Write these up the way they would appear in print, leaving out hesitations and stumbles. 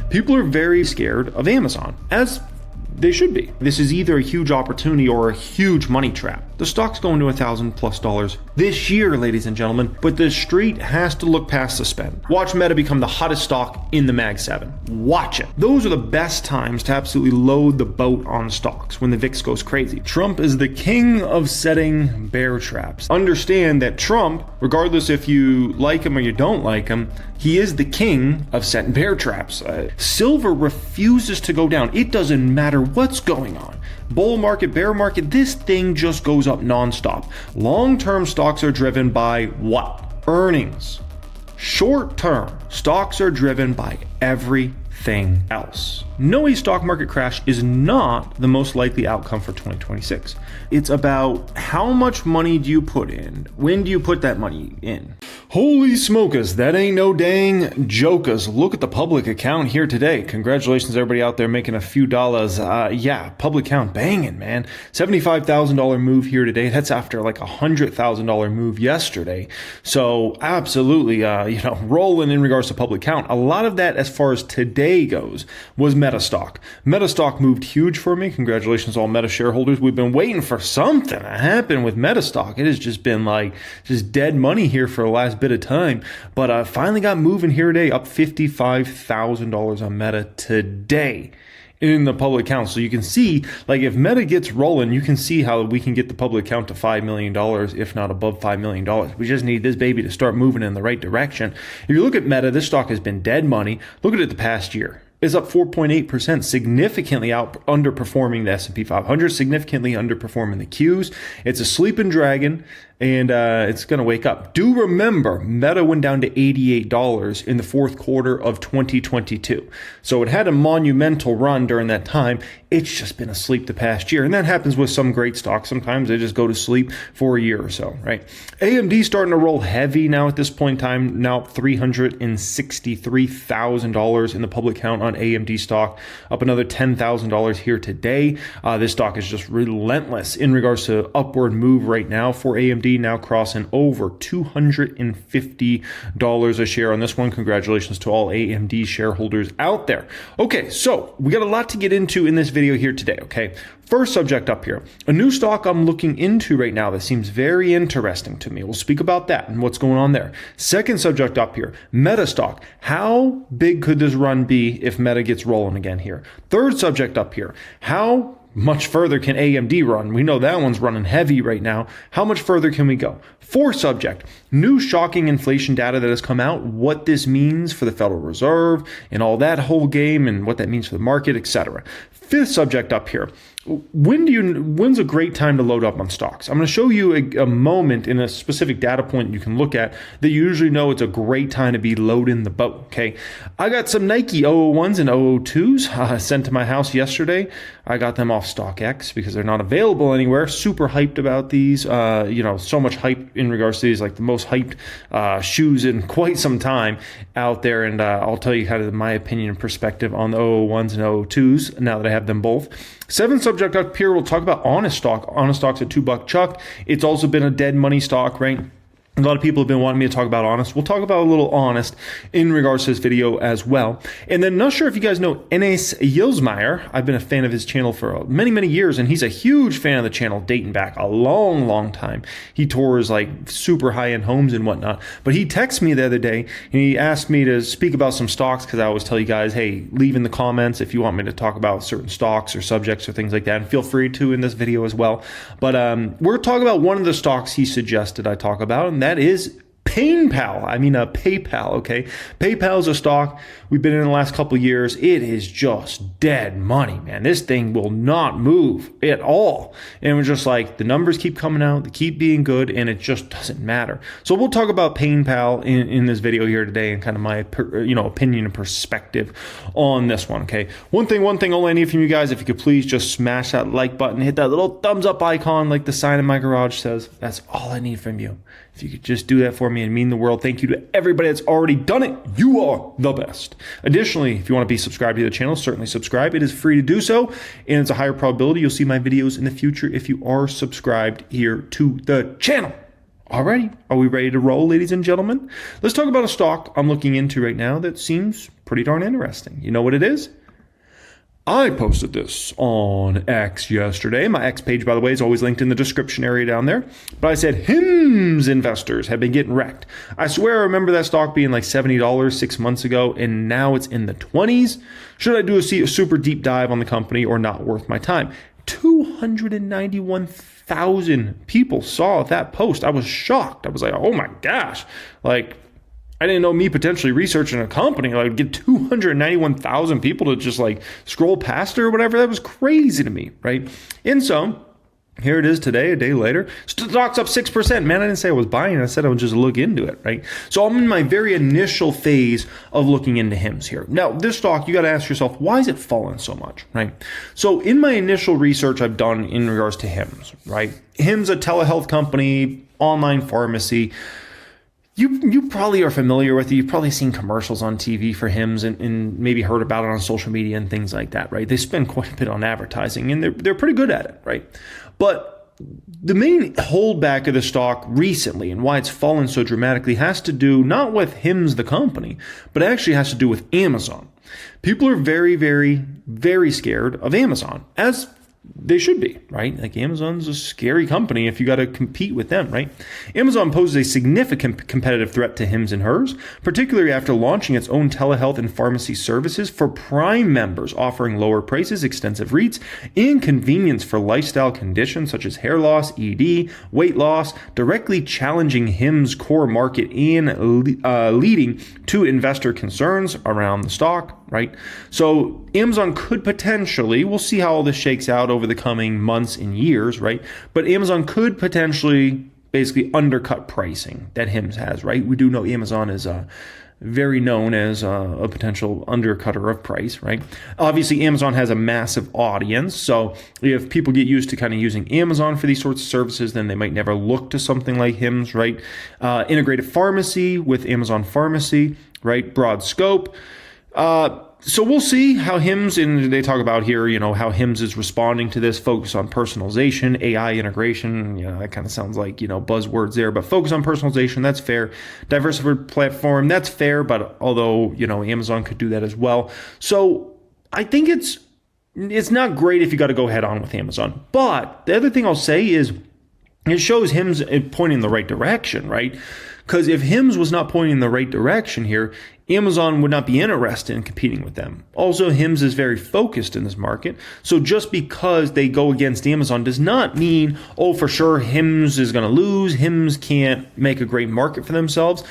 People are very scared of Amazon, as they should be. This is either a huge opportunity or a huge money trap. The stock's going to $1,000+ this year, ladies and gentlemen, but the street has to look past the spend. Watch Meta become the hottest stock in the Mag 7. Watch it. Those are the best times to absolutely load the boat on stocks, when the VIX goes crazy. Trump is the king of setting bear traps. Understand that Trump, regardless if you like him or you don't like him, he is the king of setting bear traps. Silver refuses to go down. It doesn't matter what's going on. Bull market, bear market, this thing just goes up nonstop. Long-term stocks are driven by what? Earnings. Short-term stocks are driven by everything else. No, a stock market crash is not the most likely outcome for 2026. It's about how much money do you put in? When do you put that money in? Holy smokers, that ain't no dang jokers. Look at the public account here today. Congratulations everybody out there making a few dollars. Yeah, public account banging, man. $75,000 move here today. That's after like $100,000 move yesterday. So absolutely, rolling in regards to public account. A lot of that as far as today goes was Meta stock. Meta stock moved huge for me. Congratulations all Meta shareholders. We've been waiting for something to happen with Meta stock. It has just been just dead money here for the last bit of time, but finally got moving here today, up $55,000 on Meta today in the public account. So you can see, if Meta gets rolling, you can see how we can get the public account to $5 million, if not above $5 million. We just need this baby to start moving in the right direction. If you look at Meta, this stock has been dead money. Look at it the past year. Is up 4.8%, significantly underperforming the S&P 500, significantly underperforming the Qs. It's a sleeping dragon, and it's going to wake up. Do remember, Meta went down to $88 in the fourth quarter of 2022. So it had a monumental run during that time. It's just been asleep the past year. And that happens with some great stocks. Sometimes they just go to sleep for a year or so, right? AMD starting to roll heavy now at this point in time, now $363,000 in the public count on AMD stock, up another $10,000 here today. This stock is just relentless in regards to upward move right now for AMD, now crossing over $250 a share on this one. Congratulations to all AMD shareholders out there. Okay, so we got a lot to get into in this video here today, okay? First subject up here, a new stock I'm looking into right now that seems very interesting to me. We'll speak about that and what's going on there. Second subject up here, Meta stock. How big could this run be if Meta gets rolling again here? Third subject up here, how much further can AMD run? We know that one's running heavy right now. How much further can we go? Fourth subject, new shocking inflation data that has come out, what this means for the Federal Reserve and all that whole game and what that means for the market, etc. Fifth subject up here, when's a great time to load up on stocks? I'm going to show you a moment in a specific data point you can look at that you usually know it's a great time to be loading the boat, okay? I got some Nike 001s and 002s sent to my house yesterday. I got them off StockX because they're not available anywhere. Super hyped about these. So much hype in regards to these, like the most hyped shoes in quite some time out there. And I'll tell you kind of my opinion and perspective on the 001s and 002s now that I have them both. Seventh subject up here, we'll talk about Honest stock. Honest stock's a $2 chuck. It's also been a dead money stock, right? A lot of people have been wanting me to talk about Honest. We'll talk about a little Honest in regards to this video as well. And then not sure if you guys know Enes Yilsmeyer. I've been a fan of his channel for many, many years, and he's a huge fan of the channel dating back a long, long time. He tours like super high-end homes and whatnot. But he texted me the other day, and he asked me to speak about some stocks because I always tell you guys, hey, leave in the comments if you want me to talk about certain stocks or subjects or things like that. And feel free to in this video as well. But we're talking about one of the stocks he suggested I talk about, and that is PayPal, okay? PayPal is a stock we've been in the last couple of years. It is just dead money, man. This thing will not move at all. And we're just like, the numbers keep coming out, they keep being good, and it just doesn't matter. So we'll talk about PayPal in this video here today and kind of my opinion and perspective on this one, okay? One thing only I need from you guys, if you could please just smash that like button, hit that little thumbs up icon like the sign in my garage says. That's all I need from you. If you could just do that for me and mean the world, thank you to everybody that's already done it. You are the best. Additionally, if you want to be subscribed to the channel, certainly subscribe. It is free to do so, and it's a higher probability you'll see my videos in the future if you are subscribed here to the channel. Alrighty, are we ready to roll, ladies and gentlemen? Let's talk about a stock I'm looking into right now that seems pretty darn interesting. You know what it is? I posted this on X yesterday. My X page, by the way, is always linked in the description area down there. But I said, HIMSS investors have been getting wrecked. I swear I remember that stock being like $70 6 months ago, and now it's in the 20s. Should I do a super deep dive on the company or not worth my time? 291,000 people saw that post. I was shocked. I was like, oh my gosh. Like, I didn't know me potentially researching a company, like get 291,000 people to just like scroll past it or whatever. That was crazy to me, right? And so here it is today, a day later. Stock's up 6%. Man, I didn't say I was buying it. I said I would just look into it, right? So I'm in my very initial phase of looking into HIMSS here. Now, this stock, you got to ask yourself, why is it falling so much, right? So in my initial research I've done in regards to HIMSS, right? HIMSS, a telehealth company, online pharmacy. You probably are familiar with it. You've probably seen commercials on TV for HIMSS and maybe heard about it on social media and things like that, right? They spend quite a bit on advertising and they're pretty good at it, right? But the main holdback of the stock recently and why it's fallen so dramatically has to do not with HIMSS, the company, but actually has to do with Amazon. People are very, very, very scared of Amazon, as they should be, right? Like Amazon's a scary company if you got to compete with them, right? Amazon poses a significant competitive threat to HIMSS and hers, particularly after launching its own telehealth and pharmacy services for Prime members, offering lower prices, extensive reach, and convenience for lifestyle conditions such as hair loss, ED, weight loss, directly challenging HIMSS' core market and leading to investor concerns around the stock, right? So Amazon could potentially, we'll see how all this shakes out over the coming months and years, right? But Amazon could potentially basically undercut pricing that HIMSS has, right? We do know Amazon is very known as a potential undercutter of price, right? Obviously, Amazon has a massive audience. So if people get used to kind of using Amazon for these sorts of services, then they might never look to something like HIMSS, right? Integrated pharmacy with Amazon Pharmacy, right? Broad scope. So we'll see how HIMSS, and they talk about here, you know, how HIMSS is responding to this, focus on personalization, AI integration, you know, that kind of sounds like, you know, buzzwords there, but focus on personalization, that's fair. Diversified platform, that's fair, but although, you know, Amazon could do that as well. So I think it's not great if you got to go head on with Amazon. But the other thing I'll say is it shows HIMSS pointing in the right direction, right? Because if HIMSS was not pointing in the right direction here, Amazon would not be interested in competing with them. Also, HIMSS is very focused in this market. So just because they go against Amazon does not mean, oh, for sure, HIMSS is going to lose. HIMSS can't make a great market for themselves.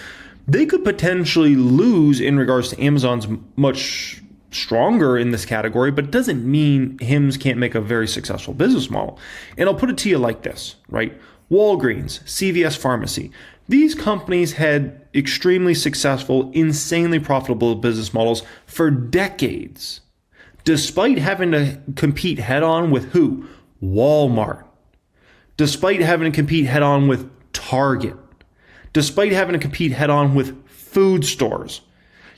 They could potentially lose in regards to Amazon's much stronger in this category, but it doesn't mean HIMSS can't make a very successful business model. And I'll put it to you like this, right? Walgreens, CVS Pharmacy. These companies had extremely successful, insanely profitable business models for decades, despite having to compete head-on with who? Walmart. Despite having to compete head-on with Target. Despite having to compete head-on with food stores.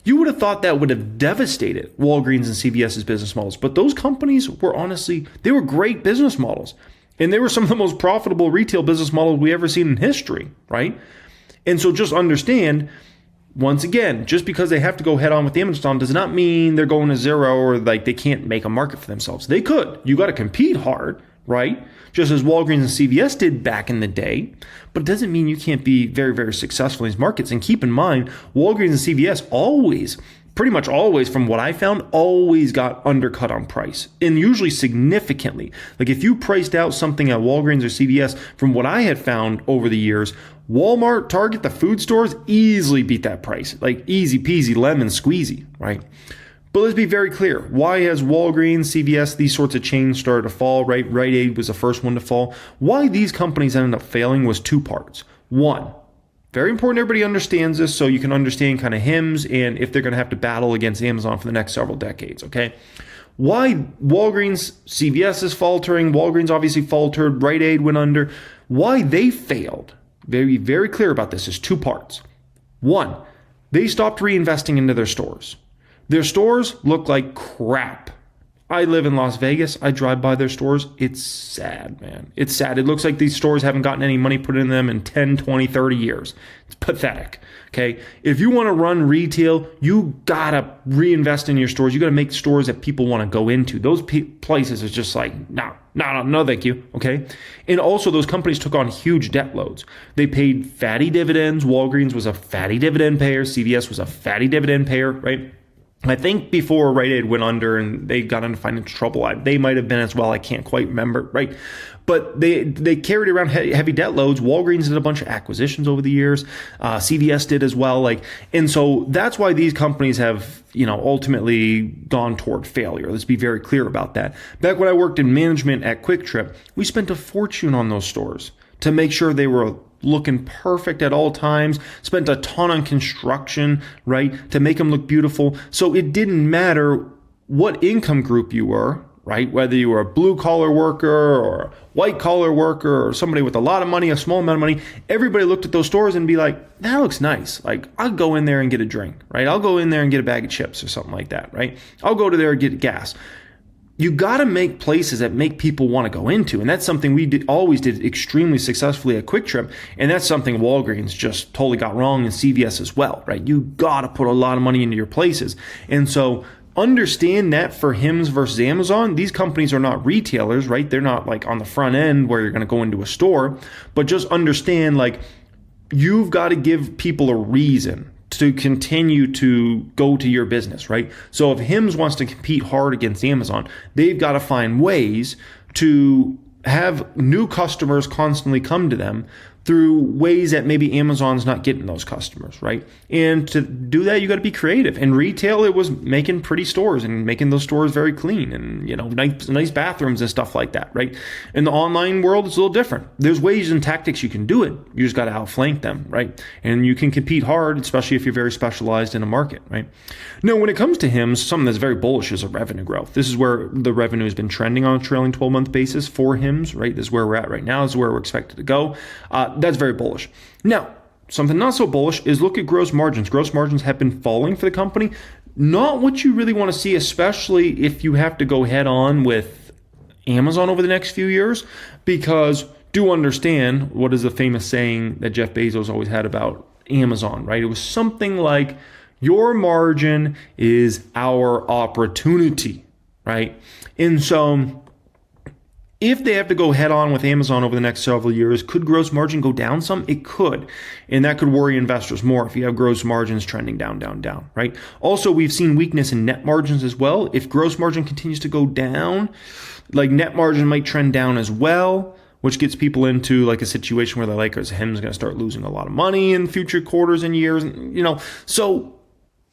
You would have thought that would have devastated Walgreens and CVS's business models, but those companies were honestly, they were great business models. And they were some of the most profitable retail business models we ever seen in history, right? And so just understand, once again, just because they have to go head on with Amazon does not mean they're going to zero or like they can't make a market for themselves. They could. You got to compete hard, right? Just as Walgreens and CVS did back in the day. But it doesn't mean you can't be very, very successful in these markets. And keep in mind, Walgreens and CVS always, pretty much always, from what I found, always got undercut on price, and usually significantly. Like if you priced out something at Walgreens or CVS, from what I had found over the years, Walmart, Target, the food stores easily beat that price. Like easy peasy, lemon squeezy, right? But let's be very clear. Why has Walgreens, CVS, these sorts of chains started to fall, right? Rite Aid was the first one to fall. Why these companies ended up failing was two parts. One, very important everybody understands this so you can understand kind of HIMSS and if they're going to have to battle against Amazon for the next several decades, okay? Why Walgreens, CVS is faltering, Walgreens obviously faltered, Rite Aid went under. Why they failed, very, very clear about this, is two parts. One, they stopped reinvesting into their stores. Their stores look like crap. I live in Las Vegas. I drive by their stores. It's sad, man. It's sad. It looks like these stores haven't gotten any money put in them in 10, 20, 30 years. It's pathetic. Okay. If you want to run retail, you got to reinvest in your stores. You got to make stores that people want to go into. Those places is just like, no, thank you. Okay. And also those companies took on huge debt loads. They paid fatty dividends. Walgreens was a fatty dividend payer. CVS was a fatty dividend payer, right? I think before Rite Aid went under and they got into financial trouble, they might have been as well. I can't quite remember, right? But they carried around heavy debt loads. Walgreens did a bunch of acquisitions over the years. CVS did as well. And so that's why these companies have, ultimately gone toward failure. Let's be very clear about that. Back when I worked in management at Quick Trip, we spent a fortune on those stores to make sure they were looking perfect at all times, spent a ton on construction, right, to make them look beautiful. So it didn't matter what income group you were, right, whether you were a blue collar worker or a white collar worker or somebody with a lot of money, a small amount of money, everybody looked at those stores and be like, that looks nice. Like, I'll go in there and get a drink, right? I'll go in there and get a bag of chips or something like that, right? I'll go to there and get gas. You got to make places that make people want to go into. And that's something we always did extremely successfully at Quick Trip. And that's something Walgreens just totally got wrong, and CVS as well, right? You got to put a lot of money into your places. And so understand that for HIMSS versus Amazon, these companies are not retailers, right? They're not like on the front end where you're going to go into a store, but just understand you've got to give people a reason to continue to go to your business, right? So if HIMSS wants to compete hard against Amazon, they've got to find ways to have new customers constantly come to them through ways that maybe Amazon's not getting those customers, right? And to do that, you got to be creative. In retail, it was making pretty stores and making those stores very clean and, nice bathrooms and stuff like that, right? In the online world, it's a little different. There's ways and tactics you can do it. You just got to outflank them, right? And you can compete hard, especially if you're very specialized in a market, right? Now, when it comes to HIMSS, something that's very bullish is revenue growth. This is where the revenue has been trending on a trailing 12-month basis for HIMSS, right? This is where we're at right now. This is where we're expected to go. That's very bullish. Now, something not so bullish is look at gross margins. Gross margins have been falling for the company. Not what you really want to see, especially if you have to go head on with Amazon over the next few years, because do understand what is the famous saying that Jeff Bezos always had about Amazon, right? It was something like, your margin is our opportunity, right? And so if they have to go head on with Amazon over the next several years, could gross margin go down some? It could. And that could worry investors more if you have gross margins trending down, right? Also, we've seen weakness in net margins as well. If gross margin continues to go down, net margin might trend down as well, which gets people into a situation where they're like, is HIMSS going to start losing a lot of money in future quarters and years? So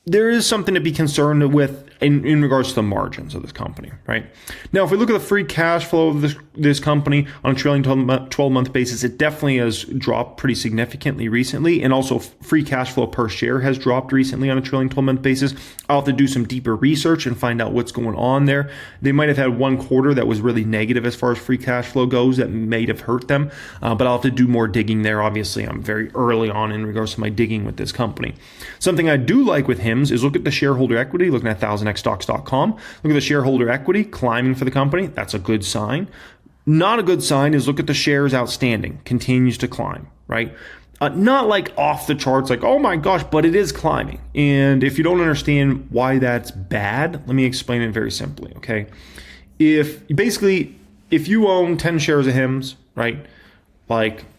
there is something to be concerned with in regards to the margins of this company, right? Now, if we look at the free cash flow of this company on a trailing 12-month basis, it definitely has dropped pretty significantly recently. And also free cash flow per share has dropped recently on a trailing 12-month basis. I'll have to do some deeper research and find out what's going on there. They might have had one quarter that was really negative as far as free cash flow goes that may have hurt them. But I'll have to do more digging there. Obviously, I'm very early on in regards to my digging with this company. Something I do like with HIMSS is look at the shareholder equity, looking at 1000xstocks.com. Look at the shareholder equity climbing for the company. That's a good sign. Not a good sign is look at the shares outstanding, continues to climb, right? Not off the charts, oh my gosh, but it is climbing. And if you don't understand why that's bad, let me explain it very simply, okay? If you own 10 shares of HIMSS, right?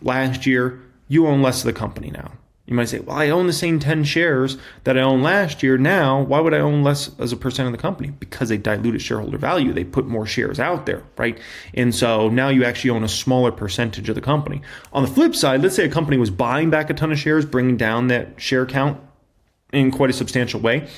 Last year, you own less of the company now. You might say, well, I own the same 10 shares that I owned last year. Now, why would I own less as a percent of the company? Because they diluted shareholder value. They put more shares out there, right? And so now you actually own a smaller percentage of the company. On the flip side, let's say a company was buying back a ton of shares, bringing down that share count in quite a substantial way.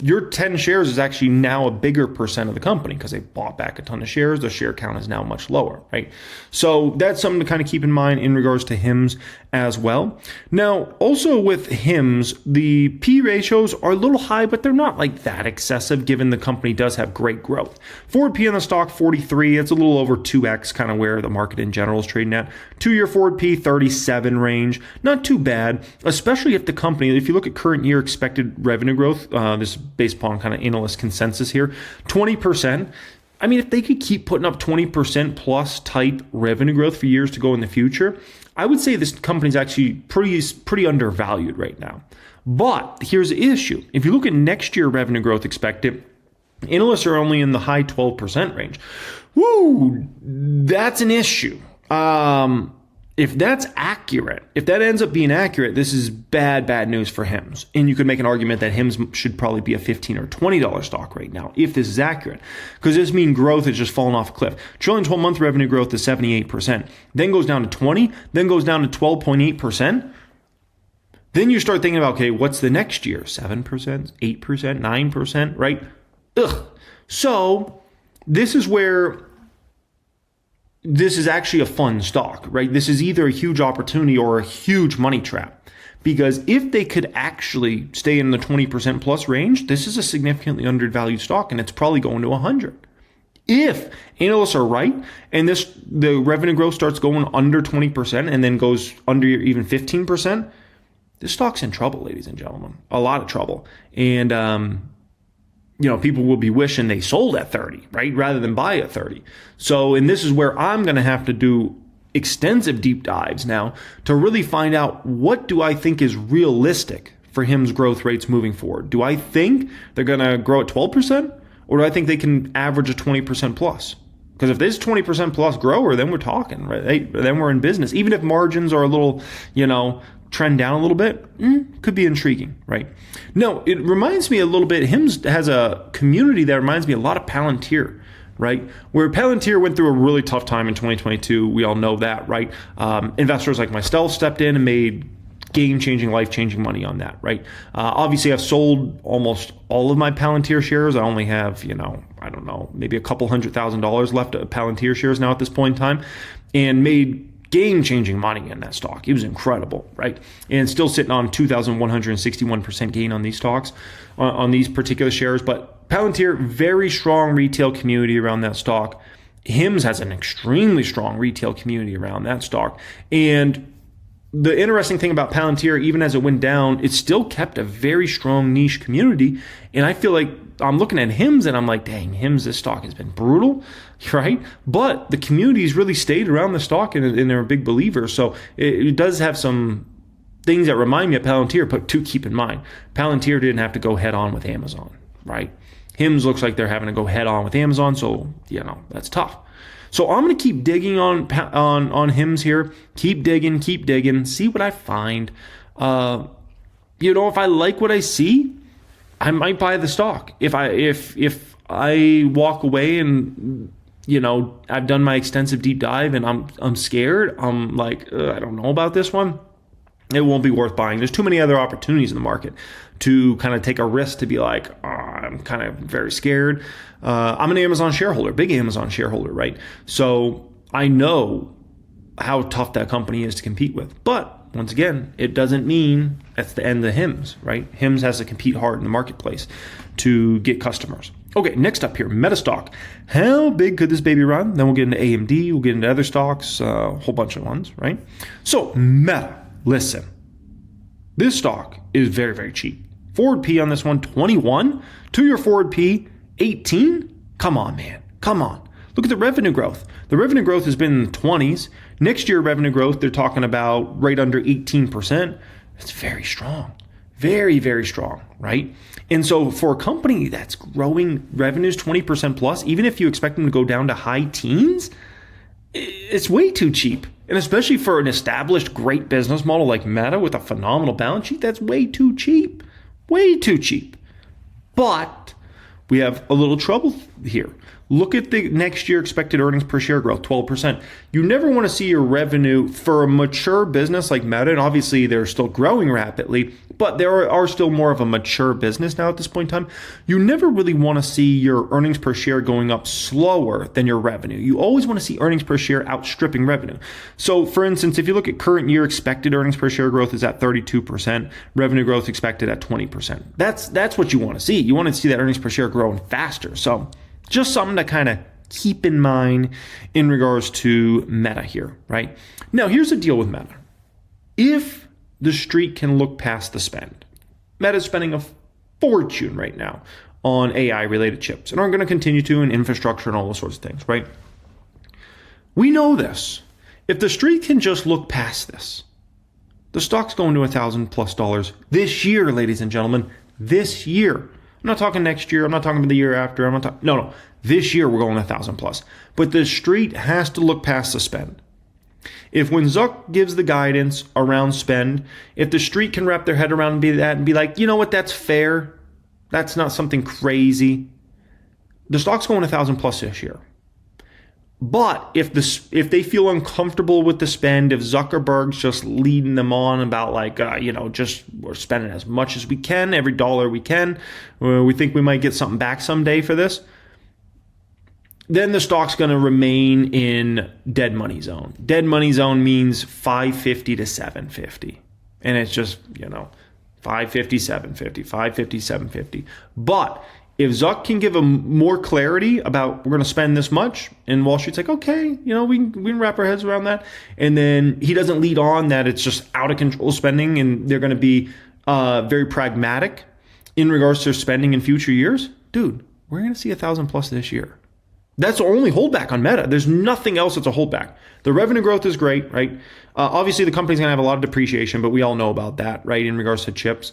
Your 10 shares is actually now a bigger percent of the company because they bought back a ton of shares. The share count is now much lower, right? So that's something to kind of keep in mind in regards to HIMSS as well. Now, also with HIMSS, the P ratios are a little high, but they're not that excessive given the company does have great growth. Forward P on the stock, 43. It's a little over 2x, kind of where the market in general is trading at. 2-year forward P, 37 range. Not too bad, especially if the company, if you look at current year expected revenue growth, this is based upon kind of analyst consensus here, 20%. I mean, if they could keep putting up 20% plus type revenue growth for years to go in the future, I would say this company's actually pretty undervalued right now. But here's the issue. If you look at next year revenue growth expected, analysts are only in the high 12% range. Woo, that's an issue. If that's accurate, if that ends up being accurate, this is bad news for HIMSS. And you could make an argument that HIMSS should probably be a $15 or $20 stock right now, if this is accurate. Because this means growth is just falling off a cliff. Trailing 12-month revenue growth is 78%, then goes down to 20, then goes down to 12.8%. Then you start thinking about, okay, what's the next year? 7%, 8%, 9%, right? Ugh. So this is where this is actually a fun stock, right? This is either a huge opportunity or a huge money trap. Because if they could actually stay in the 20% plus range, this is a significantly undervalued stock, and it's probably going to 100. If analysts are right and the revenue growth starts going under 20% and then goes under even 15%, this stock's in trouble, ladies and gentlemen, a lot of trouble. And, people will be wishing they sold at 30, right? Rather than buy at 30. So, and this is where I'm going to have to do extensive deep dives now to really find out what do I think is realistic for HIMSS growth rates moving forward. Do I think they're going to grow at 12%, or do I think they can average a 20% plus? Because if this 20% plus grower, then we're talking, right? Then we're in business. Even if margins are a little, trend down a little bit, could be intriguing, right? No, it reminds me a little bit, HIMSS has a community that reminds me a lot of Palantir, right? Where Palantir went through a really tough time in 2022. We all know that, right? Investors like myself stepped in and made game-changing, life-changing money on that, right? Obviously, I've sold almost all of my Palantir shares. I only have, maybe a couple $100,000 left of Palantir shares now at this point in time, and made game-changing money in that stock. It was incredible, right? And still sitting on 2,161% gain on these stocks, on these particular shares. But Palantir, very strong retail community around that stock. HIMSS has an extremely strong retail community around that stock. And the interesting thing about Palantir, even as it went down, it still kept a very strong niche community. And I feel like I'm looking at HIMSS and I'm like, dang, HIMSS, this stock has been brutal, right? But the community's really stayed around the stock and they're a big believer. So it does have some things that remind me of Palantir, but to keep in mind, Palantir didn't have to go head on with Amazon, right? HIMSS looks like they're having to go head on with Amazon. So, that's tough. So I'm going to keep digging on HIMSS here. Keep digging, see what I find. If I like what I see, I might buy the stock. If I walk away and I've done my extensive deep dive and I'm scared, I'm like, I don't know about this one, it won't be worth buying. There's too many other opportunities in the market to kind of take a risk to be like, I'm kind of very scared. I'm an Amazon shareholder, big Amazon shareholder, right? So I know how tough that company is to compete with. But once again, it doesn't mean that's the end of HIMSS, right? HIMSS has to compete hard in the marketplace to get customers. Okay, next up here, Meta stock. How big could this baby run? Then we'll get into AMD, we'll get into other stocks, a whole bunch of ones, right? So Meta, listen, this stock is very, very cheap. Forward P on this one, 21. 2-year forward P, 18. Come on, man. Come on. Look at the revenue growth. The revenue growth has been in the 20s. Next year revenue growth, they're talking about right under 18%. It's very strong. Very, very strong, right? And so for a company that's growing revenues 20% plus, even if you expect them to go down to high teens, it's way too cheap. And especially for an established great business model like Meta with a phenomenal balance sheet, that's way too cheap. Way too cheap. But we have a little trouble here. Look at the next year expected earnings per share growth, 12%. You never want to see your revenue for a mature business like Meta, and obviously they're still growing rapidly, but they are still more of a mature business now at this point in time. You never really want to see your earnings per share going up slower than your revenue. You always want to see earnings per share outstripping revenue. So for instance, if you look at current year expected earnings per share growth is at 32%, revenue growth expected at 20%. That's what you want to see. You want to see that earnings per share growing faster. So just something to kind of keep in mind in regards to Meta here, right? Now, here's the deal with Meta. If the street can look past the spend, Meta's spending a fortune right now on AI related chips and are going to continue to in infrastructure and all those sorts of things, right? We know this. If the street can just look past this, the stock's going to $1,000+ this year, ladies and gentlemen, this year. I'm not talking next year. I'm not talking about the year after. I'm not talking, no. This year we're going 1,000+. But the street has to look past the spend. If when Zuck gives the guidance around spend, if the street can wrap their head around that and be like, you know what, that's fair. That's not something crazy. The stock's going 1,000+ this year. But if they feel uncomfortable with the spend, if Zuckerberg's just leading them on about like, just we're spending as much as we can, every dollar we can, we think we might get something back someday for this, then the stock's going to remain in dead money zone. Dead money zone means 550 to 750. And it's just, 550, 750, 550, 750. But if Zuck can give them more clarity about we're going to spend this much, and Wall Street's like, okay, we can wrap our heads around that. And then he doesn't lead on that it's just out of control spending and they're going to be very pragmatic in regards to their spending in future years. Dude, we're going to see 1,000+ this year. That's the only holdback on Meta. There's nothing else that's a holdback. The revenue growth is great, right? Obviously, the company's going to have a lot of depreciation, but we all know about that, right, in regards to chips.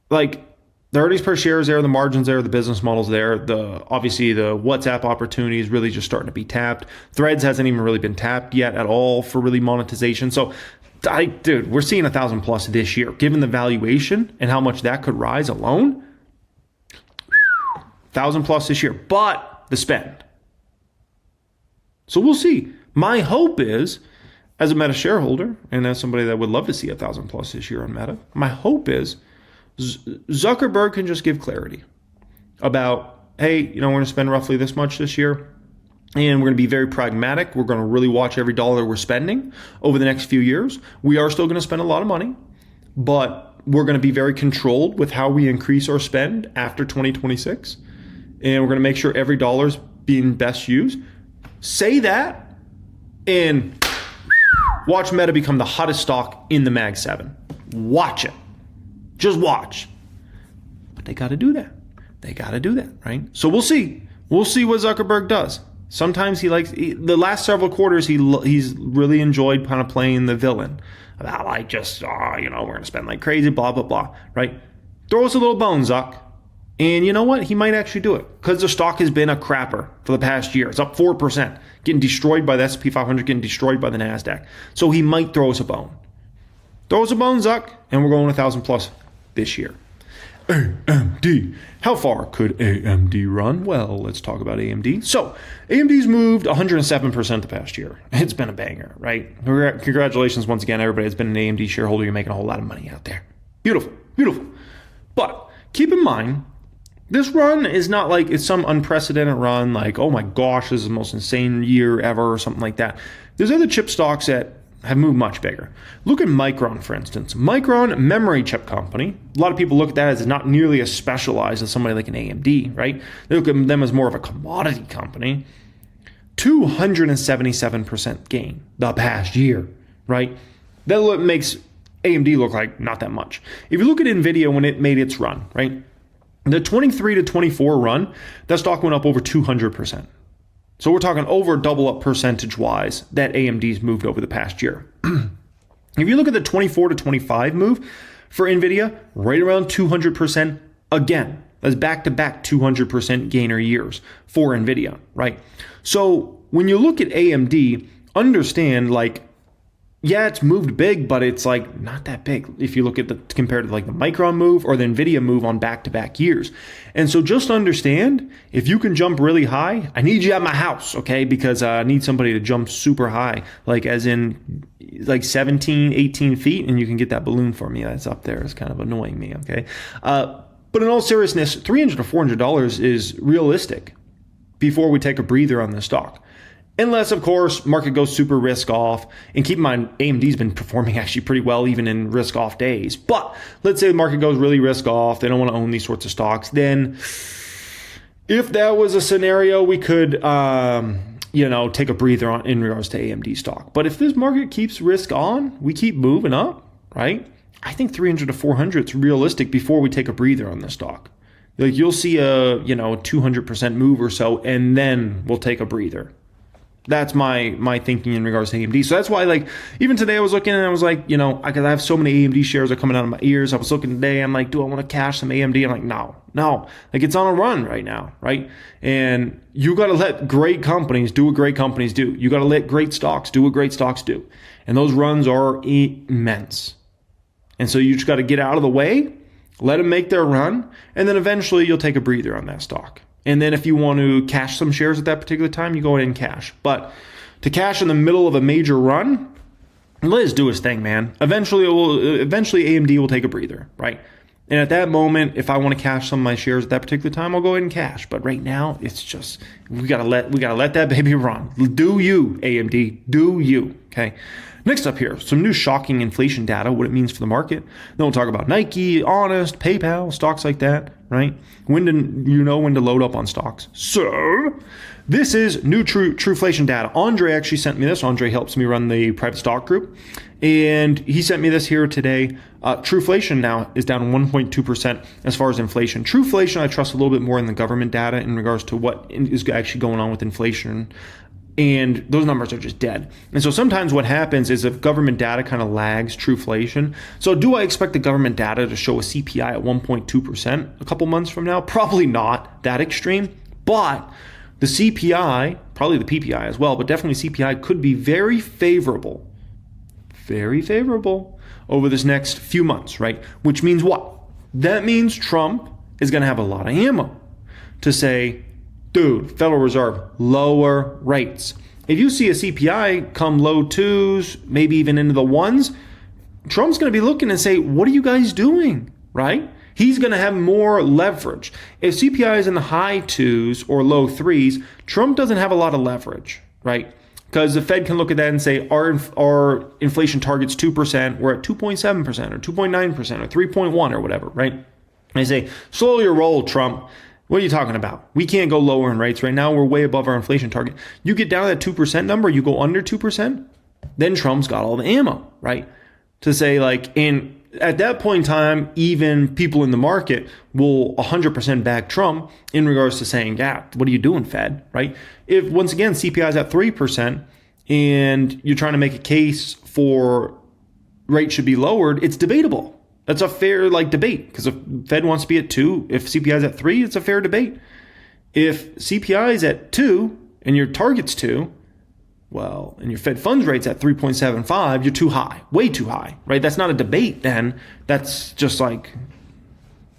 Like, the earnings per share is there, the margins there, the business model's there. Obviously, the WhatsApp opportunity is really just starting to be tapped. Threads hasn't even really been tapped yet at all for really monetization. So, dude, we're seeing 1,000+ this year. Given the valuation and how much that could rise alone, 1,000+ this year. But the spend. So we'll see. My hope is, as a Meta shareholder and as somebody that would love to see 1,000+ this year on Meta, my hope is Zuckerberg can just give clarity about, hey, we're going to spend roughly this much this year, and we're going to be very pragmatic. We're going to really watch every dollar we're spending over the next few years. We are still going to spend a lot of money, but we're going to be very controlled with how we increase our spend after 2026. And we're going to make sure every dollar's being best used. Say that and watch Meta become the hottest stock in the Mag 7. Watch it. Just watch. But they got to do that. They got to do that, right? So we'll see. We'll see what Zuckerberg does. Sometimes the last several quarters, he's really enjoyed kind of playing the villain about like just, we're going to spend like crazy, blah, blah, blah, right? Throw us a little bone, Zuck. And you know what? He might actually do it because the stock has been a crapper for the past year. It's up 4%, getting destroyed by the S&P 500, getting destroyed by the NASDAQ. So he might throw us a bone. Throw us a bone, Zuck, and we're going 1,000+ this year. AMD. How far could AMD run? Well, let's talk about AMD. So AMD's moved 107% the past year. It's been a banger, right? Congratulations once again, everybody that's been an AMD shareholder. You're making a whole lot of money out there. Beautiful, beautiful. But keep in mind, this run is not like it's some unprecedented run like, oh my gosh, this is the most insane year ever or something like that. There's other chip stocks that have moved much bigger. Look at Micron, for instance. Micron, memory chip company. A lot of people look at that as not nearly as specialized as somebody like an AMD, right? They look at them as more of a commodity company. 277% gain the past year, right? That makes AMD look like not that much. If you look at NVIDIA when it made its run, right? The 23 to 24 run, that stock went up over 200%. So we're talking over double up percentage-wise that AMD's moved over the past year. If you look at the 24 to 25 move for NVIDIA, right around 200% again. That's back-to-back 200% gainer years for NVIDIA, right? So when you look at AMD, understand like, yeah, it's moved big, but it's like not that big if you look at compared to like the Micron move or the NVIDIA move on back-to-back years. And so just understand, if you can jump really high, I need you at my house, okay? Because I need somebody to jump super high, like as in like 17, 18 feet, and you can get that balloon for me. That's up there. It's kind of annoying me, okay? But in all seriousness, $300 to $400 is realistic before we take a breather on this stock. Unless, of course, market goes super risk off. And keep in mind, AMD's been performing actually pretty well even in risk off days. But let's say the market goes really risk off. They don't want to own these sorts of stocks. Then if that was a scenario, we could, take a breather on in regards to AMD stock. But if this market keeps risk on, we keep moving up, right? I think 300 to 400 is realistic before we take a breather on this stock. Like you'll see a 200% move or so, and then we'll take a breather. That's my thinking in regards to AMD. So that's why, like, even today I was looking and I was like, I have so many AMD shares are coming out of my ears. I was looking today, I'm like, do I want to cash some AMD? I'm like, no. Like, it's on a run right now, right? And you got to let great companies do what great companies do. You got to let great stocks do what great stocks do. And those runs are immense. And so you just got to get out of the way, let them make their run, and then eventually you'll take a breather on that stock. And then if you want to cash some shares at that particular time, you go ahead and cash. But to cash in the middle of a major run, let us do his thing, man. Eventually AMD will take a breather, right? And at that moment, if I want to cash some of my shares at that particular time, I'll go ahead and cash. But right now, it's just we gotta let that baby run. Do you, AMD? Do you? Okay. Next up here, some new shocking inflation data, what it means for the market. Then we'll talk about Nike, Honest, PayPal, stocks like that, right? When to load up on stocks. So this is new Trueflation data. Andre actually sent me this. Andre helps me run the private stock group. And he sent me this here today. Trueflation now is down 1.2% as far as inflation. Trueflation, I trust a little bit more in the government data in regards to what is actually going on with inflation. And those numbers are just dead. And so sometimes what happens is if government data kind of lags Trueflation. So do I expect the government data to show a CPI at 1.2% a couple months from now? Probably not that extreme. But the CPI, probably the PPI as well, but definitely CPI could be very favorable over this next few months, right? Which means what? That means Trump is going to have a lot of ammo to say, dude, Federal Reserve, lower rates. If you see a CPI come low twos, maybe even into the ones, Trump's going to be looking and say, what are you guys doing, right? He's going to have more leverage. If CPI is in the high twos or low threes, Trump doesn't have a lot of leverage, right? Because the Fed can look at that and say, our inflation target's 2%, we're at 2.7% or 2.9% or 3.1 or whatever, right? And they say, slow your roll, Trump. What are you talking about? We can't go lower in rates right now. We're way above our inflation target. You get down to that 2% number, you go under 2%, then Trump's got all the ammo, right? To say like, and at that point in time, even people in the market will 100% back Trump in regards to saying, yeah, what are you doing, Fed, right? If once again, CPI is at 3% and you're trying to make a case for rates should be lowered, it's debatable. That's a fair debate because if Fed wants to be at 2, if CPI is at 3, it's a fair debate. If CPI is at 2 and your target's 2, well, and your Fed funds rate's at 3.75, you're too high, way too high, right? That's not a debate then. That's just like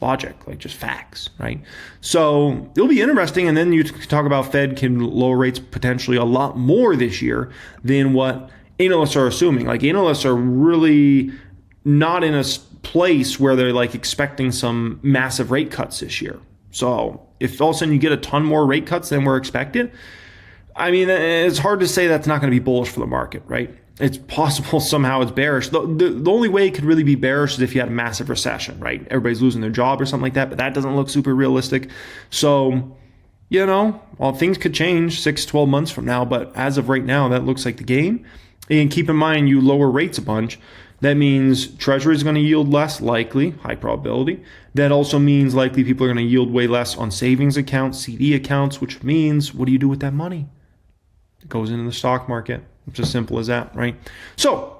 logic, like just facts, right? So it'll be interesting. And then you talk about Fed can lower rates potentially a lot more this year than what analysts are assuming. Like analysts are really not in a place where they're like expecting some massive rate cuts this year. So if all of a sudden you get a ton more rate cuts than we're expected, I mean, it's hard to say that's not going to be bullish for the market, right? It's possible somehow it's bearish. The only way it could really be bearish is if you had a massive recession, right? Everybody's losing their job or something like that, but that doesn't look super realistic. So, well, things could change 6-12 months from now, but as of right now, that looks like the game. And keep in mind, you lower rates a bunch. That means Treasury is going to yield less, likely, high probability. That also means likely people are going to yield way less on savings accounts, CD accounts, which means what do you do with that money? It goes into the stock market. It's as simple as that, right? So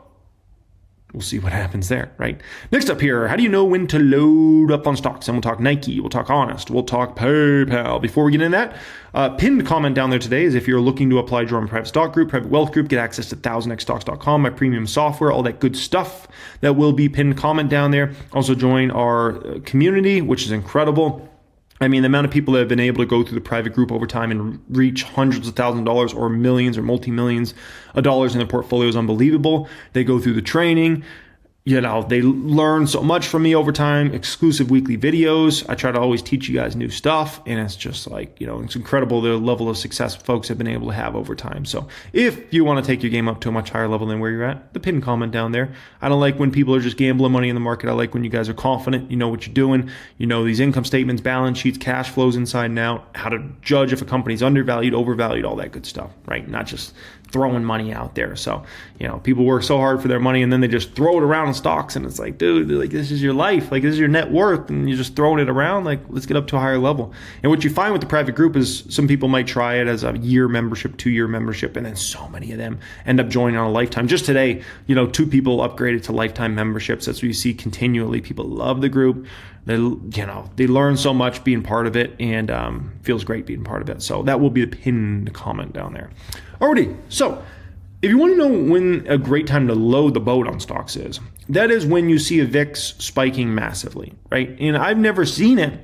we'll see what happens there, right? Next up here, how do you know when to load up on stocks? And we'll talk Nike, we'll talk Honest, we'll talk PayPal. Before we get into that, pinned comment down there today is if you're looking to apply to our private stock group, private wealth group, get access to 1000xstocks.com, my premium software, all that good stuff. That will be pinned comment down there. Also join our community, which is incredible. I mean, the amount of people that have been able to go through the private group over time and reach hundreds of thousands of dollars or millions or multi-millions of dollars in their portfolio is unbelievable. They go through the training. They learn so much from me over time, exclusive weekly videos. I try to always teach you guys new stuff. And it's just like, it's incredible the level of success folks have been able to have over time. So if you want to take your game up to a much higher level than where you're at, the pinned comment down there. I don't like when people are just gambling money in the market. I like when you guys are confident, you know what you're doing. You know these income statements, balance sheets, cash flows inside and out, how to judge if a company's undervalued, overvalued, all that good stuff, right? Not just throwing money out there. So, people work so hard for their money and then they just throw it around in stocks, and it's like, dude, like, this is your life. Like, this is your net worth, and you're just throwing it around. Like, let's get up to a higher level. And what you find with the private group is some people might try it as a year membership, 2-year membership, and then so many of them end up joining on a lifetime. Just today, 2 people upgraded to lifetime memberships. That's what you see continually. People love the group. They learn so much being part of it, and feels great being part of it. So that will be the pinned comment down there. Alrighty, so if you want to know when a great time to load the boat on stocks is, that is when you see a VIX spiking massively, right? And I've never seen it,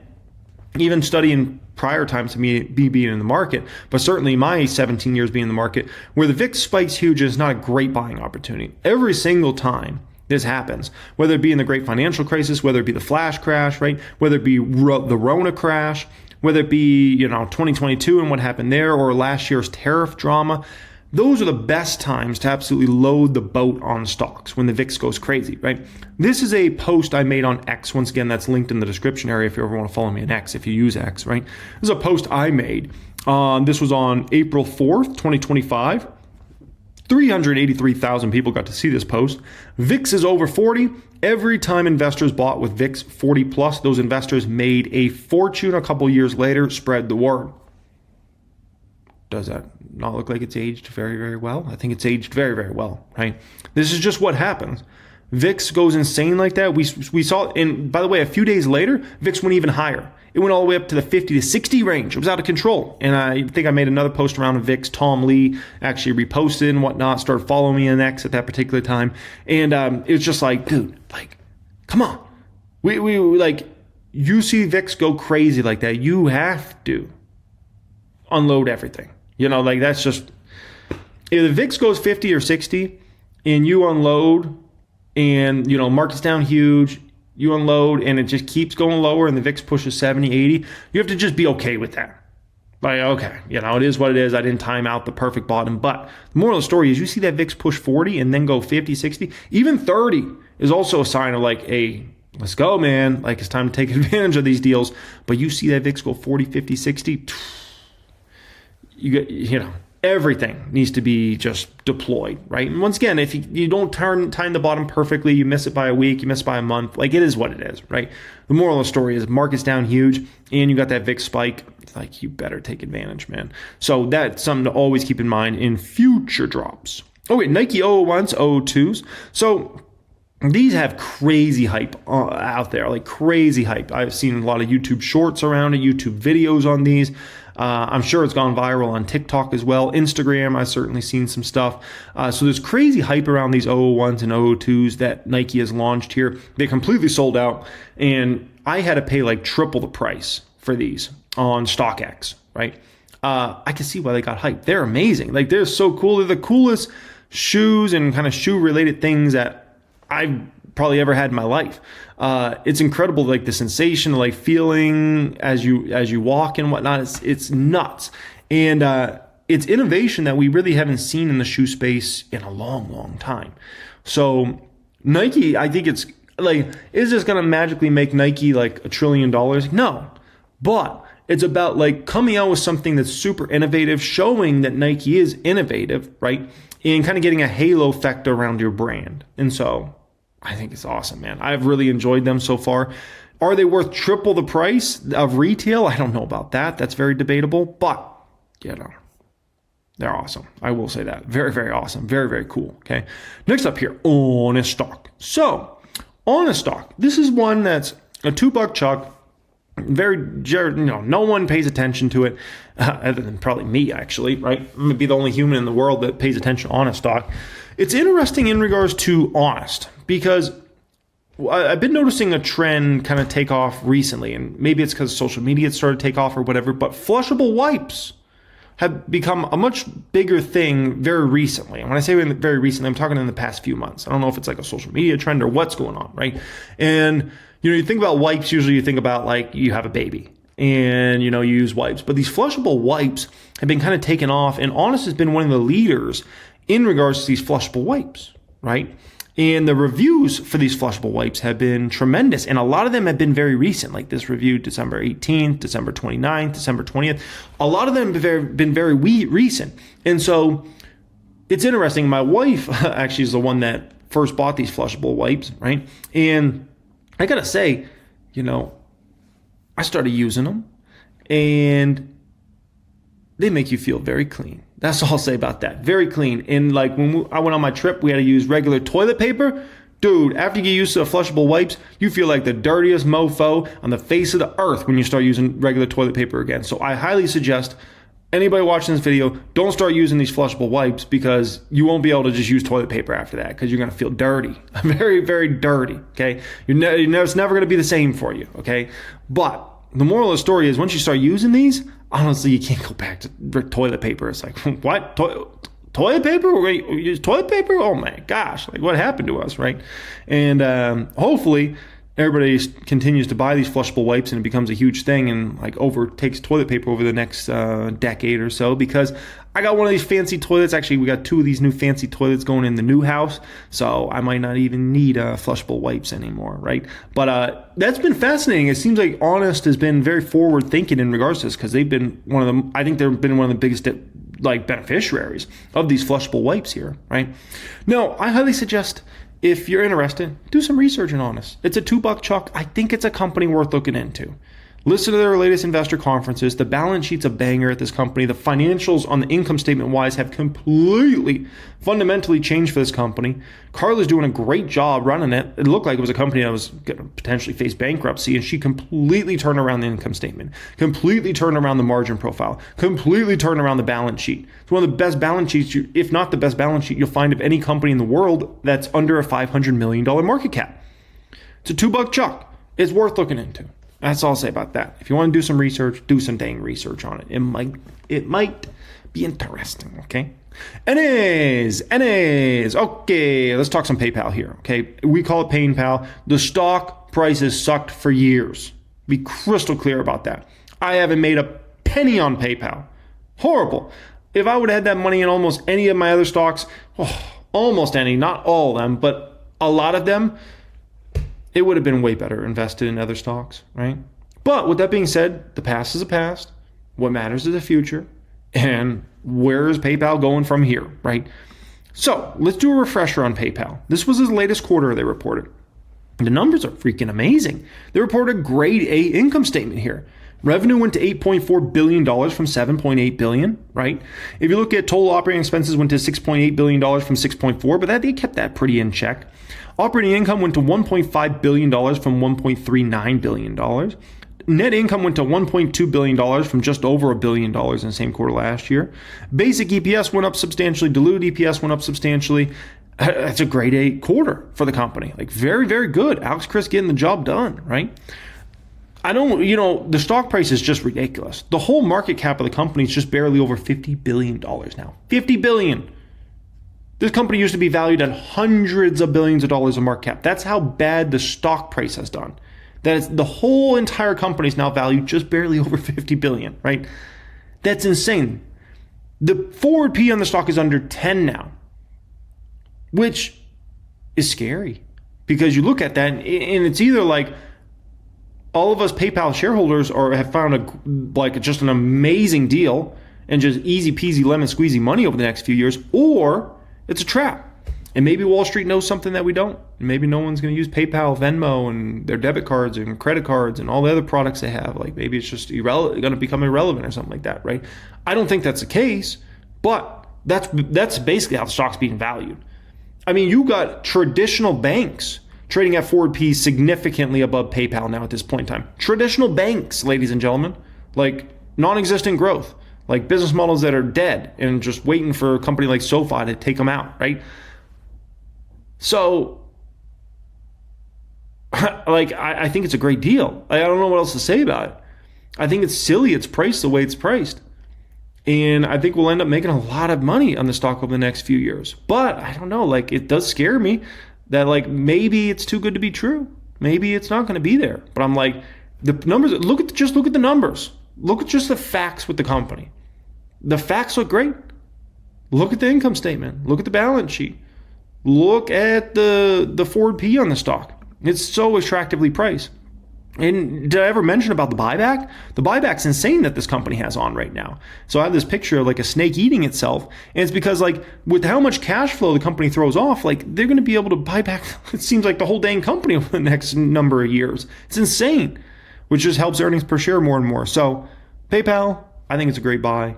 even studying prior times to me being in the market, but certainly my 17 years being in the market, where the VIX spikes huge is not a great buying opportunity. Every single time this happens, whether it be in the great financial crisis, whether it be the flash crash, right? Whether it be the Rona crash, whether it be, 2022 and what happened there, or last year's tariff drama, those are the best times to absolutely load the boat on stocks when the VIX goes crazy, right? This is a post I made on X. Once again, that's linked in the description area if you ever want to follow me on X, if you use X, right? This is a post I made. This was on April 4th, 2025. 383,000 people got to see this post. VIX is over 40. Every time investors bought with VIX 40 plus, those investors made a fortune. A couple years later, spread the word. Does that not look like it's aged very, very well? I think it's aged very, very well, right? This is just what happens. VIX goes insane like that. We saw, and by the way, a few days later, VIX went even higher. It went all the way up to the 50 to 60 range. It was out of control. And I think I made another post around a VIX. Tom Lee actually reposted and whatnot, started following me on X at that particular time. And it was just like, dude, like, come on. We like, you see VIX go crazy like that, you have to unload everything. Like, that's just, if the VIX goes 50 or 60 and you unload and, market's down huge, you unload and it just keeps going lower and the VIX pushes 70, 80, you have to just be okay with that. Like, okay, it is what it is. I didn't time out the perfect bottom. But the moral of the story is you see that VIX push 40 and then go 50, 60, even 30 is also a sign of like, hey, let's go, man. Like, it's time to take advantage of these deals. But you see that VIX go 40, 50, 60, everything needs to be just deployed, right? And once again, if you don't time the bottom perfectly, you miss it by a week, you miss it by a month, like, it is what it is, right? The moral of the story is market's down huge and you got that VIX spike, like, you better take advantage, man. So that's something to always keep in mind in future drops. Okay, Nike 001s, 002s. So these have crazy hype out there, like crazy hype. I've seen a lot of YouTube shorts around it, YouTube videos on these. I'm sure it's gone viral on TikTok as well. Instagram, I've certainly seen some stuff. So there's crazy hype around these 001s and 002s that Nike has launched here. They completely sold out, and I had to pay like triple the price for these on StockX, right? I can see why they got hyped. They're amazing. Like, they're so cool. They're the coolest shoes and kind of shoe-related things that I've probably ever had in my life. It's incredible, like the sensation, like feeling as you walk and whatnot. It's nuts, and it's innovation that we really haven't seen in the shoe space in a long, long time. So Nike, I think it's like, is this gonna magically make Nike like $1 trillion? No, but it's about like coming out with something that's super innovative, showing that Nike is innovative, right? And kind of getting a halo effect around your brand. And so I think it's awesome, man. I've really enjoyed them so far. Are they worth triple the price of retail? I don't know about that. That's very debatable, but they're awesome. I will say that. Very, very awesome. Very, very cool. Okay. Next up here, Honest Stock. So Honest Stock, this is one that's a $2 chuck. No one pays attention to it, other than probably me, actually, right? I'm going to be the only human in the world that pays attention to Honest Stock. It's interesting in regards to Honest, because I've been noticing a trend kind of take off recently, and maybe it's because social media started to take off or whatever, but flushable wipes have become a much bigger thing very recently. And when I say very recently, I'm talking in the past few months. I don't know if it's like a social media trend or what's going on, right? And you think about wipes, usually you think about like you have a baby and you use wipes. But these flushable wipes have been kind of taken off, and Honest has been one of the leaders in regards to these flushable wipes, right? And the reviews for these flushable wipes have been tremendous. And a lot of them have been very recent, like this review, December 18th, December 29th, December 20th. A lot of them have been very recent. And so it's interesting. My wife actually is the one that first bought these flushable wipes, right? And I gotta say, I started using them, and they make you feel very clean. That's all I'll say about that. Very clean. And like when I went on my trip, we had to use regular toilet paper. Dude, after you get used to the flushable wipes, you feel like the dirtiest mofo on the face of the earth when you start using regular toilet paper again. So I highly suggest anybody watching this video, don't start using these flushable wipes, because you won't be able to just use toilet paper after that, because you're going to feel dirty. Very, very dirty, okay? It's never going to be the same for you, okay? But the moral of the story is, once you start using these, honestly, you can't go back to toilet paper. It's like, what? Toilet paper? Wait, you use toilet paper? Oh my gosh, like what happened to us, right? And hopefully everybody continues to buy these flushable wipes and it becomes a huge thing and like overtakes toilet paper over the next decade or so, because I got one of these fancy toilets. Actually, we got 2 of these new fancy toilets going in the new house, so I might not even need flushable wipes anymore, right? But that's been fascinating. It seems like Honest has been very forward thinking in regards to this, because they've been I think they've been one of the biggest beneficiaries of these flushable wipes here, right? Now, I highly suggest, if you're interested, do some research on Honest. It's a $2 chuck. I think it's a company worth looking into. Listen to their latest investor conferences. The balance sheet's a banger at this company. The financials on the income statement wise have completely, fundamentally changed for this company. Carla's doing a great job running it. It looked like it was a company that was going to potentially face bankruptcy, and she completely turned around the income statement, completely turned around the margin profile, completely turned around the balance sheet. It's one of the best balance sheets, if not the best balance sheet you'll find of any company in the world that's under a $500 million market cap. It's a $2 chuck. It's worth looking into. That's all I'll say about that. If you want to do some research, do some dang research on it. It might be interesting, okay? Anyways, okay, let's talk some PayPal here, okay? We call it PayPal. The stock prices sucked for years. Be crystal clear about that. I haven't made a penny on PayPal. Horrible. If I would have had that money in almost any of my other stocks, almost any, not all of them, but a lot of them, it would have been way better invested in other stocks, right? But with that being said, the past is the past. What matters is the future. And where is PayPal going from here, right? So let's do a refresher on PayPal. This was the latest quarter they reported. The numbers are freaking amazing. They reported a grade A income statement here. Revenue went to $8.4 billion from $7.8 billion, right? If you look at total operating expenses, went to $6.8 billion from $6.4, but they kept that pretty in check. Operating income went to $1.5 billion from $1.39 billion. Net income went to $1.2 billion from just over $1 billion in the same quarter last year. Basic EPS went up substantially. Diluted EPS went up substantially. That's a grade A quarter for the company. Like very, very good. Alex Chris getting the job done, right? The stock price is just ridiculous. The whole market cap of the company is just barely over $50 billion now. $50 billion. This company used to be valued at hundreds of billions of dollars of market cap. That's how bad the stock price has done. The whole entire company is now valued just barely over 50 billion, right? That's insane. The forward P on the stock is under 10 now, which is scary, because you look at that and it's either like all of us PayPal shareholders have found just an amazing deal and just easy peasy lemon squeezy money over the next few years, or it's a trap. And maybe Wall Street knows something that we don't. And maybe no one's going to use PayPal, Venmo, and their debit cards and credit cards and all the other products they have. Like maybe it's just going to become irrelevant or something like that, right? I don't think that's the case, but that's basically how the stock's being valued. I mean, you got traditional banks trading at forward P significantly above PayPal now at this point in time. Traditional banks, ladies and gentlemen, like non-existent growth, like business models that are dead and just waiting for a company like SoFi to take them out, right? So, I think it's a great deal. I don't know what else to say about it. I think it's silly it's priced the way it's priced. And I think we'll end up making a lot of money on the stock over the next few years. But I don't know, it does scare me that maybe it's too good to be true. Maybe it's not going to be there. But I'm the numbers, look at the numbers. Look at just the facts with the company. The facts look great. Look at the income statement. Look at the balance sheet. Look at the forward P on the stock. It's so attractively priced. And did I ever mention about the buyback? The buyback's insane that this company has on right now. So I have this picture of like a snake eating itself. And it's because like with how much cash flow the company throws off, like they're going to be able to buy back, it seems like the whole dang company over the next number of years. It's insane, which just helps earnings per share more and more. So PayPal, I think it's a great buy.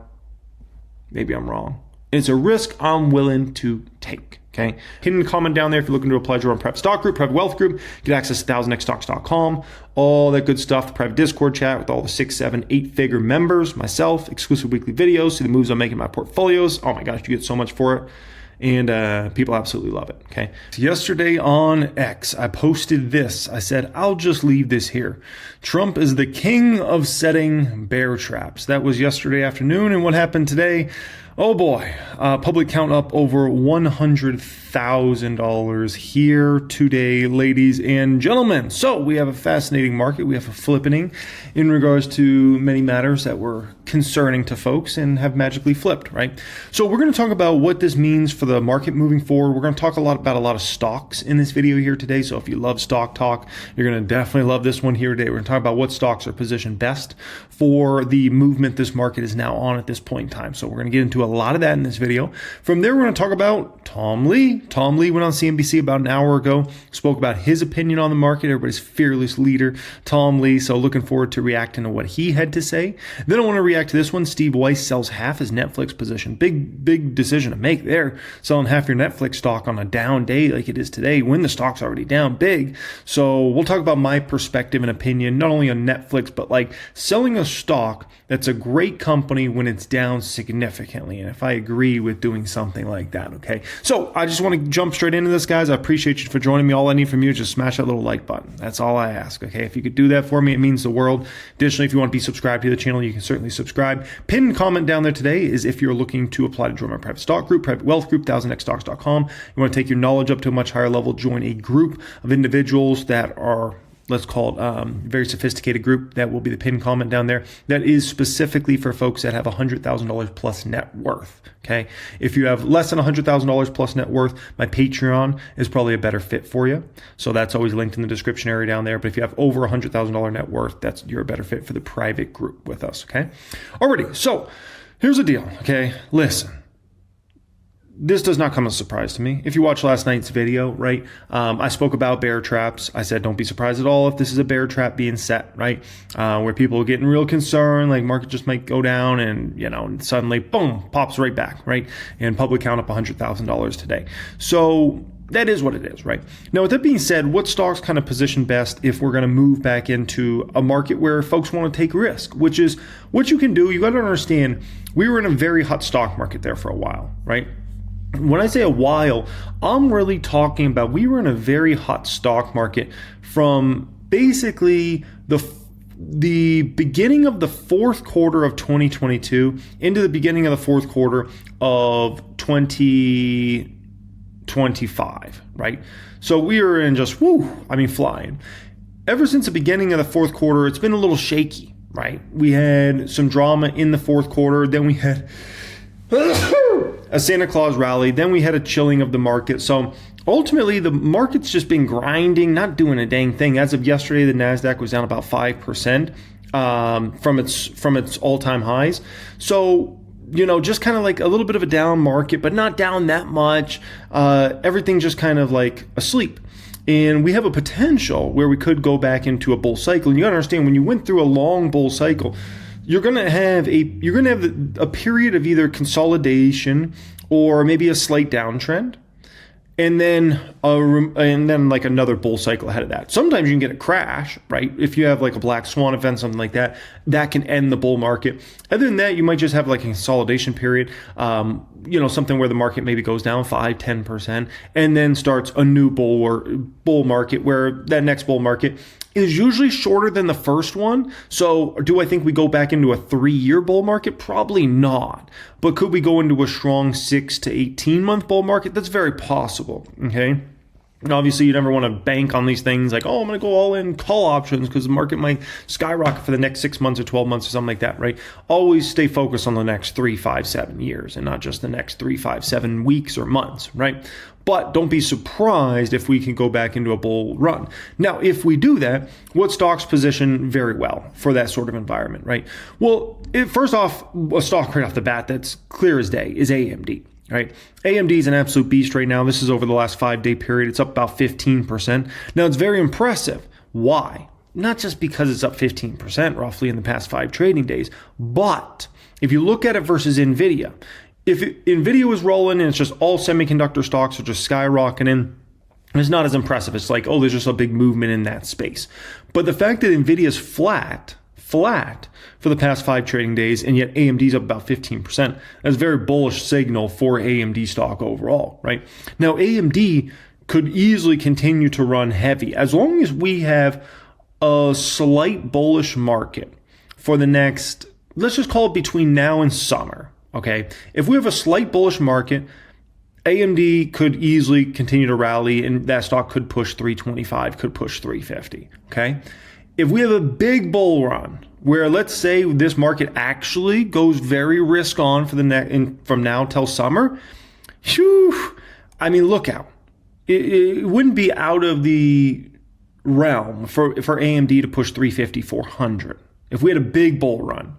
Maybe I'm wrong. It's a risk I'm willing to take. Okay. Hidden comment down there if you're looking to apply to our private stock group, private wealth group. Get access to 1000xstocks.com, all that good stuff, the private Discord chat with all the 6, 7, 8-figure members, myself, exclusive weekly videos, see the moves I'm making in my portfolios. Oh my gosh, you get so much for it. And people absolutely love it. Okay. Yesterday on X, I posted this. I said, I'll just leave this here. Trump is the king of setting bear traps. That was yesterday afternoon. And what happened today? Oh boy, public count up over $100,000 here today, ladies and gentlemen. So we have a fascinating market. We have a flippening in regards to many matters that were concerning to folks and have magically flipped, right? So we're going to talk about what this means for the market moving forward. We're going to talk about a lot of stocks in this video here today. So if you love stock talk, you're going to definitely love this one here today. We're going to talk about what stocks are positioned best for the movement this market is now on at this point in time. So we're going to get into a lot of that in this video. From there, we're going to talk about Tom Lee. Tom Lee went on CNBC about an hour ago, spoke about his opinion on the market, everybody's fearless leader, Tom Lee. So looking forward to reacting to what he had to say. Then I want to react to this one. Steve Weiss sells half his Netflix position. Big decision to make there. Selling half your Netflix stock on a down day like it is today when the stock's already down big. So we'll talk about my perspective and opinion, not only on Netflix, but like selling a stock that's a great company when it's down significantly. And if I agree with doing something like that, okay? So I just want to jump straight into this, guys. I appreciate you for joining me. All I need from you is just smash that little like button. That's all I ask, okay? If you could do that for me, it means the world. Additionally, if you want to be subscribed to the channel, you can certainly subscribe. Pinned comment down there today is if you're looking to apply to join my private stock group, private wealth group, 1000xstocks.com. You want to take your knowledge up to a much higher level, join a group of individuals that are, let's call it very sophisticated group. That will be the pinned comment down there. That is specifically for folks that have $100,000 plus net worth. Okay. If you have less than $100,000 plus net worth, my Patreon is probably a better fit for you. So that's always linked in the description area down there. But if you have over $100,000 net worth, you're a better fit for the private group with us. Okay. Alrighty. So here's the deal. Okay. Listen. This does not come as a surprise to me. If you watched last night's video, right, I spoke about bear traps. I said, don't be surprised at all if this is a bear trap being set, right, where people are getting real concerned, like market just might go down and, suddenly, boom, pops right back, right, and public count up $100,000 today. So that is what it is, right? Now, with that being said, what stocks kind of position best if we're going to move back into a market where folks want to take risk, which is what you can do. You got to understand, we were in a very hot stock market there for a while, right? When I say a while, I'm really talking about we were in a very hot stock market from basically the beginning of the fourth quarter of 2022 into the beginning of the fourth quarter of 2025, right? So we were in just, flying. Ever since the beginning of the fourth quarter, it's been a little shaky, right? We had some drama in the fourth quarter. Then we had a Santa Claus rally. Then we had a chilling of the market. So ultimately, the market's just been grinding, not doing a dang thing. As of yesterday, the NASDAQ was down about 5% from its all-time highs. So, just kind of like a little bit of a down market, but not down that much. Everything just kind of like asleep. And we have a potential where we could go back into a bull cycle. And you got to understand, when you went through a long bull cycle, you're going to have a period of either consolidation or maybe a slight downtrend, and then like another bull cycle ahead of that. Sometimes you can get a crash, right? If you have like a black swan event, something like that, that can end the bull market. Other than that, you might just have like a consolidation period, something where the market maybe goes down 5-10% and then starts a new bull market, where that next bull market is usually shorter than the first one. So do I think we go back into a 3-year bull market? Probably not. But could we go into a strong 6 to 18 month bull market? That's very possible. Okay. And obviously, you never want to bank on these things like, I'm going to go all in call options because the market might skyrocket for the next 6 months or 12 months or something like that, right? Always stay focused on the next 3, 5, 7 years and not just the next 3, 5, 7 weeks or months, right? But don't be surprised if we can go back into a bull run. Now, if we do that, what stocks position very well for that sort of environment, right? Well, first off, a stock right off the bat that's clear as day is AMD. Right, AMD is an absolute beast right now. This is over the last 5-day period. It's up about 15%. Now, it's very impressive. Why? Not just because it's up 15% roughly in the past 5 trading days, but if you look at it versus NVIDIA, if NVIDIA was rolling and it's just all semiconductor stocks are just skyrocketing, it's not as impressive. It's like, oh, there's just a big movement in that space. But the fact that NVIDIA is flat for the past 5 trading days, and yet AMD's up about 15%. That's a very bullish signal for AMD stock overall, right? Now, AMD could easily continue to run heavy as long as we have a slight bullish market for the next, let's just call it between now and summer, okay? If we have a slight bullish market, AMD could easily continue to rally, and that stock could push 325, could push 350, okay? If we have a big bull run where, let's say, this market actually goes very risk on for from now till summer, I mean, look out. It wouldn't be out of the realm for AMD to push 350, 400 if we had a big bull run.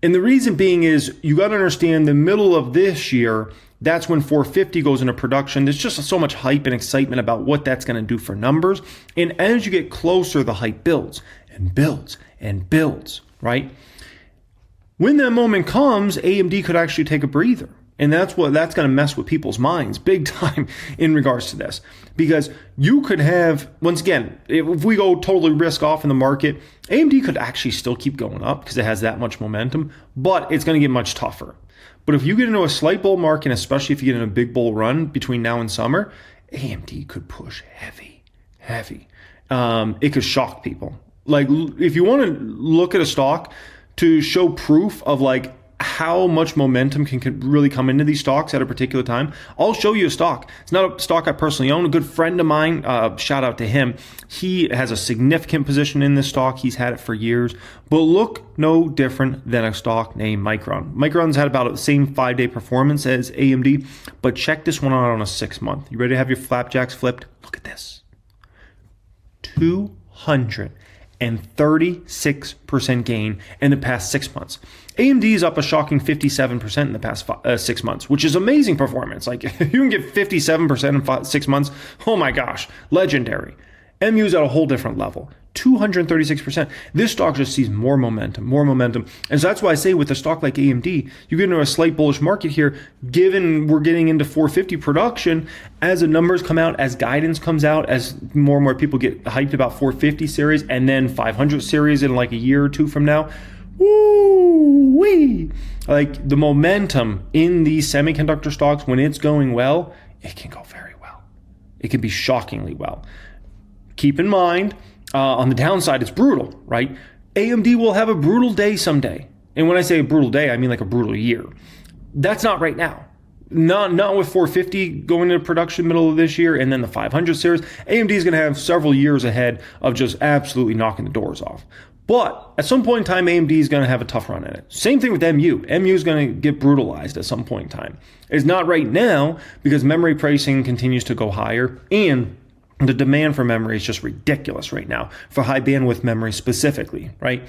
And the reason being is you got to understand the middle of this year, that's when 450 goes into production. There's just so much hype and excitement about what that's going to do for numbers. And as you get closer, the hype builds and builds and builds, right? When that moment comes, AMD could actually take a breather. And that's going to mess with people's minds big time in regards to this. Because you could have, once again, if we go totally risk off in the market, AMD could actually still keep going up because it has that much momentum, but it's going to get much tougher. But if you get into a slight bull market, especially if you get in a big bull run between now and summer, AMD could push heavy. It could shock people. Like, if you want to look at a stock to show proof of like how much momentum can really come into these stocks at a particular time, I'll show you a stock. It's not a stock I personally own. A good friend of mine, shout out to him. He has a significant position in this stock. He's had it for years, but look no different than a stock named Micron. Micron's had about the same 5-day performance as AMD, but check this one out on a 6-month. You ready to have your flapjacks flipped? Look at this. 236% gain in the past 6 months. AMD is up a shocking 57% in the past 6 months, which is amazing performance. Like, if you can get 57% in 6 months, oh my gosh, legendary. MU's at a whole different level, 236%. This stock just sees more momentum. And so that's why I say with a stock like AMD, you get into a slight bullish market here, given we're getting into 450 production, as the numbers come out, as guidance comes out, as more and more people get hyped about 450 series and then 500 series in like a year or two from now. Woo-wee! Like, the momentum in these semiconductor stocks, when it's going well, it can go very well. It can be shockingly well. Keep in mind, on the downside, it's brutal, right? AMD will have a brutal day someday. And when I say a brutal day, I mean like a brutal year. That's not right now. Not with 450 going into production middle of this year and then the 500 series. AMD is going to have several years ahead of just absolutely knocking the doors off. But at some point in time, AMD is going to have a tough run at it. Same thing with MU. MU is going to get brutalized at some point in time. It's not right now because memory pricing continues to go higher, and the demand for memory is just ridiculous right now for high bandwidth memory specifically, right?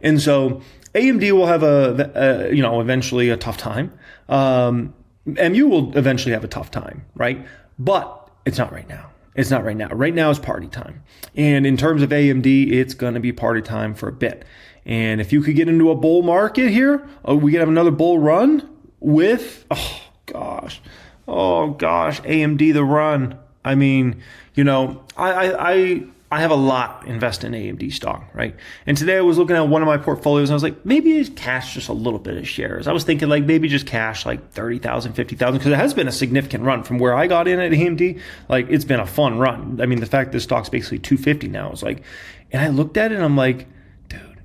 And so AMD will have eventually a tough time. MU will eventually have a tough time, right? But it's not right now. It's not right now. Right now is party time. And in terms of AMD, it's going to be party time for a bit. And if you could get into a bull market here, we could have another bull run with, oh gosh, AMD the run. I mean, I have a lot invested in AMD stock, right? And today I was looking at one of my portfolios and I was like, maybe just cash just a little bit of shares. I was thinking like maybe just cash like 30,000, 50,000, because it has been a significant run from where I got in at AMD. Like, it's been a fun run. I mean, the fact this stock's basically 250 now is like, and I looked at it and I'm like, dude,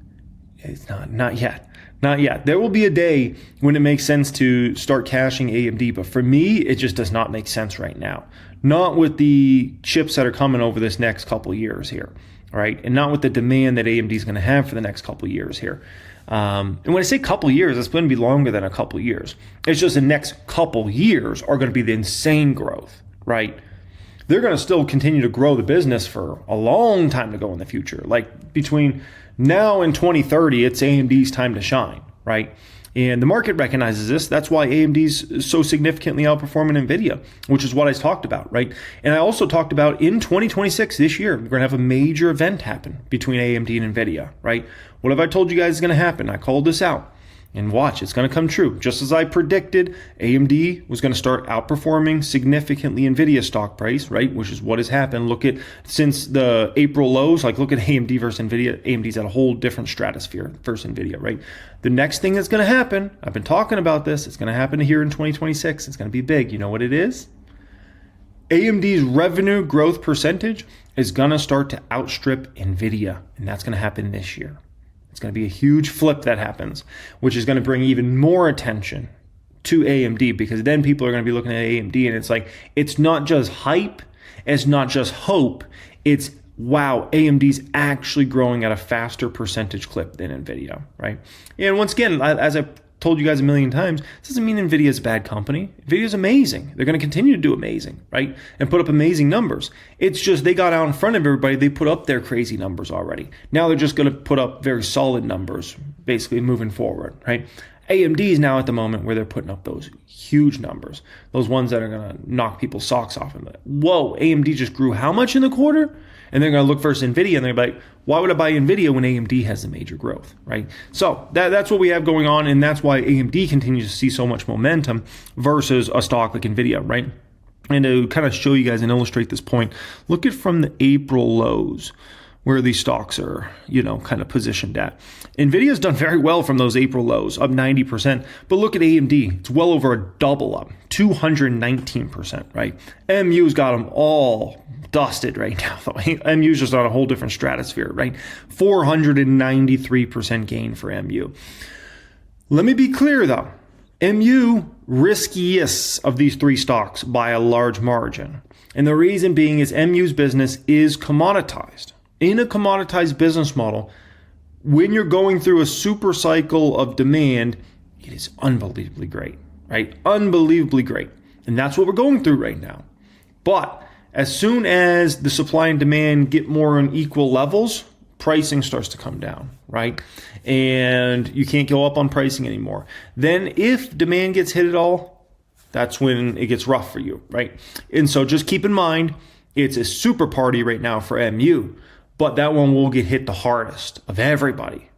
it's not yet. Not yet. There will be a day when it makes sense to start cashing AMD, but for me, it just does not make sense right now. Not with the chips that are coming over this next couple years here. all right, and not with the demand that AMD is going to have for the next couple of years here. And when I say couple years, it's going to be longer than a couple years. It's just the next couple years are going to be the insane growth, right? They're going to still continue to grow the business for a long time to go in the future. Like between now and 2030, it's AMD's time to shine, right? And the market recognizes this. That's why AMD's so significantly outperforming NVIDIA, which is what I talked about, right? And I also talked about in 2026, this year, we're going to have a major event happen between AMD and NVIDIA, right? What have I told you guys is going to happen? I called this out. And watch, it's going to come true. Just as I predicted, AMD was going to start outperforming significantly NVIDIA stock price, right? Which is what has happened. Look at, since the April lows, like look at AMD versus NVIDIA. AMD's at a whole different stratosphere versus NVIDIA, right? The next thing that's going to happen, I've been talking about this, it's going to happen here in 2026. It's going to be big. You know what it is? AMD's revenue growth percentage is going to start to outstrip NVIDIA, and that's going to happen this year. It's going to be a huge flip that happens, which is going to bring even more attention to AMD, because then people are going to be looking at AMD and it's like, it's not just hype, it's not just hope, it's wow, AMD's actually growing at a faster percentage clip than NVIDIA, right? And once again, as I told you guys a million times, this doesn't mean NVIDIA's a bad company. NVIDIA's amazing. They're going to continue to do amazing, right? And put up amazing numbers. It's just they got out in front of everybody. They put up their crazy numbers already. Now they're just going to put up very solid numbers, basically moving forward, right? AMD is now at the moment where they're putting up those huge numbers, those ones that are going to knock people's socks off. And like, whoa, AMD just grew how much in the quarter? And they're going to look versus NVIDIA and they're like, why would I buy NVIDIA when AMD has the major growth, right? So that's what we have going on, and that's why AMD continues to see so much momentum versus a stock like NVIDIA, right? And to kind of show you guys and illustrate this point, look at from the April lows where these stocks are, kind of positioned at. NVIDIA's done very well from those April lows, up 90%. But look at AMD. It's well over a double up, 219%, right? MU's got them all dusted right now, though. MU's just on a whole different stratosphere, right? 493% gain for MU. Let me be clear, though. MU, riskiest of these three stocks by a large margin. And the reason being is MU's business is commoditized. In a commoditized business model, when you're going through a super cycle of demand, it is unbelievably great, right? Unbelievably great. And that's what we're going through right now. But as soon as the supply and demand get more on equal levels, pricing starts to come down, right? And you can't go up on pricing anymore. Then if demand gets hit at all, that's when it gets rough for you, right? And so just keep in mind, it's a super party right now for MU. But that one will get hit the hardest of everybody.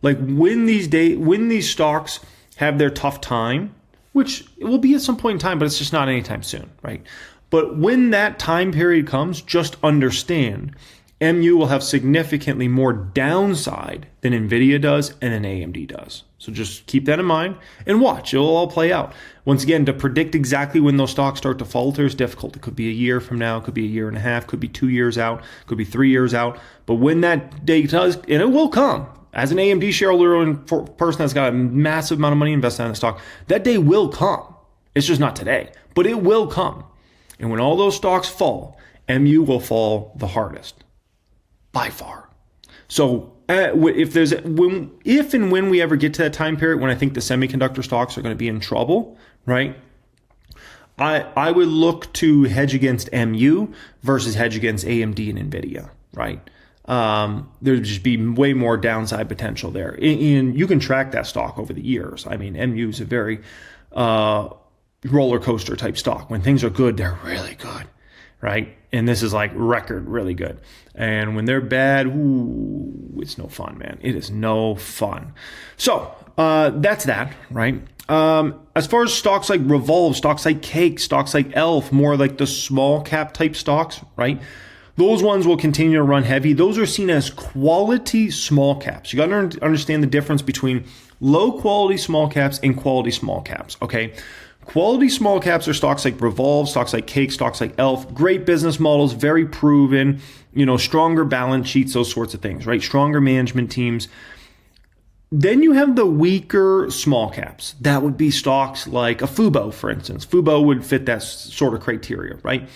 Like when these stocks have their tough time, which it will be at some point in time, but it's just not anytime soon, right? But when that time period comes, just understand MU will have significantly more downside than NVIDIA does and than AMD does. So just keep that in mind and watch. It'll all play out. Once again, to predict exactly when those stocks start to falter is difficult. It could be a year from now, it could be a year and a half, could be 2 years out, could be 3 years out. But when that day does, and it will come, as an AMD shareholder and person that's got a massive amount of money invested in the stock, that day will come. It's just not today, but it will come. And when all those stocks fall, MU will fall the hardest. By far. So if and when we ever get to that time period when I think the semiconductor stocks are going to be in trouble, right? I would look to hedge against MU versus hedge against AMD and NVIDIA, right? There'd just be way more downside potential there. And you can track that stock over the years. I mean, MU is a very roller coaster type stock. When things are good, they're really good, right? And this is like record really good. And when they're bad, it's no fun, man. It is no fun. So that's that, right? As far as stocks like Revolve, stocks like Cake, stocks like Elf, more like the small cap type stocks, right? Those ones will continue to run heavy. Those are seen as quality small caps. You got to understand the difference between low quality small caps and quality small caps, okay? Quality small caps are stocks like Revolve, stocks like Cake, stocks like Elf. Great business models, very proven, stronger balance sheets, those sorts of things, right? Stronger management teams. Then you have the weaker small caps. That would be stocks like a Fubo, for instance. Fubo would fit that sort of criteria, right?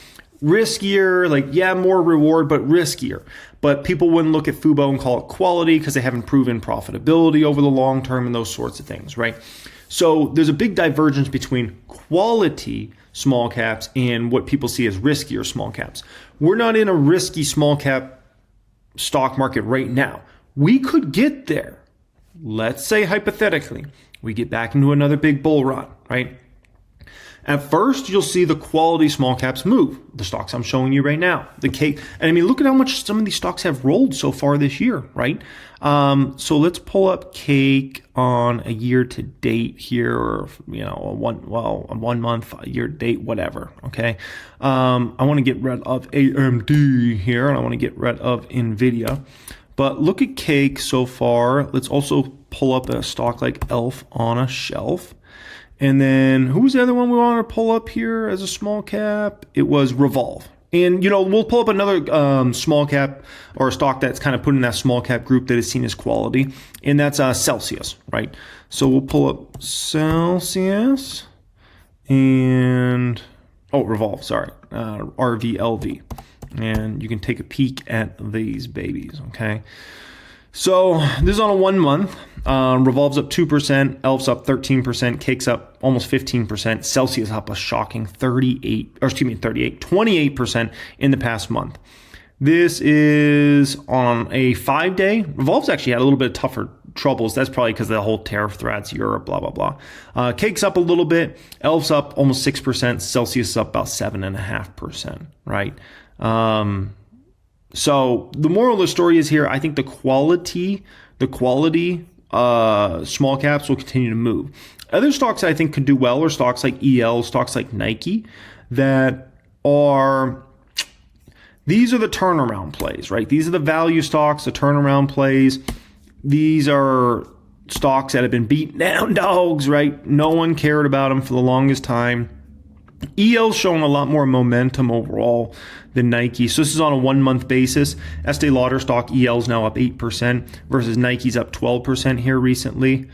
riskier, like, yeah, more reward, but riskier. But people wouldn't look at Fubo and call it quality because they haven't proven profitability over the long term and those sorts of things, right? So there's a big divergence between quality small caps and what people see as riskier small caps. We're not in a risky small cap stock market right now. We could get there. Let's say hypothetically, we get back into another big bull run, right? At first, you'll see the quality small caps move. The stocks I'm showing you right now, the cake. And I mean, look at how much some of these stocks have rolled so far this year, right? So let's pull up cake on a year to date here, or, you know, a 1 month, a year to date, whatever. Okay. I want to get rid of AMD here, and I want to get rid of NVIDIA. But look at cake so far. Let's also pull up a stock like ELF on a shelf. And then who's the other one we want to pull up here as a small cap? It was Revolve. And, you know, we'll pull up another small cap or a stock that's kind of put in that small cap group that is seen as quality. And that's Celsius, right? So we'll pull up Celsius and, Revolve, sorry, RVLV. And you can take a peek at these babies, okay? So this is on a 1 month. Revolve's up 2%, ELF's up 13%, Cake's up almost 15%, Celsius up a shocking 28% in the past month. This is on a 5-day. Revolve's actually had a little bit of tougher troubles. That's probably because of the whole tariff threats, Europe, blah, blah, blah. Cake's up a little bit, ELF's up almost 6%, Celsius is up about 7.5%, right? So the moral of the story is here, I think the quality small caps will continue to move. Other stocks I think could do well are stocks like EL, stocks like Nike, these are the turnaround plays, right? These are the value stocks, the turnaround plays. These are stocks that have been beat down dogs, right? No one cared about them for the longest time. EL's showing a lot more momentum overall than Nike. So this is on a 1 month basis. Estee Lauder stock EL's now up 8% versus Nike's up 12% here recently.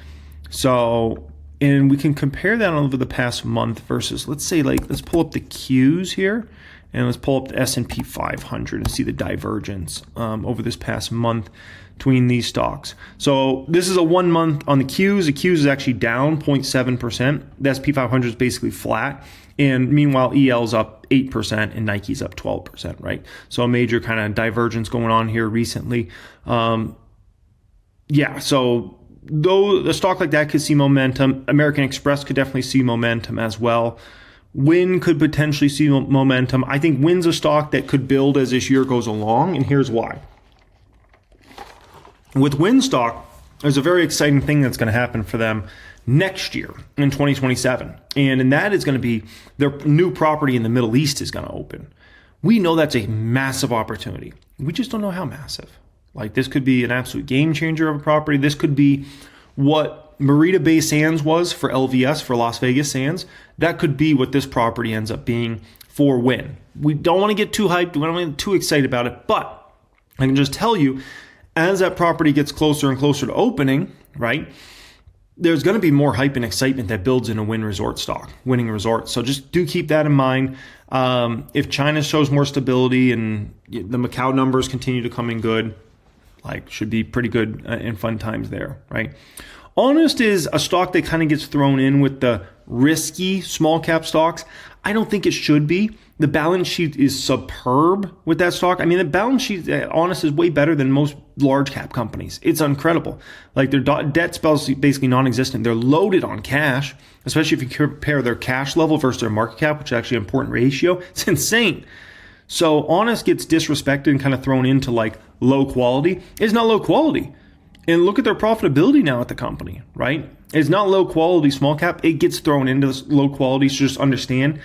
So, and we can compare that over the past month versus, let's pull up the Qs here and let's pull up the S&P 500 and see the divergence over this past month between these stocks. So this is a 1 month on the Qs. The Qs is actually down 0.7%. The S&P 500 is basically flat. And meanwhile, EL's up 8% and Nike's up 12%, right? So a major kind of divergence going on here recently. So though a stock like that could see momentum, American Express could definitely see momentum as well. Wynn could potentially see momentum. I think Wynn's a stock that could build as this year goes along, and here's why. With Wynn stock, there's a very exciting thing that's going to happen for them next year in 2027. And that is going to be their new property in the Middle East is going to open. We know that's a massive opportunity. We just don't know how massive. Like, this could be an absolute game changer of a property. This could be what Marina Bay Sands was for LVS, for Las Vegas Sands. That could be what this property ends up being for Wynn. We don't want to get too hyped. We don't want to get too excited about it. But I can just tell you, as that property gets closer and closer to opening, right, there's going to be more hype and excitement that builds in a Wynn Resort stock, winning resort. So just do keep that in mind. If China shows more stability and the Macau numbers continue to come in good, should be pretty good and fun times there, right? Honest is a stock that kind of gets thrown in with the risky small cap stocks. I don't think it should be. The balance sheet is superb with that stock. I mean, the balance sheet, Honest, is way better than most large cap companies. It's incredible. Like, their debt's basically non-existent. They're loaded on cash, especially if you compare their cash level versus their market cap, which is actually an important ratio. It's insane. So Honest gets disrespected and kind of thrown into low quality. It's not low quality. And look at their profitability now at the company, right? It's not low quality small cap. It gets thrown into this low quality. So just understand,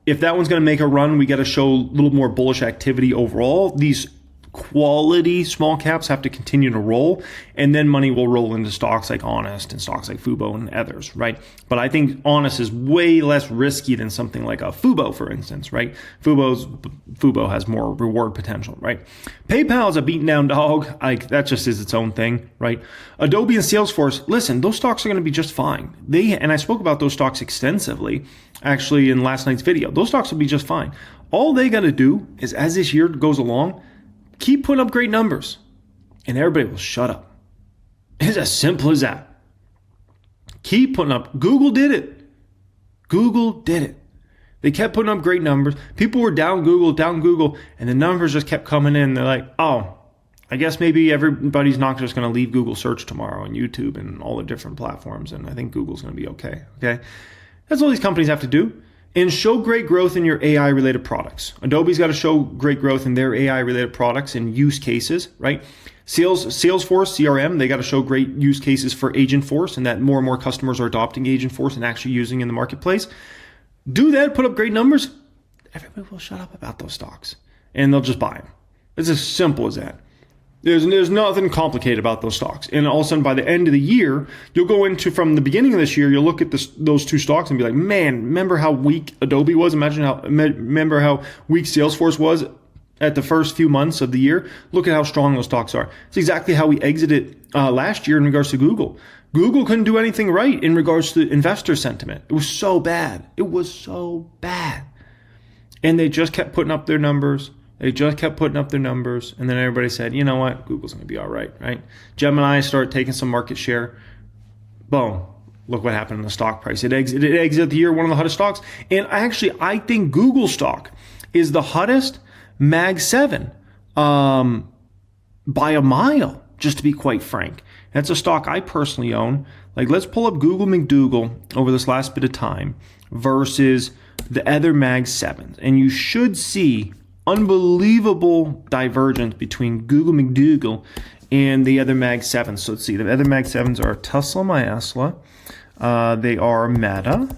if that one's going to make a run, we got to show a little more bullish activity overall. These quality small caps have to continue to roll, and then money will roll into stocks like Honest and stocks like Fubo and others, right? But I think Honest is way less risky than something like a Fubo, for instance, right? Fubo has more reward potential, right? PayPal is a beaten down dog. Like, that just is its own thing, right? Adobe and Salesforce, listen, those stocks are going to be just fine. And I spoke about those stocks extensively, actually, in last night's video. Those stocks will be just fine. All they got to do is, as this year goes along, keep putting up great numbers, and everybody will shut up. It's as simple as that. Keep putting up. Google did it. Google did it. They kept putting up great numbers. People were down Google, and the numbers just kept coming in. They're like, oh, I guess maybe everybody's not just going to leave Google search tomorrow and YouTube and all the different platforms, and I think Google's going to be okay. Okay, that's all these companies have to do. And show great growth in your AI-related products. Adobe's got to show great growth in their AI-related products and use cases, right? Salesforce, CRM, they got to show great use cases for Agentforce, and that more and more customers are adopting Agentforce and actually using in the marketplace. Do that, put up great numbers. Everybody will shut up about those stocks, and they'll just buy them. It's as simple as that. There's nothing complicated about those stocks. And all of a sudden, by the end of the year, you'll go into, from the beginning of this year, you'll look at those two stocks and be like, man, remember how weak Adobe was? Remember how weak Salesforce was at the first few months of the year? Look at how strong those stocks are. It's exactly how we exited last year in regards to Google. Google couldn't do anything right in regards to investor sentiment. It was so bad. It was so bad. And they just kept putting up their numbers. And then everybody said, you know what? Google's going to be all right, right? Gemini started taking some market share. Boom. Look what happened in the stock price. It exited the year one of the hottest stocks. And I think Google stock is the hottest Mag 7 by a mile, just to be quite frank. That's a stock I personally own. Like, let's pull up Google McDougal over this last bit of time versus the other Mag 7s. And you should see unbelievable divergence between Google McDougal and the other Mag 7s. So let's see, the other Mag 7s are Tesla, they are Meta,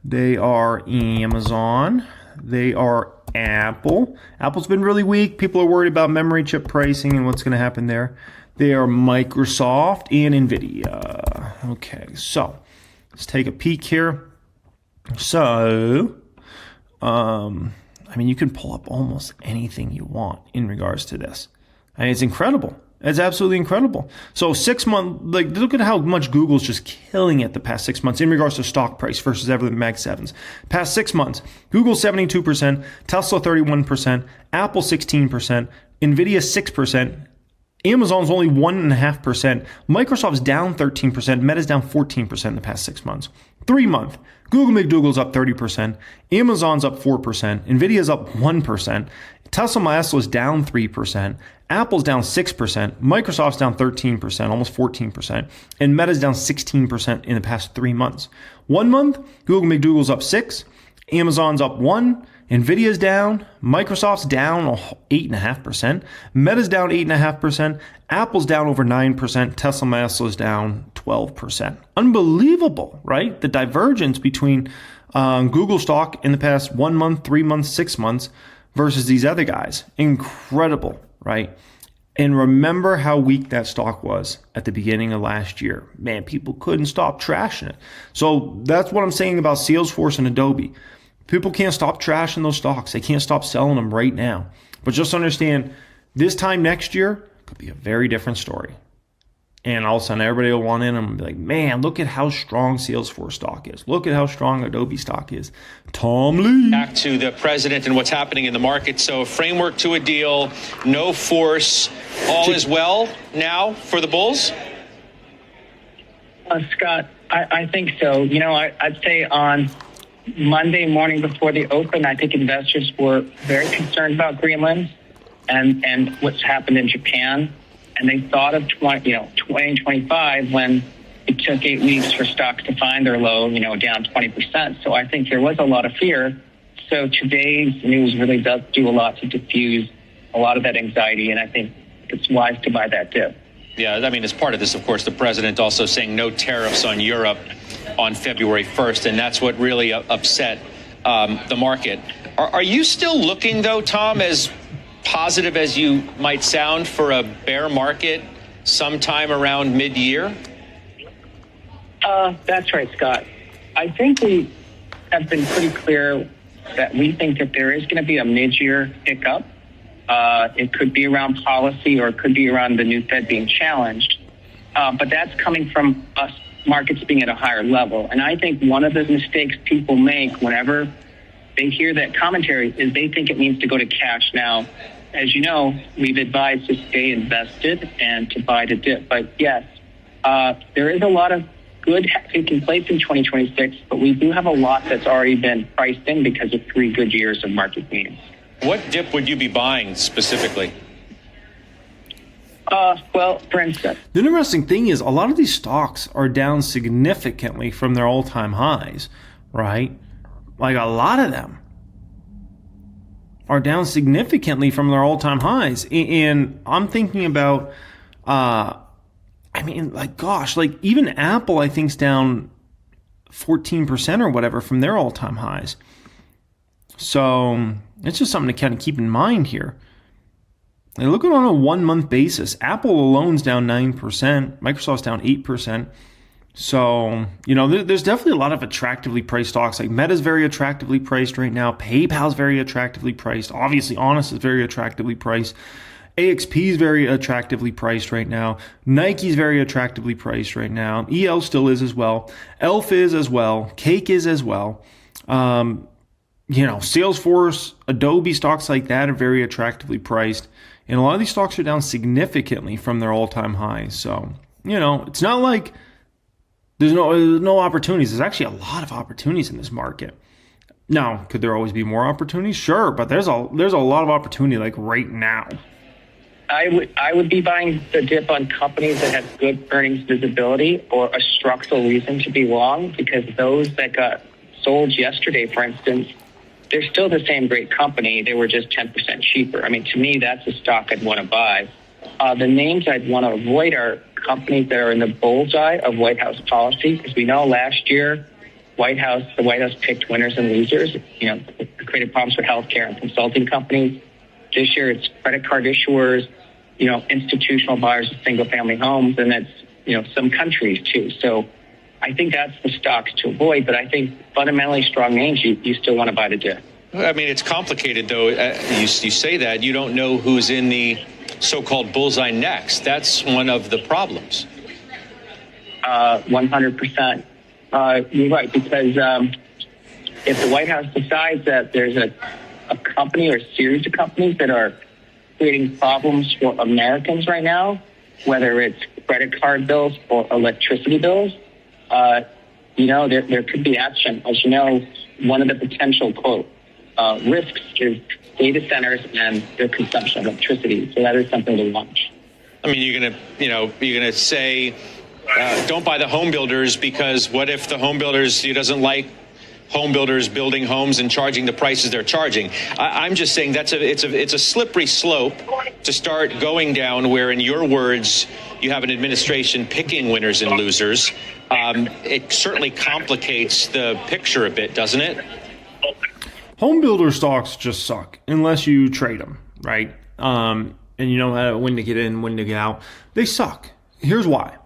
they are Amazon, they are Apple. Apple's been really weak. People are worried about memory chip pricing and what's going to happen there. They are Microsoft and Nvidia. Okay, so let's take a peek here. So, you can pull up almost anything you want in regards to this. It's incredible. It's absolutely incredible. So 6 months, look at how much Google's just killing it the past 6 months in regards to stock price versus everything Mag 7s. Past 6 months, Google 72%, Tesla 31%, Apple 16%, Nvidia 6%, Amazon's only 1.5%, Microsoft's down 13%, Meta's down 14% in the past 6 months. 3 month, Google McDougal's up 30%, Amazon's up 4%, Nvidia's up 1%, Tesla is down 3%, Apple's down 6%, Microsoft's down 13%, almost 14%, and Meta's down 16% in the past 3 months. 1 month, Google McDougal's up 6, Amazon's up 1, Nvidia's down, Microsoft's down 8.5%, Meta's down 8.5%, Apple's down over 9%, Tesla is down 12%. Unbelievable, right? The divergence between Google stock in the past 1 month, 3 months, 6 months versus these other guys. Incredible, right? And remember how weak that stock was at the beginning of last year. Man, people couldn't stop trashing it. So that's what I'm saying about Salesforce and Adobe. People can't stop trashing those stocks. They can't stop selling them right now. But just understand, this time next year could be a very different story. And all of a sudden, everybody will want in them and be like, man, look at how strong Salesforce stock is. Look at how strong Adobe stock is. Tom Lee. Back to the president and what's happening in the market. So framework to a deal, no force, all is well now for the bulls? Scott, I think so. I'd say on Monday morning before the open, I think investors were very concerned about Greenland and what's happened in Japan. And they thought of 2025 when it took 8 weeks for stocks to find their low, down 20%. So I think there was a lot of fear. So today's news really does do a lot to diffuse a lot of that anxiety. And I think it's wise to buy that dip. Yeah, as part of this, of course, the president also saying no tariffs on Europe on February 1st. And that's what really upset the market. Are you still looking, though, Tom, as positive as you might sound for a bear market sometime around mid-year? That's right, Scott. I think we have been pretty clear that we think that there is going to be a mid-year hiccup. It could be around policy or it could be around the new Fed being challenged. But that's coming from us markets being at a higher level. And I think one of the mistakes people make whenever they hear that commentary is they think it means to go to cash. Now, as you know, we've advised to stay invested and to buy the dip. But yes, there is a lot of good taking place in 2026, but we do have a lot that's already been priced in because of 3 good years of market gains. What dip would you be buying specifically? Well, for instance, the interesting thing is a lot of these stocks are down significantly from their all-time highs, right? Like a lot of them are down significantly from their all-time highs. And I'm thinking about, even Apple, I think, is down 14% or whatever from their all-time highs. So it's just something to kind of keep in mind here. And looking on a 1-month basis, Apple alone's down 9%, Microsoft's down 8%. So, there's definitely a lot of attractively priced stocks. Like Meta's very attractively priced right now. PayPal's very attractively priced. Obviously, Honest is very attractively priced. AXP is very attractively priced right now. Nike's very attractively priced right now. EL still is as well. ELF is as well. Cake is as well. Salesforce, Adobe, stocks like that are very attractively priced. And a lot of these stocks are down significantly from their all-time highs. So, it's not like there's no opportunities. There's actually a lot of opportunities in this market. Now, could there always be more opportunities? Sure, but there's a lot of opportunity like right now. I would be buying the dip on companies that have good earnings visibility or a structural reason to be long, because those that got sold yesterday, for instance, they're still the same great company. They were just 10% cheaper. I mean, to me, that's a stock I'd want to buy. The names I'd want to avoid are companies that are in the bullseye of White House policy, because we know last year, the White House picked winners and losers. It created problems for healthcare and consulting companies. This year, it's credit card issuers, institutional buyers of single-family homes, and that's, some countries too. So I think that's the stocks to avoid, but I think fundamentally strong names, you still want to buy the dip. I mean, it's complicated, though. You say that. You don't know who's in the so-called bullseye next. That's one of the problems. 100%. You're right, because if the White House decides that there's a company or a series of companies that are creating problems for Americans right now, whether it's credit card bills or electricity bills, there could be action. As you know, one of the potential, quote, risks is data centers and their consumption of electricity. So that is something to watch. I mean, you're gonna say, don't buy the home builders, because what if the home builders, he doesn't like home builders building homes and charging the prices they're charging? I'm just saying it's a slippery slope to start going down, where, in your words, you have an administration picking winners and losers. It certainly complicates the picture a bit, doesn't it? Home builder stocks just suck unless you trade them, right? And you know when to get in, when to get out. They suck. Here's why.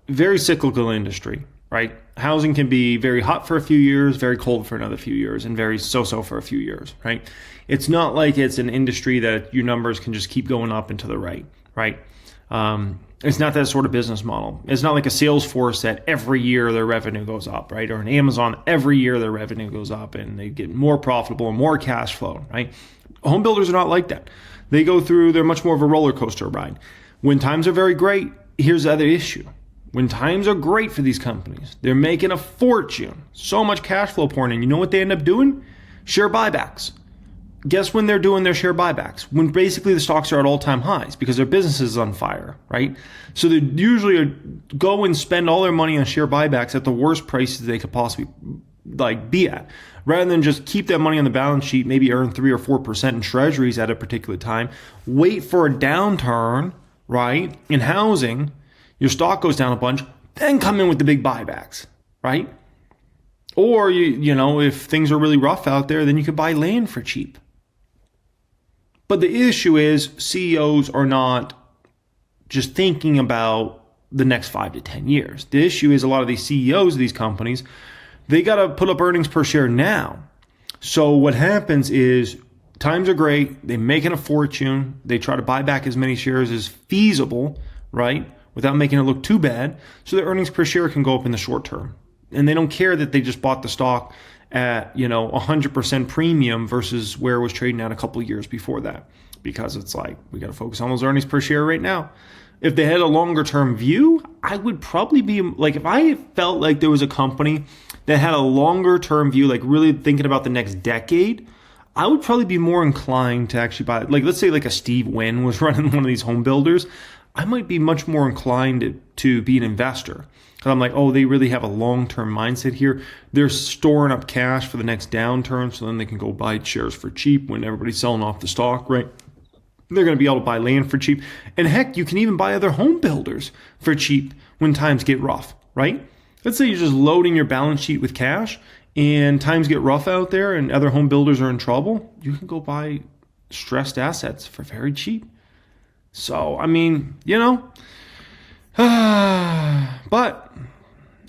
Very cyclical industry, right? Housing can be very hot for a few years, very cold for another few years, and very so-so for a few years, right? It's not like it's an industry that your numbers can just keep going up and to the right, right? It's not that sort of business model. It's not like a Salesforce that every year their revenue goes up, right? Or an Amazon, every year their revenue goes up and they get more profitable and more cash flow, right? Home builders are not like that. They're much more of a roller coaster ride. When times are very great, here's the other issue. When times are great for these companies, they're making a fortune, so much cash flow pouring in. You know what they end up doing? Share buybacks. Guess when they're doing their share buybacks? When basically the stocks are at all-time highs because their business is on fire, right? So they usually go and spend all their money on share buybacks at the worst prices they could possibly be at, rather than just keep that money on the balance sheet, maybe earn 3 or 4% in treasuries at a particular time, wait for a downturn, right, in housing, your stock goes down a bunch, then come in with the big buybacks, right? Or, if things are really rough out there, then you could buy land for cheap. But the issue is CEOs are not just thinking about the next 5 to 10 years. The issue is a lot of these CEOs of these companies, they got to put up earnings per share now. So what happens is times are great. They're making a fortune. They try to buy back as many shares as feasible, right? Without making it look too bad. So their earnings per share can go up in the short term. And they don't care that they just bought the stock at, 100% premium versus where it was trading at a couple of years before that. Because it's like, we got to focus on those earnings per share right now. If they had a longer term view, I would probably be like, if I felt like there was a company that had a longer term view, like really thinking about the next decade, I would probably be more inclined to actually buy, like, let's say like a Steve Wynn was running one of these home builders. I might be much more inclined to be an investor. Because I'm like, oh, they really have a long-term mindset here. They're storing up cash for the next downturn, so then they can go buy shares for cheap when everybody's selling off the stock, right? They're going to be able to buy land for cheap. And heck, you can even buy other home builders for cheap when times get rough, right? Let's say you're just loading your balance sheet with cash and times get rough out there and other home builders are in trouble. You can go buy stressed assets for very cheap. So, I mean, but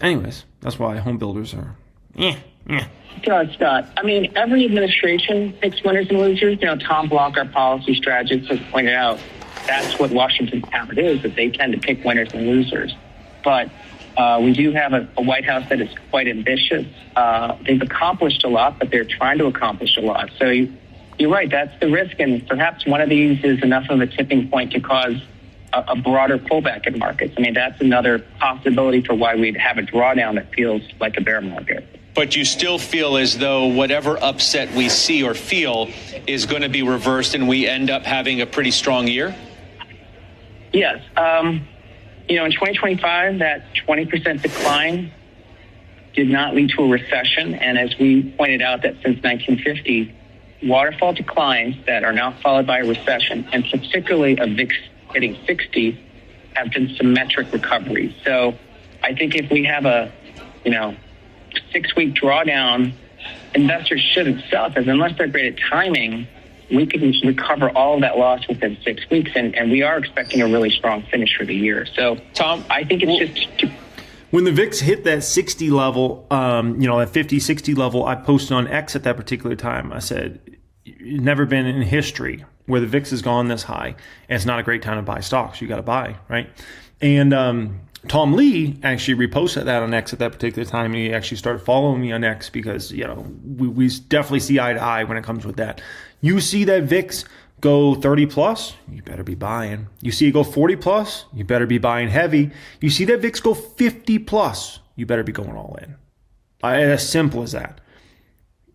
anyways, that's why home builders are, Scott, I mean, every administration picks winners and losers. Tom Block, our policy strategist, has pointed out that's what Washington's habit is, that they tend to pick winners and losers. But we do have a White House that is quite ambitious. They've accomplished a lot, but they're trying to accomplish a lot. So you're right, that's the risk. And perhaps one of these is enough of a tipping point to cause a broader pullback in markets. I mean, that's another possibility for why we'd have a drawdown that feels like a bear market. But you still feel as though whatever upset we see or feel is going to be reversed and we end up having a pretty strong year? Yes. In 2025, that 20% decline did not lead to a recession. And as we pointed out, that since 1950, waterfall declines that are now followed by a recession, and particularly a VIX hitting 60, have been symmetric recoveries. So I think if we have a, 6-week drawdown, investors shouldn't sell because unless they're great at timing, we can recover all of that loss within 6 weeks. And we are expecting a really strong finish for the year. So, Tom, I think it's just... When the VIX hit that 60 level, that 50, 60 level, I posted on X at that particular time. I said, it's never been in history where the VIX has gone this high, and it's not a great time to buy stocks. You got to buy, right? And Tom Lee actually reposted that on X at that particular time, and he actually started following me on X because, we definitely see eye to eye when it comes with that. You see that VIX go 30 plus, you better be buying. You see it go 40 plus, you better be buying heavy. You see that VIX go 50 plus, you better be going all in. As simple as that.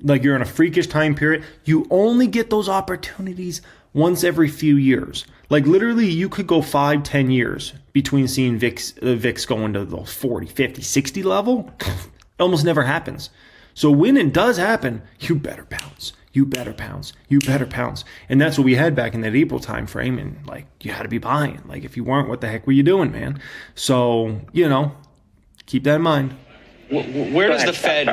Like you're in a freakish time period. You only get those opportunities once every few years. Like literally you could go 5-10 years between seeing VIX going to those 40, 50, 60 level. It almost never happens. So when it does happen, you better pounce. You better pounce. You better pounce. And that's what we had back in that April time frame. And like, you had to be buying. Like, if you weren't, what the heck were you doing, man? So, keep that in mind. Where does the Fed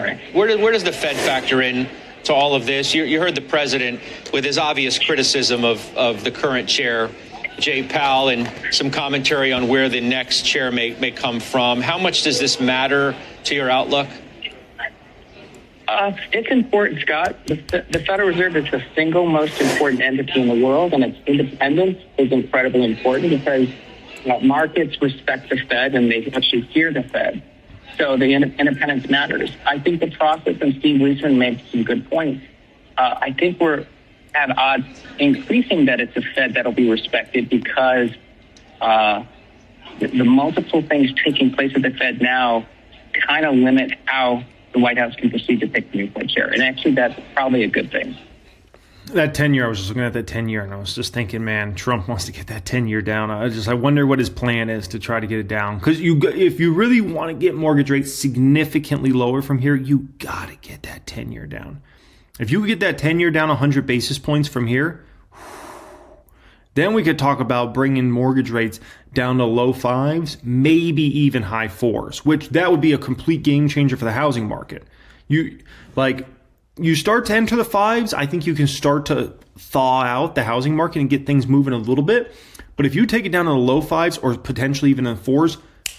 factor in to all of this? You heard the president with his obvious criticism of the current chair, Jay Powell, and some commentary on where the next chair may come from. How much does this matter to your outlook? It's important, Scott. The Federal Reserve is the single most important entity in the world, and its independence is incredibly important because markets respect the Fed and they actually fear the Fed. So the independence matters. I think the process, and Steve Leisman made some good points, I think we're at odds increasing that it's a Fed that'll be respected because the multiple things taking place at the Fed now kind of limit how the White House can proceed to pick the new Fed chair. And actually, that's probably a good thing. That 10-year, I was just looking at that 10-year, and I was just thinking, man, Trump wants to get that 10-year down. I wonder what his plan is to try to get it down. Because if you really want to get mortgage rates significantly lower from here, you got to get that 10-year down. If you get that 10-year down 100 basis points from here, then we could talk about bringing mortgage rates down to low 5s, maybe even high 4s, which that would be a complete game changer for the housing market. you start to enter the fives, I think you can start to thaw out the housing market and get things moving a little bit. But if you take it down to the low fives or potentially even in the fours,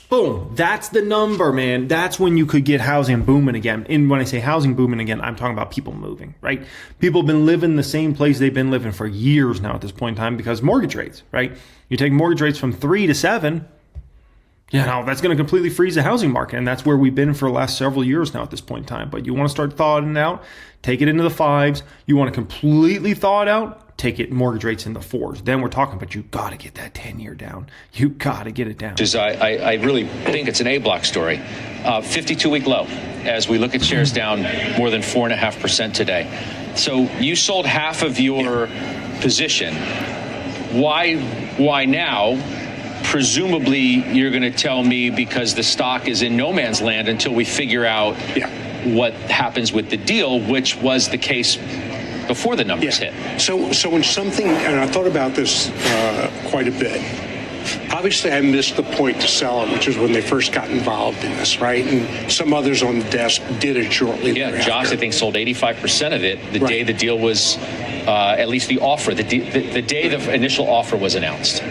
boom, that's the number, man. That's when you could get housing booming again. And when I say housing booming again, I'm talking about people moving, right? People have been living the same place they've been living for years now at this point in time because mortgage rates, right? You take mortgage rates from 3 to 7, that's going to completely freeze the housing market. And that's where we've been for the last several years now at this point in time. But you want to start thawing it out, take it into the fives. You want to completely thaw it out, take it mortgage rates in the fours. Then we're talking, but you got to get that 10-year down. You got to get it down. I really think it's an A-block story. 52-week low as we look at shares down more than 4.5% today. So you sold half of your position. Why now? Presumably, you're going to tell me because the stock is in no man's land until we figure out what happens with the deal, which was the case before the numbers hit. So when something, and I thought about this quite a bit, obviously I missed the point to sell it, which is when they first got involved in this, right? And some others on the desk did it shortly thereafter. Josh, I think, sold 85% of it the day the deal was, at least the offer, the day the initial offer was announced.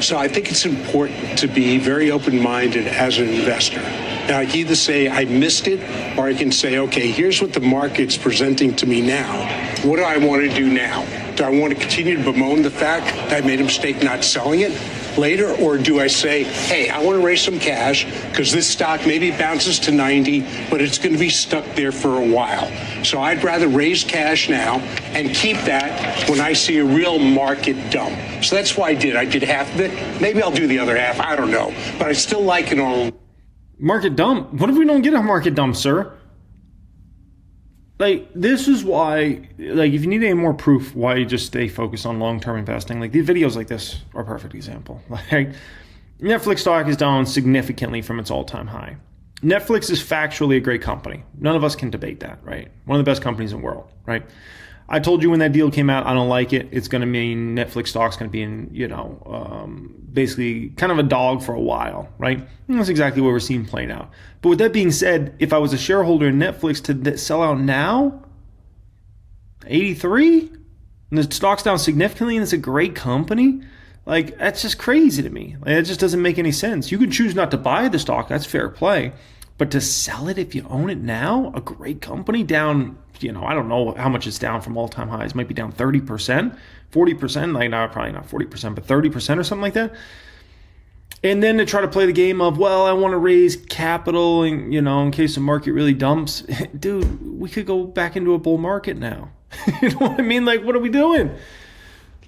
So I think it's important to be very open-minded as an investor. Now, I can either say I missed it, or I can say, okay, here's what the market's presenting to me now. What do I want to do now? Do I want to continue to bemoan the fact that I made a mistake not selling it later, or do I say, hey, I want to raise some cash because this stock maybe bounces to 90, but it's going to be stuck there for a while. So I'd rather raise cash now and keep that when I see a real market dump. So that's why I did. I did half of it. Maybe I'll do the other half. I don't know. But I still like it on. Market dump? What if we don't get a market dump, sir? Like, this is why, like, if you need any more proof why you just stay focused on long-term investing, like, these videos like this are a perfect example. Like, Netflix stock is down significantly from its all-time high. Netflix is factually a great company. None of us can debate that, right? One of the best companies in the world, right? I told you when that deal came out, I don't like it. It's going to mean Netflix stock's going to be in, basically kind of a dog for a while, right? And that's exactly what we're seeing playing out. But with that being said, if I was a shareholder in Netflix to sell out now, 83, and the stock's down significantly, and it's a great company, like, that's just crazy to me. Like, it just doesn't make any sense. You can choose not to buy the stock. That's fair play. But to sell it if you own it now, a great company down, I don't know how much it's down from all-time highs. It might be down 30%, 40%, like, no, probably not 40%, but 30% or something like that. And then to try to play the game of, well, I want to raise capital and, in case the market really dumps. Dude, we could go back into a bull market now. You know what I mean? Like, what are we doing?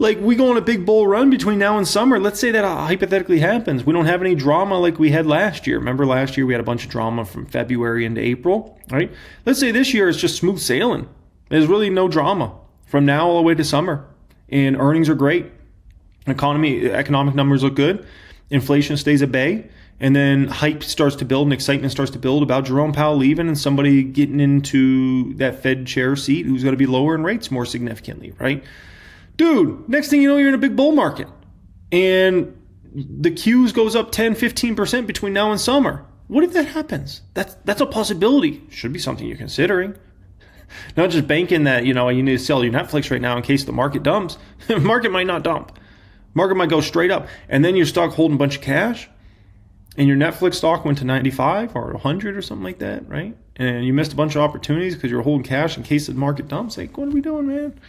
Like, we go on a big bull run between now and summer. Let's say that hypothetically happens. We don't have any drama like we had last year. Remember last year we had a bunch of drama from February into April, right? Let's say this year is just smooth sailing. There's really no drama from now all the way to summer. And earnings are great. Economic numbers look good. Inflation stays at bay. And then hype starts to build and excitement starts to build about Jerome Powell leaving and somebody getting into that Fed chair seat who's going to be lowering rates more significantly, right? Dude, next thing you know, you're in a big bull market. And the Qs goes up 10, 15% between now and summer. What if that happens? That's a possibility. Should be something you're considering. Not just banking that, you need to sell your Netflix right now in case the market dumps. The market might not dump. Market might go straight up. And then you're stuck holding a bunch of cash. And your Netflix stock went to 95 or 100 or something like that, right? And you missed a bunch of opportunities because you're holding cash in case the market dumps. Like, what are we doing, man?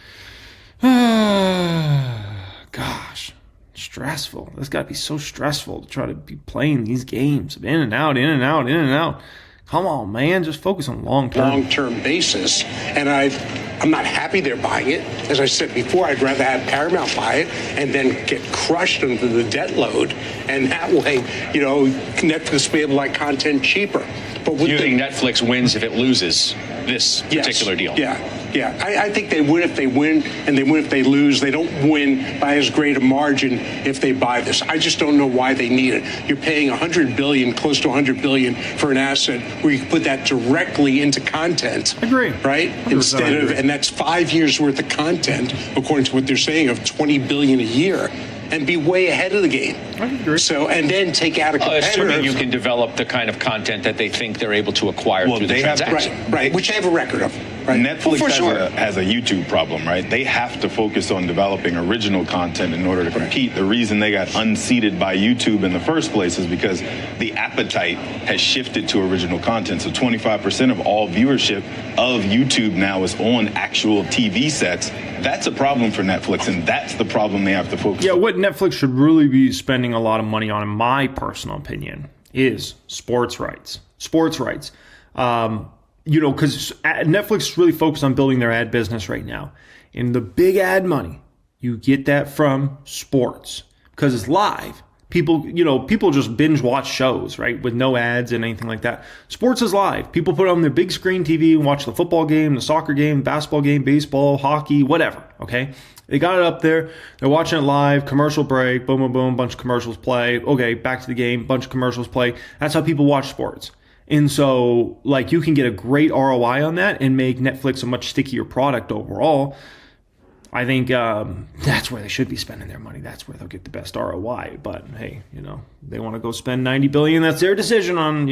Gosh, stressful. That's got to be so stressful to try to be playing these games of in and out, in and out, in and out. Come on, man, just focus on long-term basis. And I'm not happy they're buying it. As I said before, I'd rather have Paramount buy it and then get crushed under the debt load. And that way, Netflix will be able to buy content cheaper. But you think Netflix wins if it loses this particular deal? Yeah. I think they win if they win, and they win if they lose. They don't win by as great a margin if they buy this. I just don't know why they need it. You're paying $100 billion, close to $100 billion for an asset where you can put that directly into content. Agree. Right? Instead of, and that's 5 years worth of content, according to what they're saying, of $20 billion a year. And be way ahead of the game. I agree. So, and then take out a competitor. Assuming you can develop the kind of content that they think they're able to acquire through the transaction. Right, which I have a record of. Right. Netflix for sure. has a YouTube problem, right? They have to focus on developing original content in order to compete. The reason they got unseated by YouTube in the first place is because the appetite has shifted to original content. So 25% of all viewership of YouTube now is on actual TV sets. That's a problem for Netflix, and that's the problem they have to focus on. Yeah, what Netflix should really be spending a lot of money on, in my personal opinion, is sports rights. Sports rights. Because Netflix is really focused on building their ad business right now. And the big ad money, you get that from sports because it's live. People just binge watch shows, right? With no ads and anything like that. Sports is live. People put it on their big screen TV and watch the football game, the soccer game, basketball game, baseball, hockey, whatever. Okay. They got it up there. They're watching it live, commercial break, boom, boom, boom, bunch of commercials play. Okay. Back to the game, bunch of commercials play. That's how people watch sports. And so, you can get a great ROI on that and make Netflix a much stickier product overall. I think that's where they should be spending their money. That's where they'll get the best ROI. But hey, they want to go spend $90 billion. That's their decision on,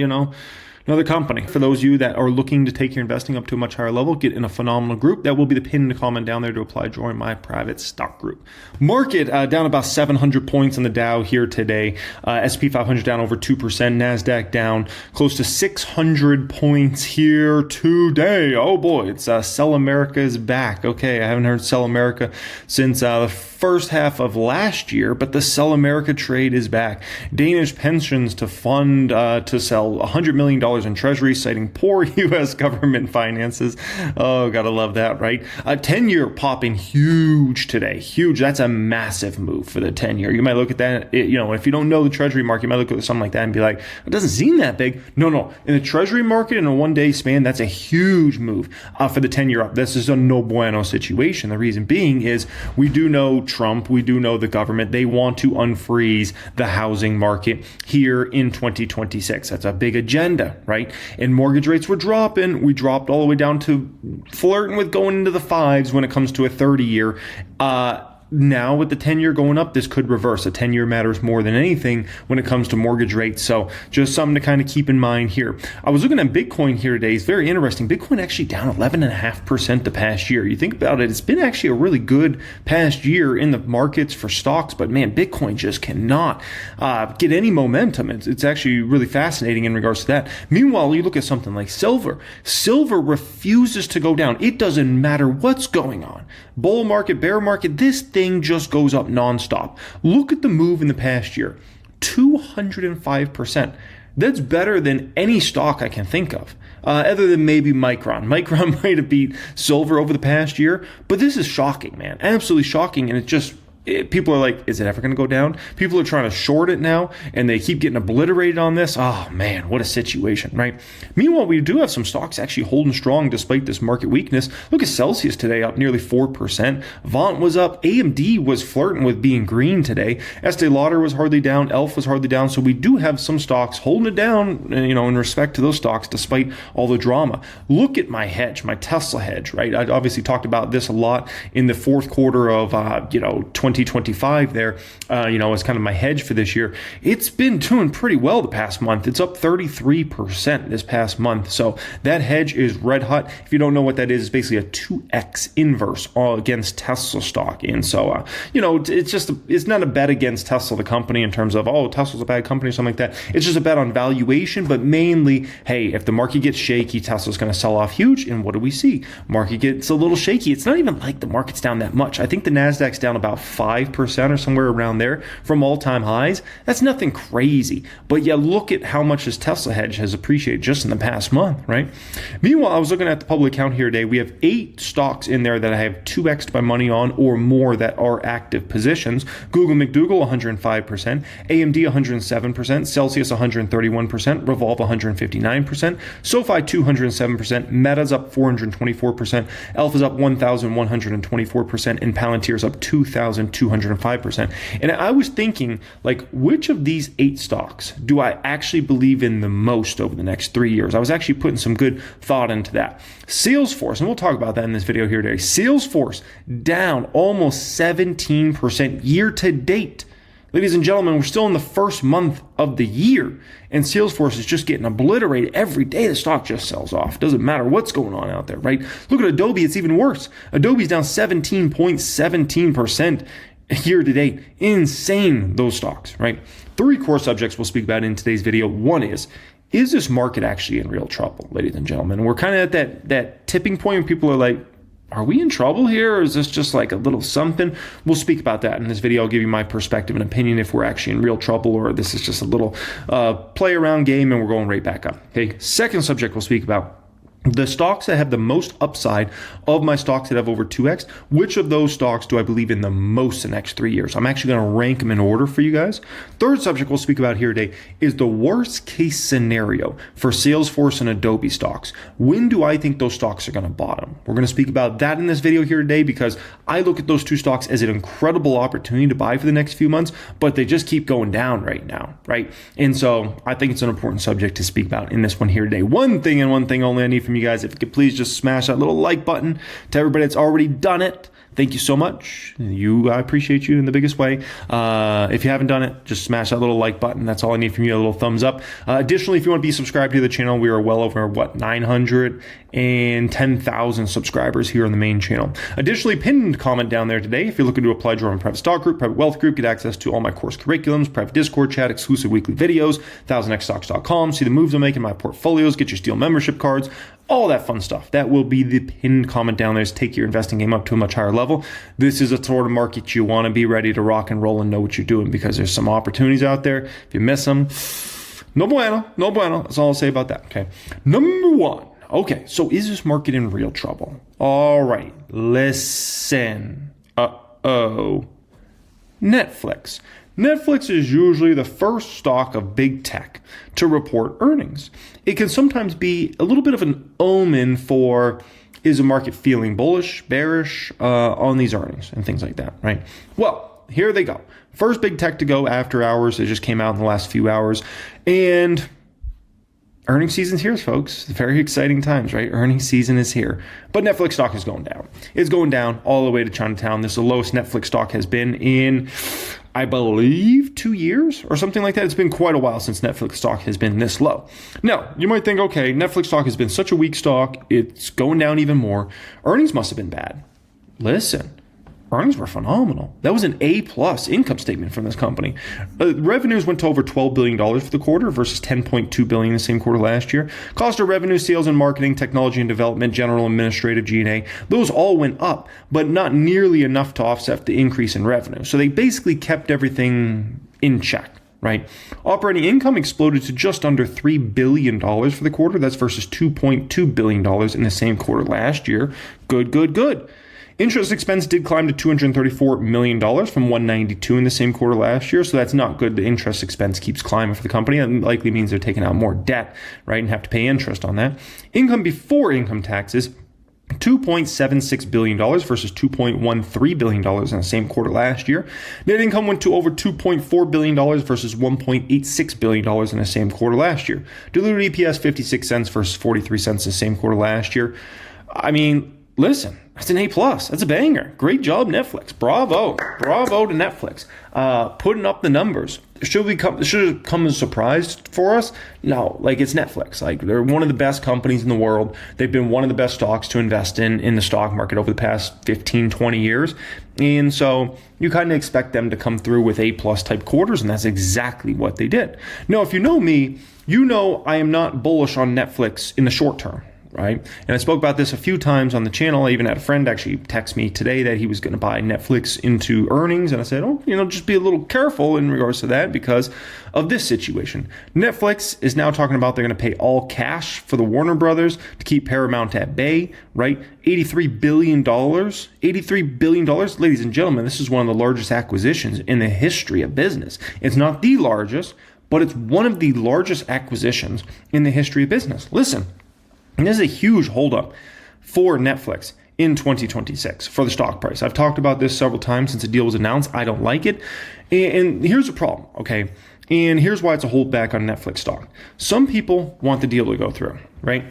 another company. For those of you that are looking to take your investing up to a much higher level, get in a phenomenal group. That will be the pinned comment down there to apply. Join my private stock group. Market down about 700 points on the Dow here today. S&P 500 down over 2%. NASDAQ down close to 600 points here today. Oh boy, it's Sell America is back. Okay, I haven't heard Sell America since the first half of last year, but the Sell America trade is back. Danish pensions to fund to sell $100 million in treasuries, citing poor U.S. government finances. Oh, gotta love that, right? 10-year popping huge today. Huge. That's a massive move for the 10-year. You might look at that, if you don't know the treasury market, you might look at something like that and be like, it doesn't seem that big. No. In the treasury market, in a one-day span, that's a huge move for the 10-year up. This is a no bueno situation. The reason being is we do know Trump, we do know the government, they want to unfreeze the housing market here in 2026. That's a big agenda, right? And mortgage rates were dropping. We dropped all the way down to flirting with going into the fives when it comes to a 30-year. Now with the 10-year going up, this could reverse. A 10-year matters more than anything when it comes to mortgage rates. So just something to kind of keep in mind here. I was looking at Bitcoin here today. It's very interesting. Bitcoin actually down 11.5% the past year. You think about it, it's been actually a really good past year in the markets for stocks, but man, Bitcoin just cannot get any momentum. It's actually really fascinating in regards to that. Meanwhile, you look at something like silver. Silver refuses to go down. It doesn't matter what's going on. Bull market, bear market, this thing just goes up nonstop. Look at the move in the past year, 205%. That's better than any stock I can think of, other than maybe Micron. Micron might have beat silver over the past year, but this is shocking, man. Absolutely shocking, and people are like, is it ever going to go down? People are trying to short it now, and they keep getting obliterated on this. Oh, man, what a situation, right? Meanwhile, we do have some stocks actually holding strong despite this market weakness. Look at Celsius today, up nearly 4%. Vaunt was up. AMD was flirting with being green today. Estee Lauder was hardly down. Elf was hardly down. So we do have some stocks holding it down, in respect to those stocks despite all the drama. Look at my hedge, my Tesla hedge, right? I obviously talked about this a lot in the fourth quarter of, 2025 there, as kind of my hedge for this year. It's been doing pretty well the past month. It's up 33% this past month. So that hedge is red hot. If you don't know what that is, it's basically a 2x inverse against Tesla stock. And so, it's not a bet against Tesla, the company, in terms of, Tesla's a bad company or something like that. It's just a bet on valuation, but mainly, hey, if the market gets shaky, Tesla's going to sell off huge. And what do we see? Market gets a little shaky. It's not even like the market's down that much. I think the NASDAQ's down about 5% or somewhere around there from all-time highs. That's nothing crazy. But yeah, look at how much this Tesla hedge has appreciated just in the past month, right? Meanwhile, I was looking at the public account here today. We have 8 stocks in there that I have 2x'd my money on or more that are active positions. Google McDougal, 105%. AMD, 107%. Celsius, 131%. Revolve, 159%. SoFi, 207%. Meta's up 424%. Alpha's up 1,124%. And Palantir's up 2,205%. And I was thinking, which of these 8 stocks do I actually believe in the most over the next 3 years? I was actually putting some good thought into that. Salesforce, and we'll talk about that in this video here today. Salesforce down almost 17% year to date. Ladies and gentlemen, we're still in the first month of the year, and Salesforce is just getting obliterated every day. The stock just sells off. Doesn't matter what's going on out there, right? Look at Adobe. It's even worse. Adobe's down 17.17% year to date. Insane, those stocks, right? 3 core subjects we'll speak about in today's video. One is this market actually in real trouble, ladies and gentlemen? And we're kind of at that tipping point where people are like, are we in trouble here, or is this just like a little something? We'll speak about that in this video. I'll give you my perspective and opinion if we're actually in real trouble or this is just a little play around game and we're going right back up. Okay, second subject we'll speak about. The stocks that have the most upside of my stocks that have over 2x, which of those stocks do I believe in the most in the next 3 years? I'm actually going to rank them in order for you guys. Third subject we'll speak about here today is the worst case scenario for Salesforce and Adobe stocks. When do I think those stocks are going to bottom? We're going to speak about that in this video here today because I look at those 2 stocks as an incredible opportunity to buy for the next few months, but they just keep going down right now, right? And so I think it's an important subject to speak about in this one here today. One thing and one thing only I need from you guys, if you could please just smash that little like button. To everybody that's already done it, thank you so much. I appreciate you in the biggest way. If you haven't done it, just smash that little like button. That's all I need from you, a little thumbs up. Additionally, if you want to be subscribed to the channel, we are well over, 910,000 subscribers here on the main channel. Additionally, pinned comment down there today, if you're looking to apply to our private stock group, private wealth group, get access to all my course curriculums, private Discord chat, exclusive weekly videos, 1000xstocks.com, see the moves I'm making in my portfolios, get your Steel membership cards, all that fun stuff. That will be the pinned comment down there. Is take your investing game up to a much higher level. This is a sort of market you want to be ready to rock and roll and know what you're doing because there's some opportunities out there. If you miss them, no bueno, no bueno. That's all I'll say about that. Okay. Number 1. Okay, so is this market in real trouble? All right, listen. Netflix. Netflix is usually the first stock of big tech to report earnings. It can sometimes be a little bit of an omen for, is the market feeling bullish, bearish on these earnings and things like that, right? Well, here they go. First big tech to go after hours. It just came out in the last few hours. And earnings season's here, folks. Very exciting times, right? Earnings season is here. But Netflix stock is going down. It's going down all the way to Chinatown. This is the lowest Netflix stock has been in, I believe, 2 years or something like that. It's been quite a while since Netflix stock has been this low. Now, you might think, okay, Netflix stock has been such a weak stock. It's going down even more. Earnings must have been bad. Listen. Earnings were phenomenal. That was an A+ income statement from this company. Revenues went to over $12 billion for the quarter versus $10.2 billion in the same quarter last year. Cost of revenue, sales and marketing, technology and development, general administrative, G&A, those all went up, but not nearly enough to offset the increase in revenue. So they basically kept everything in check. Right. Operating income exploded to just under $3 billion for the quarter. That's versus $2.2 billion in the same quarter last year. Good. Interest expense did climb to $234 million from $192 in the same quarter last year. So that's not good. The interest expense keeps climbing for the company. That likely means they're taking out more debt, right, and have to pay interest on that. Income before income taxes, $2.76 billion versus $2.13 billion in the same quarter last year. Net income went to over $2.4 billion versus $1.86 billion in the same quarter last year. Diluted EPS 56 cents versus 43 cents the same quarter last year. I mean, listen, that's an A+. That's a banger. Great job, Netflix. Bravo to Netflix. Putting up the numbers. Should it come as a surprise for us? No, it's Netflix. They're one of the best companies in the world. They've been one of the best stocks to invest in the stock market over the past 15, 20 years. And so you kind of expect them to come through with A+ type quarters, and that's exactly what they did. Now, if you know me, you know I am not bullish on Netflix in the short term. Right. And I spoke about this a few times on the channel. I even had a friend actually text me today that he was going to buy Netflix into earnings. And I said, just be a little careful in regards to that because of this situation. Netflix is now talking about they're going to pay all cash for the Warner Brothers to keep Paramount at bay, right? $83 billion. $83 billion. Ladies and gentlemen, this is one of the largest acquisitions in the history of business. It's not the largest, but it's one of the largest acquisitions in the history of business. Listen. And this is a huge holdup for Netflix in 2026 for the stock price. I've talked about this several times since the deal was announced. I don't like it. And here's the problem, okay? And here's why it's a holdback on Netflix stock. Some people want the deal to go through, right?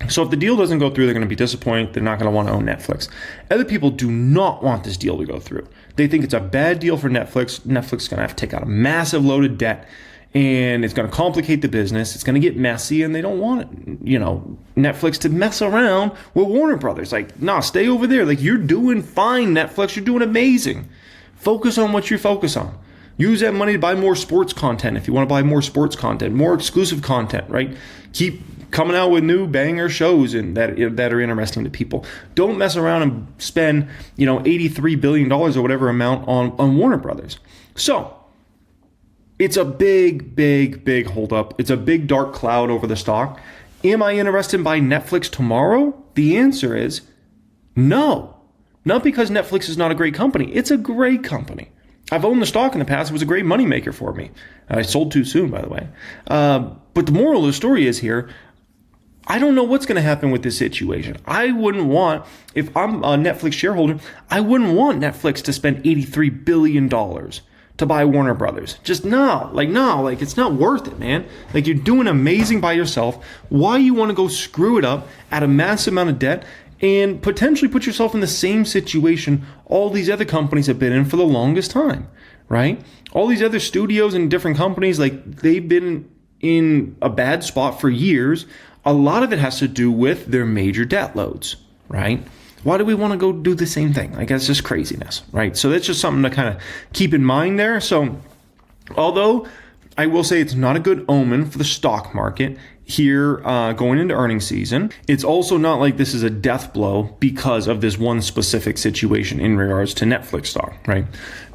So if the deal doesn't go through, they're going to be disappointed. They're not going to want to own Netflix. Other people do not want this deal to go through. They think it's a bad deal for Netflix. Netflix is going to have to take out a massive load of debt, and it's going to complicate the business. It's going to get messy, and they don't want, Netflix to mess around with Warner Brothers. Like, nah, stay over there. Like, you're doing fine, Netflix. You're doing amazing. Focus on what you focus on. Use that money to buy more sports content if you want to buy more sports content, more exclusive content, right? Keep coming out with new banger shows and that are interesting to people. Don't mess around and spend, $83 billion or whatever amount on Warner Brothers. So it's a big, big, big holdup. It's a big dark cloud over the stock. Am I interested in buying Netflix tomorrow? The answer is no. Not because Netflix is not a great company. It's a great company. I've owned the stock in the past. It was a great moneymaker for me. I sold too soon, by the way. But the moral of the story is here, I don't know what's going to happen with this situation. I wouldn't want, if I'm a Netflix shareholder, I wouldn't want Netflix to spend $83 billion to buy Warner Brothers. Just no, it's not worth it, man. Like, you're doing amazing by yourself. Why you want to go screw it up at a massive amount of debt and potentially put yourself in the same situation all these other companies have been in for the longest time, right? All these other studios and different companies, like, they've been in a bad spot for years. A lot of it has to do with their major debt loads, right? Why do we want to go do the same thing? Like, that's just craziness, right? So that's just something to kind of keep in mind there. So although I will say it's not a good omen for the stock market here going into earnings season, it's also not like this is a death blow because of this one specific situation in regards to Netflix stock, right?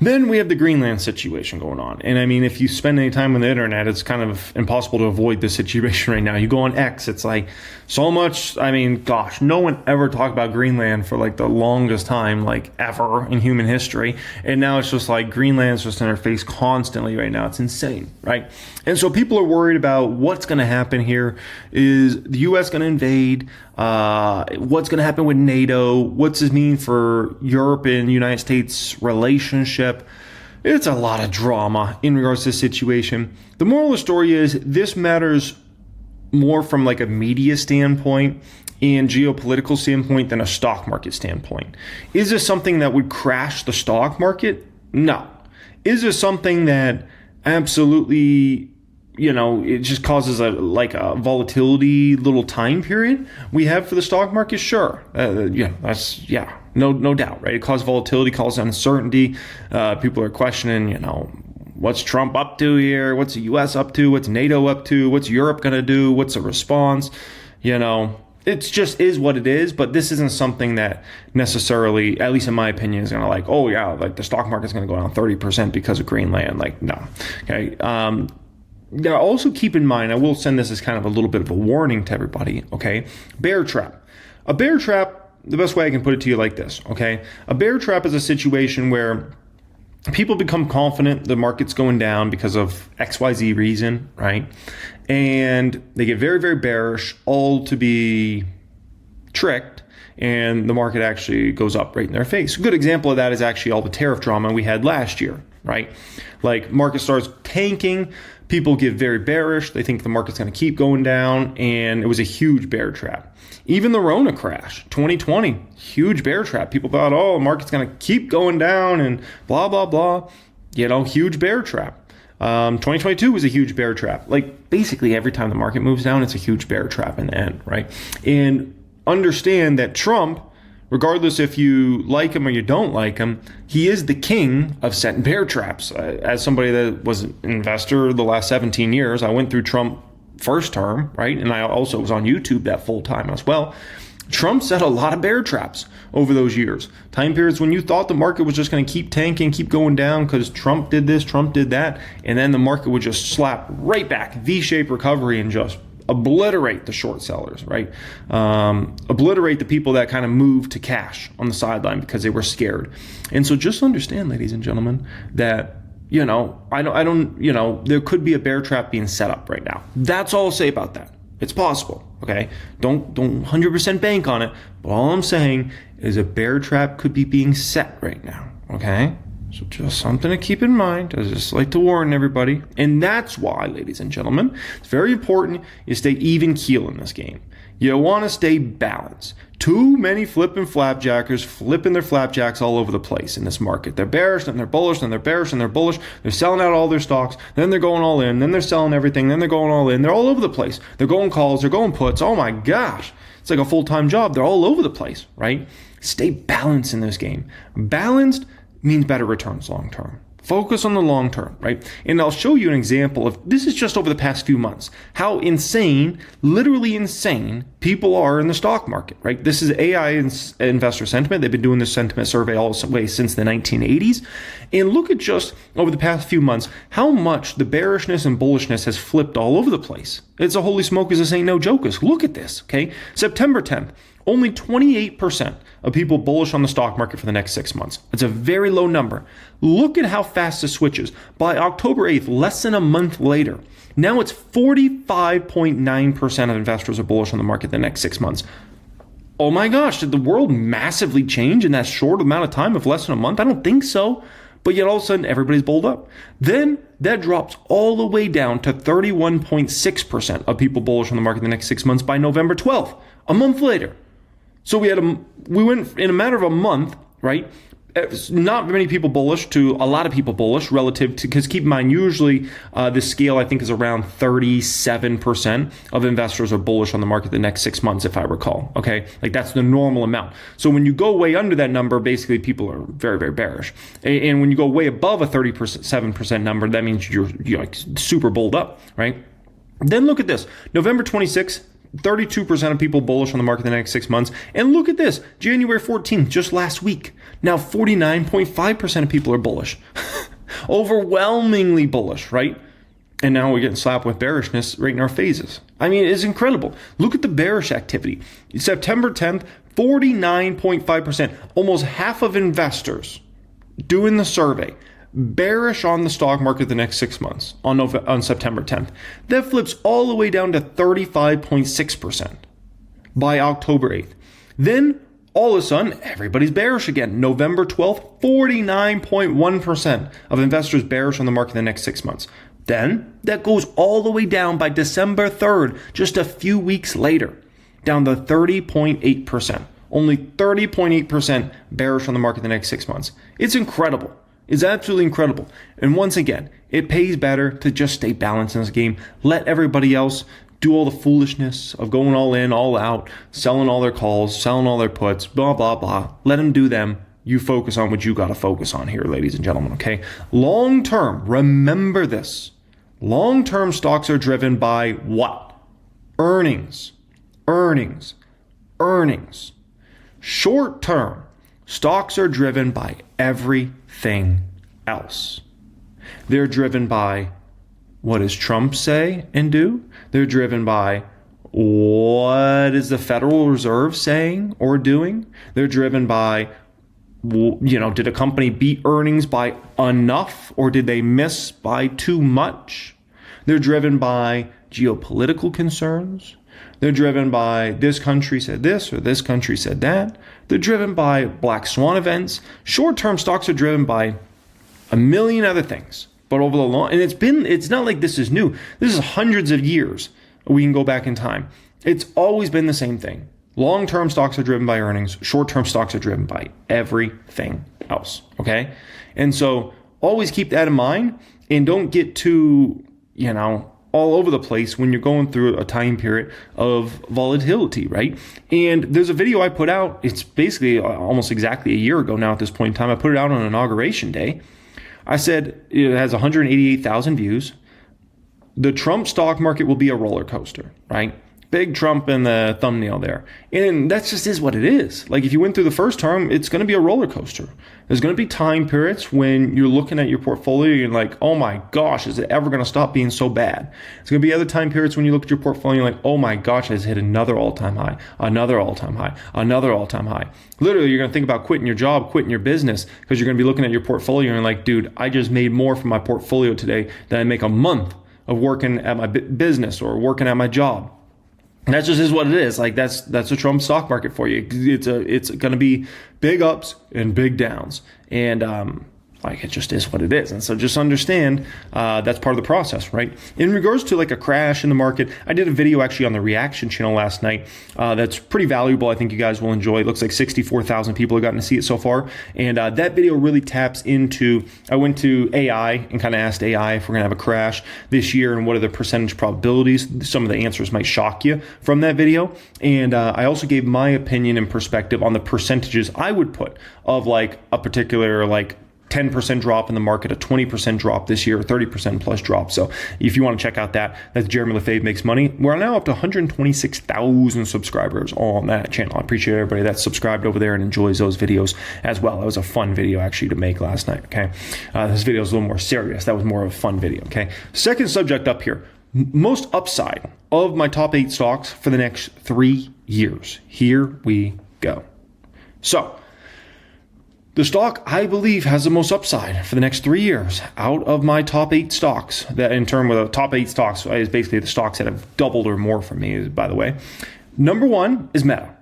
Then we have the Greenland situation going on. And I mean, if you spend any time on the internet, it's kind of impossible to avoid this situation right now. You go on X, it's like so much, I mean, gosh, no one ever talked about Greenland for like the longest time, like ever in human history. And now it's just like Greenland's just in our face constantly right now. It's insane, right? And so people are worried about what's going to happen here. Is the U.S. going to invade? What's going to happen with NATO? What's this mean for Europe and United States relationship? It's a lot of drama in regards to this situation. The moral of the story is this matters more from like a media standpoint and geopolitical standpoint than a stock market standpoint. Is this something that would crash the stock market? No. Is this something that absolutely, it just causes a volatility little time period we have for the stock market? Sure. No doubt, right? It causes volatility, causes uncertainty. People are questioning, what's Trump up to here? What's the U.S. up to? What's NATO up to? What's Europe going to do? What's the response? It just is what it is, but this isn't something that necessarily, at least in my opinion, is going to the stock market's going to go down 30% because of Greenland. Like, no. Okay. Now, also keep in mind, I will send this as kind of a little bit of a warning to everybody, okay? Bear trap. A bear trap, the best way I can put it to you like this, okay? A bear trap is a situation where people become confident the market's going down because of XYZ reason, right? And they get very, very bearish, all to be tricked, and the market actually goes up right in their face. A good example of that is actually all the tariff drama we had last year, right? Like, market starts tanking, people get very bearish, they think the market's going to keep going down, and it was a huge bear trap. Even the Rona crash, 2020, huge bear trap. People thought, the market's going to keep going down and blah, blah, blah. Huge bear trap. 2022 was a huge bear trap. Like, basically every time the market moves down, it's a huge bear trap in the end, right? And understand that Trump, regardless if you like him or you don't like him, he is the king of setting bear traps. As somebody that was an investor the last 17 years, I went through Trump first term, right? And I also was on YouTube that full time as well. Trump set a lot of bear traps over those years. Time periods when you thought the market was just going to keep tanking, keep going down because Trump did this, Trump did that, and then the market would just slap right back, V-shaped recovery, and just obliterate the short sellers, right? Obliterate the people that kind of moved to cash on the sideline because they were scared. And so just understand, ladies and gentlemen, that there could be a bear trap being set up right now. That's all I'll say about that. It's possible, okay? Don't 100% bank on it, but all I'm saying is a bear trap could be being set right now, okay? So just something to keep in mind. I just like to warn everybody. And that's why, ladies and gentlemen, it's very important you stay even keel in this game. You want to stay balanced. Too many flipping flapjackers flipping their flapjacks all over the place in this market. They're bearish, then they're bullish, then they're bearish, and they're bullish. They're selling out all their stocks, then they're going all in, then they're selling everything, then they're going all in. They're all over the place. They're going calls, they're going puts. Oh my gosh. It's like a full-time job. They're all over the place, right? Stay balanced in this game. Balanced means better returns long term. Focus on the long term, right? And I'll show you an example of, this is just over the past few months, how insane, literally insane, people are in the stock market, right? This is AI investor sentiment. They've been doing this sentiment survey all the way since the 1980s. And look at just over the past few months, how much the bearishness and bullishness has flipped all over the place. It's a holy smokers, this ain't no jokers. Look at this, okay? September 10th. Only 28% of people bullish on the stock market for the next 6 months. It's a very low number. Look at how fast this switches. By October 8th, less than a month later, now it's 45.9% of investors are bullish on the market the next 6 months. Oh my gosh, did the world massively change in that short amount of time of less than a month? I don't think so. But yet all of a sudden, everybody's bulled up. Then that drops all the way down to 31.6% of people bullish on the market the next 6 months by November 12th, a month later. So we went in a matter of a month, right? Not many people bullish to a lot of people bullish relative to, because keep in mind, usually the scale I think is around 37% of investors are bullish on the market the next 6 months, if I recall. Okay, like that's the normal amount. So when you go way under that number, basically people are very, very bearish. And when you go way above a 37% number, that means you're like super bulled up, right? Then look at this, November 26th. 32% of people bullish on the market the next 6 months. And look at this, January 14th, just last week. Now 49.5% of people are bullish. Overwhelmingly bullish, right? And now we're getting slapped with bearishness right in our faces. I mean, it's incredible. Look at the bearish activity. September 10th, 49.5%. Almost half of investors doing the survey bearish on the stock market the next 6 months on September 10th. That flips all the way down to 35.6% by October 8th. Then all of a sudden, everybody's bearish again. November 12th, 49.1% of investors bearish on the market the next 6 months. Then that goes all the way down by December 3rd, just a few weeks later, down to 30.8%. Only 30.8% bearish on the market the next 6 months. It's incredible. It's absolutely incredible. And once again, it pays better to just stay balanced in this game. Let everybody else do all the foolishness of going all in, all out, selling all their calls, selling all their puts, blah, blah, blah. Let them do them. You focus on what you got to focus on here, ladies and gentlemen, okay? Long term, remember this. Long-term stocks are driven by what? Earnings. Earnings. Earnings. Short-term, stocks are driven by everything else. They're driven by what does Trump say and do? They're driven by what is the Federal Reserve saying or doing? They're driven by, did a company beat earnings by enough or did they miss by too much? They're driven by geopolitical concerns. They're driven by this country said this or this country said that. They're driven by black swan events. Short-term stocks are driven by a million other things. But over the long, and it's not like this is new. This is hundreds of years we can go back in time. It's always been the same thing. Long-term stocks are driven by earnings. Short-term stocks are driven by everything else, okay? And so always keep that in mind and don't get too, all over the place when you're going through a time period of volatility, right? And there's a video I put out. It's basically almost exactly a year ago now at this point in time. I put it out on Inauguration Day. I said it has 188,000 views. The Trump stock market will be a roller coaster, right? Big Trump in the thumbnail there. And that just is what it is. Like if you went through the first term, it's going to be a roller coaster. There's going to be time periods when you're looking at your portfolio and you're like, oh my gosh, is it ever going to stop being so bad? There's going to be other time periods when you look at your portfolio and you're like, oh my gosh, I just hit another all-time high, another all-time high, another all-time high. Literally, you're going to think about quitting your job, quitting your business, because you're going to be looking at your portfolio and you're like, dude, I just made more from my portfolio today than I make a month of working at my business or working at my job. That just is what it is. Like that's a Trump stock market for you. It's going to be big ups and big downs. And Like, it just is what it is. And so just understand that's part of the process, right? In regards to like a crash in the market, I did a video actually on the Reaction channel last night that's pretty valuable. I think you guys will enjoy. It looks like 64,000 people have gotten to see it so far. And that video really taps into, I went to AI and kind of asked AI if we're going to have a crash this year and what are the percentage probabilities. Some of the answers might shock you from that video. And I also gave my opinion and perspective on the percentages I would put of like a particular like 10% drop in the market, a 20% drop this year, a 30% plus drop. So if you want to check out that, that's Jeremy Lefebvre Makes Money. We're now up to 126,000 subscribers on that channel. I appreciate everybody that's subscribed over there and enjoys those videos as well. That was a fun video actually to make last night, okay? This video is a little more serious. That was more of a fun video, okay? Second subject up here, most upside of my top 8 stocks for the next 3 years. Here we go. So, the stock I believe has the most upside for the next 3 years out of my top 8 stocks. That in terms of the top 8 stocks is basically the stocks that have doubled or more for me, by the way. Number 1 is Meta.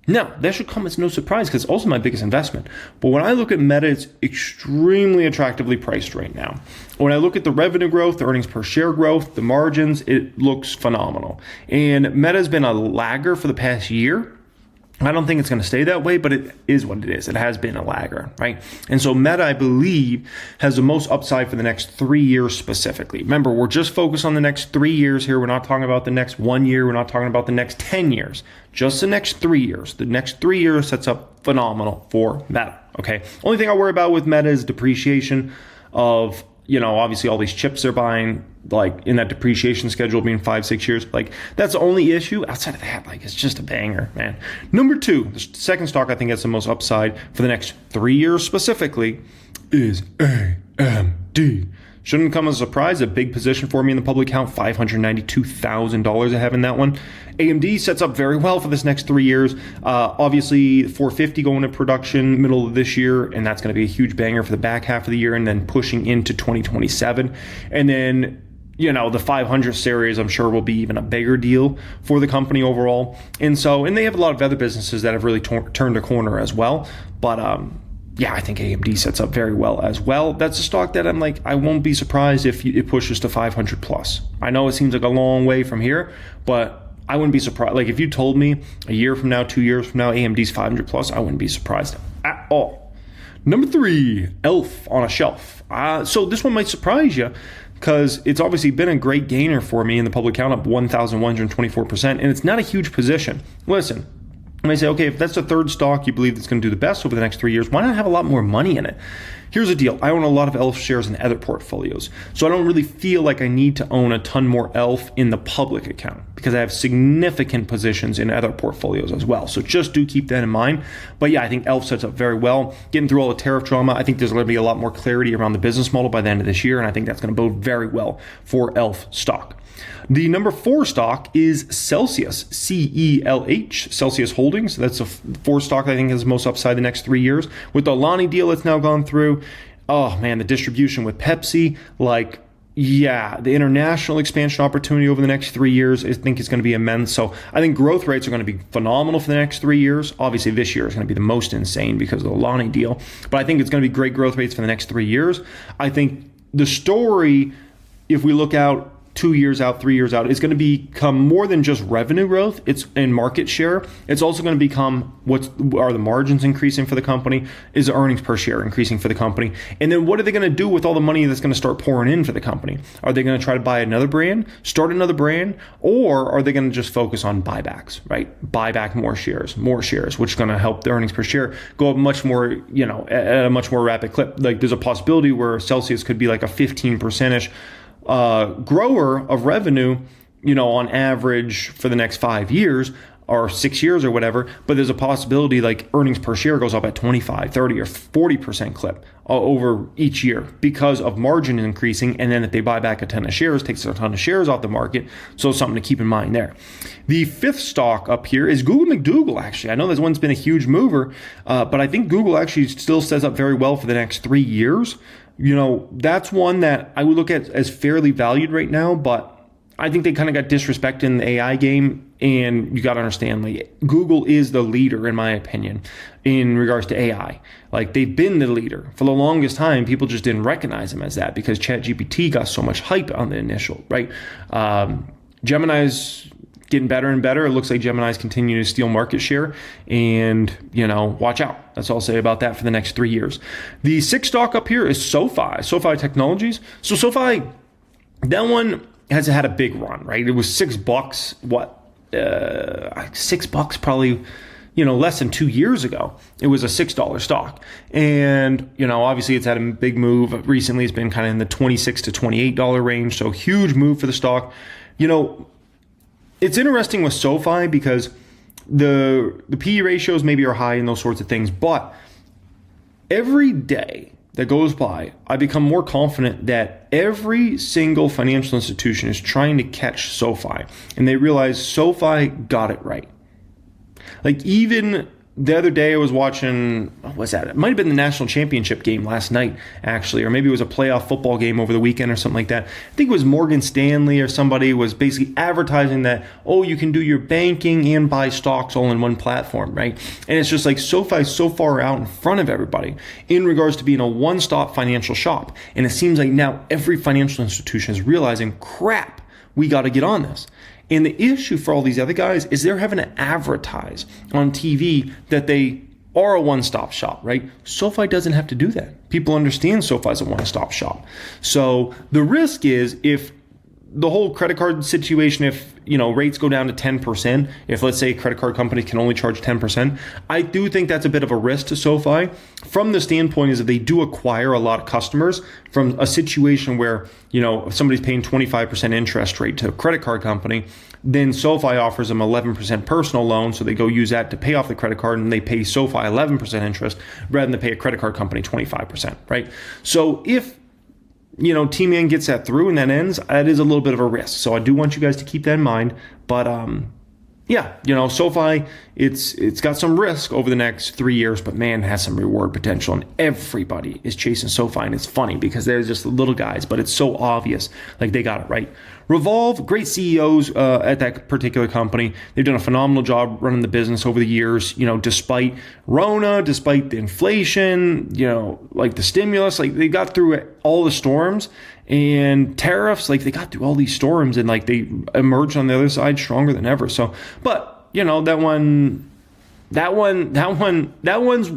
Now, that should come as no surprise because it's also my biggest investment. But when I look at Meta, it's extremely attractively priced right now. When I look at the revenue growth, the earnings per share growth, the margins, it looks phenomenal. And Meta's been a lagger for the past year. I don't think it's going to stay that way, but it is what it is. It has been a lagger, right? And so Meta, I believe, has the most upside for the next 3 years specifically. Remember, we're just focused on the next 3 years here. We're not talking about the next 1 year. We're not talking about the next 10 years. Just the next 3 years. The next 3 years sets up phenomenal for Meta, okay? Only thing I worry about with Meta is depreciation of, obviously all these chips they're buying, like in that depreciation schedule being 5-6 years. Like, that's the only issue. Outside of that, like, it's just a banger, man. Number 2, the second stock I think has the most upside for the next 3 years specifically is AMD. Shouldn't come as a surprise. A big position for me in the public account, $592,000 I have in that one. AMD sets up very well for this next 3 years. Obviously, 450 going into production middle of this year, and that's going to be a huge banger for the back half of the year and then pushing into 2027. And then, the 500 series, I'm sure, will be even a bigger deal for the company overall. And they have a lot of other businesses that have really turned a corner as well. But, yeah, I think AMD sets up very well as well. That's a stock that I'm like, I won't be surprised if it pushes to 500 plus. I know it seems like a long way from here, but I wouldn't be surprised. Like, if you told me a year from now, 2 years from now, AMD's 500 plus, I wouldn't be surprised at all. Number 3, ELF on a shelf. So this one might surprise you because it's obviously been a great gainer for me in the public count, up 1,124%, and it's not a huge position. Listen, you may say, okay, if that's the third stock you believe that's going to do the best over the next 3 years, why not have a lot more money in it? Here's the deal. I own a lot of ELF shares in other portfolios, so I don't really feel like I need to own a ton more ELF in the public account because I have significant positions in other portfolios as well. So just do keep that in mind. But yeah, I think ELF sets up very well. Getting through all the tariff drama, I think there's going to be a lot more clarity around the business model by the end of this year, and I think that's going to bode very well for ELF stock. The number 4 stock is Celsius, CELH, Celsius Holdings. That's a 4 stock that I think has the most upside the next 3 years. With the Alani deal that's now gone through, oh man, the distribution with Pepsi, the international expansion opportunity over the next 3 years, I think is going to be immense. So I think growth rates are going to be phenomenal for the next 3 years. Obviously, this year is going to be the most insane because of the Alani deal. But I think it's going to be great growth rates for the next 3 years. I think the story, if we look out 2 years out, 3 years out, is going to become more than just revenue growth. It's in market share. It's also going to become are the margins increasing for the company? Is the earnings per share increasing for the company? And then what are they going to do with all the money that's going to start pouring in for the company? Are they going to try to buy another brand, start another brand, or are they going to just focus on buybacks, right? Buy back more shares, which is going to help the earnings per share go up much more, at a much more rapid clip. Like, there's a possibility where Celsius could be like a 15%-ish grower of revenue, on average for the next 5 years or 6 years or whatever, but there's a possibility like earnings per share goes up at 25, 30, or 40% clip over each year because of margin increasing, and then if they buy back a ton of shares, takes a ton of shares off the market, so something to keep in mind there. The 5th stock up here is Google McDougal, actually. I know this one's been a huge mover, but I think Google actually still sets up very well for the next 3 years. That's one that I would look at as fairly valued right now, but I think they kind of got disrespected in the AI game, and you got to understand, like, Google is the leader, in my opinion, in regards to AI. Like, they've been the leader for the longest time. People just didn't recognize them as that because ChatGPT got so much hype on the initial, right? Gemini's getting better and better. It looks like Gemini's continuing to steal market share, and, watch out. That's all I'll say about that for the next 3 years. The sixth stock up here is SoFi Technologies. So SoFi, that one has had a big run, right? It was $6. $6 probably, less than 2 years ago. It was a $6 stock. And, obviously it's had a big move. Recently it's been kind of in the $26 to $28 range. So huge move for the stock. It's interesting with SoFi because the PE ratios maybe are high and those sorts of things. But every day that goes by, I become more confident that every single financial institution is trying to catch SoFi, and they realize SoFi got it right. Like, even the other day I was watching, what was that? It might have been the national championship game last night, actually, or maybe it was a playoff football game over the weekend or something like that. I think it was Morgan Stanley or somebody was basically advertising that, you can do your banking and buy stocks all in one platform, right? And it's just like SoFi is so far out in front of everybody in regards to being a one-stop financial shop. And it seems like now every financial institution is realizing, crap, we got to get on this. And the issue for all these other guys is they're having to advertise on TV that they are a one-stop shop, right? SoFi doesn't have to do that. People understand SoFi is a one-stop shop. So the risk is, if the whole credit card situation, if rates go down to 10%, if, let's say, credit card companies can only charge 10%, I do think that's a bit of a risk to SoFi from the standpoint is that they do acquire a lot of customers from a situation where, if somebody's paying 25% interest rate to a credit card company, then SoFi offers them 11% personal loan. So they go use that to pay off the credit card, and they pay SoFi 11% interest rather than pay a credit card company 25%, right? So if T-Man gets that through and that ends, that is a little bit of a risk. So I do want you guys to keep that in mind. But SoFi, it's got some risk over the next 3 years, but man, it has some reward potential, and everybody is chasing SoFi. And it's funny because they're just little guys, but it's so obvious, like they got it right. Revolve, great CEOs at that particular company. They've done a phenomenal job running the business over the years, despite Rona, despite the inflation, like the stimulus, like they got through all the storms and tariffs, like they got through all these storms, and like they emerged on the other side stronger than ever. So, but that one's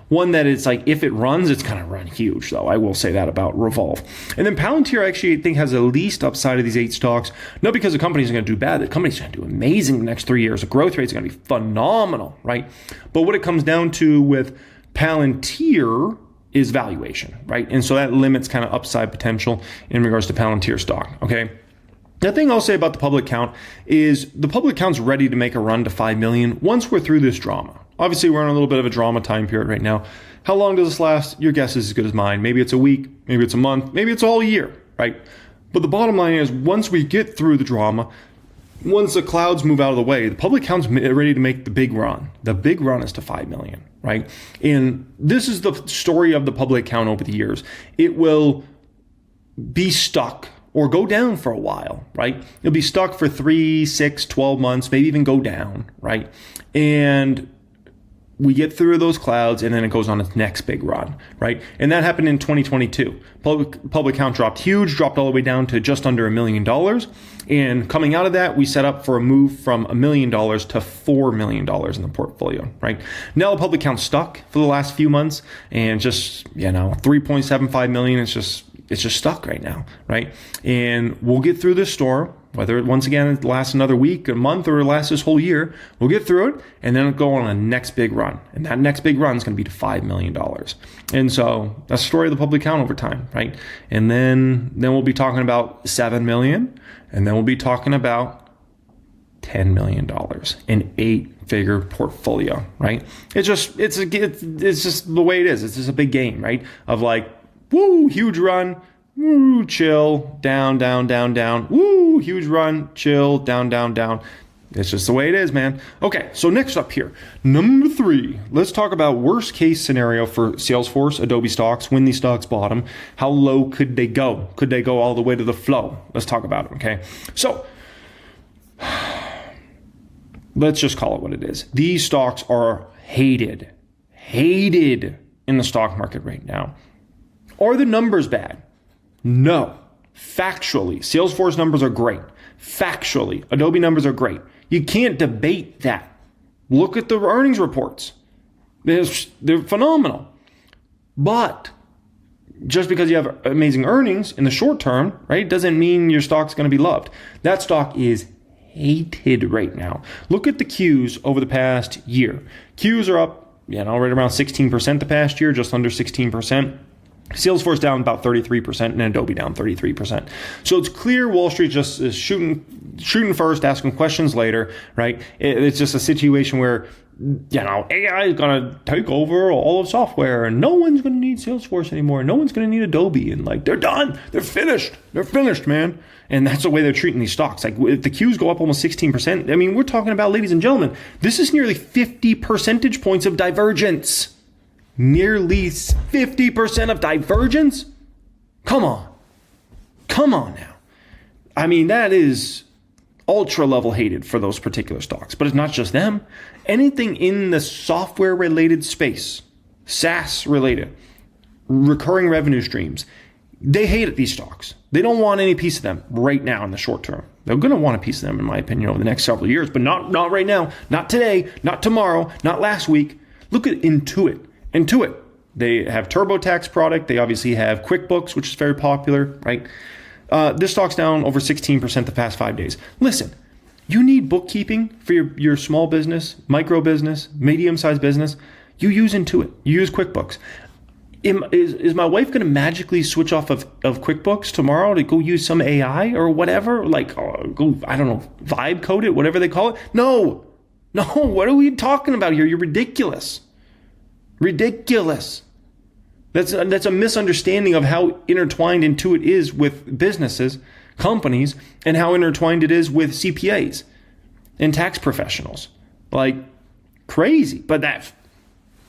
one that it's like, if it runs, it's going to run huge, though. I will say that about Revolve. And then Palantir, actually, I think, has the least upside of these 8 stocks. Not because the company's going to do bad. The company's going to do amazing the next 3 years. The growth rate's going to be phenomenal, right? But what it comes down to with Palantir is valuation, right? And so that limits kind of upside potential in regards to Palantir stock, okay? The thing I'll say about the public count is the public count's ready to make a run to 5 million once we're through this drama. Obviously, we're in a little bit of a drama time period right now. How long does this last? Your guess is as good as mine. Maybe it's a week, maybe it's a month, maybe it's all year, right? But the bottom line is, once we get through the drama, once the clouds move out of the way, the public count's ready to make the big run. The big run is to 5 million, right? And this is the story of the public count over the years. It will be stuck or go down for a while, right? It'll be stuck for 3, 6, 12 months, maybe even go down, right? And we get through those clouds, and then it goes on its next big run, right? And that happened in 2022. Public count dropped all the way down to just under $1 million. And coming out of that, we set up for a move from $1 million to $4 million in the portfolio, right? Now the public count's stuck for the last few months, and just, 3.75 million, it's just stuck right now, right? And we'll get through this storm. Whether it, once again, it lasts another week, a month, or it lasts this whole year, we'll get through it, and then it'll go on a next big run. And that next big run is going to be to $5 million. And so that's the story of the public count over time, right? And then we'll be talking about 7 million, and then we'll be talking about $10 million, an 8-figure portfolio, right? It's just the way it is. It's just a big game, right? Of like, woo, huge run. Woo, chill, down, down, down, down. Woo, huge run, chill, down, down, down. It's just the way it is, man. Okay, so next up here, number 3. Let's talk about worst case scenario for Salesforce, Adobe stocks, when these stocks bottom. How low could they go? Could they go all the way to the flow? Let's talk about it, okay? So, let's just call it what it is. These stocks are hated in the stock market right now. Are the numbers bad? No. Factually, Salesforce numbers are great. Factually, Adobe numbers are great. You can't debate that. Look at the earnings reports. They're phenomenal. But just because you have amazing earnings in the short term, right, doesn't mean your stock's going to be loved. That stock is hated right now. Look at the Qs over the past year. Qs are up, right around 16% the past year, just under 16%. Salesforce down about 33% and Adobe down 33%. So it's clear Wall Street just is shooting first, asking questions later, right? It's just a situation where, AI is going to take over all of software and no one's going to need Salesforce anymore. No one's going to need Adobe. And they're done. They're finished. They're finished, man. And that's the way they're treating these stocks. Like if the Qs go up almost 16%, I mean, we're talking about, ladies and gentlemen, this is nearly 50 percentage points of divergence. Nearly 50% of divergence? Come on now. I mean, that is ultra level hated for those particular stocks, but it's not just them. Anything in the software related space, SaaS related, recurring revenue streams, they hate these stocks. They don't want any piece of them right now in the short term. They're going to want a piece of them, in my opinion, over the next several years, but not right now, not today, not tomorrow, not last week. Look at Intuit. They have TurboTax product. They obviously have QuickBooks, which is very popular, right? This stock's down over 16% the past 5 days. Listen, you need bookkeeping for your small business, micro business, medium-sized business. You use Intuit. You use QuickBooks. Is my wife going to magically switch off of QuickBooks tomorrow to go use some AI or whatever? Go, I don't know, vibe code it, whatever they call it? No, what are we talking about here? You're ridiculous. That's a misunderstanding of how intertwined Intuit is with businesses, companies, and how intertwined it is with CPAs and tax professionals. Like crazy. But that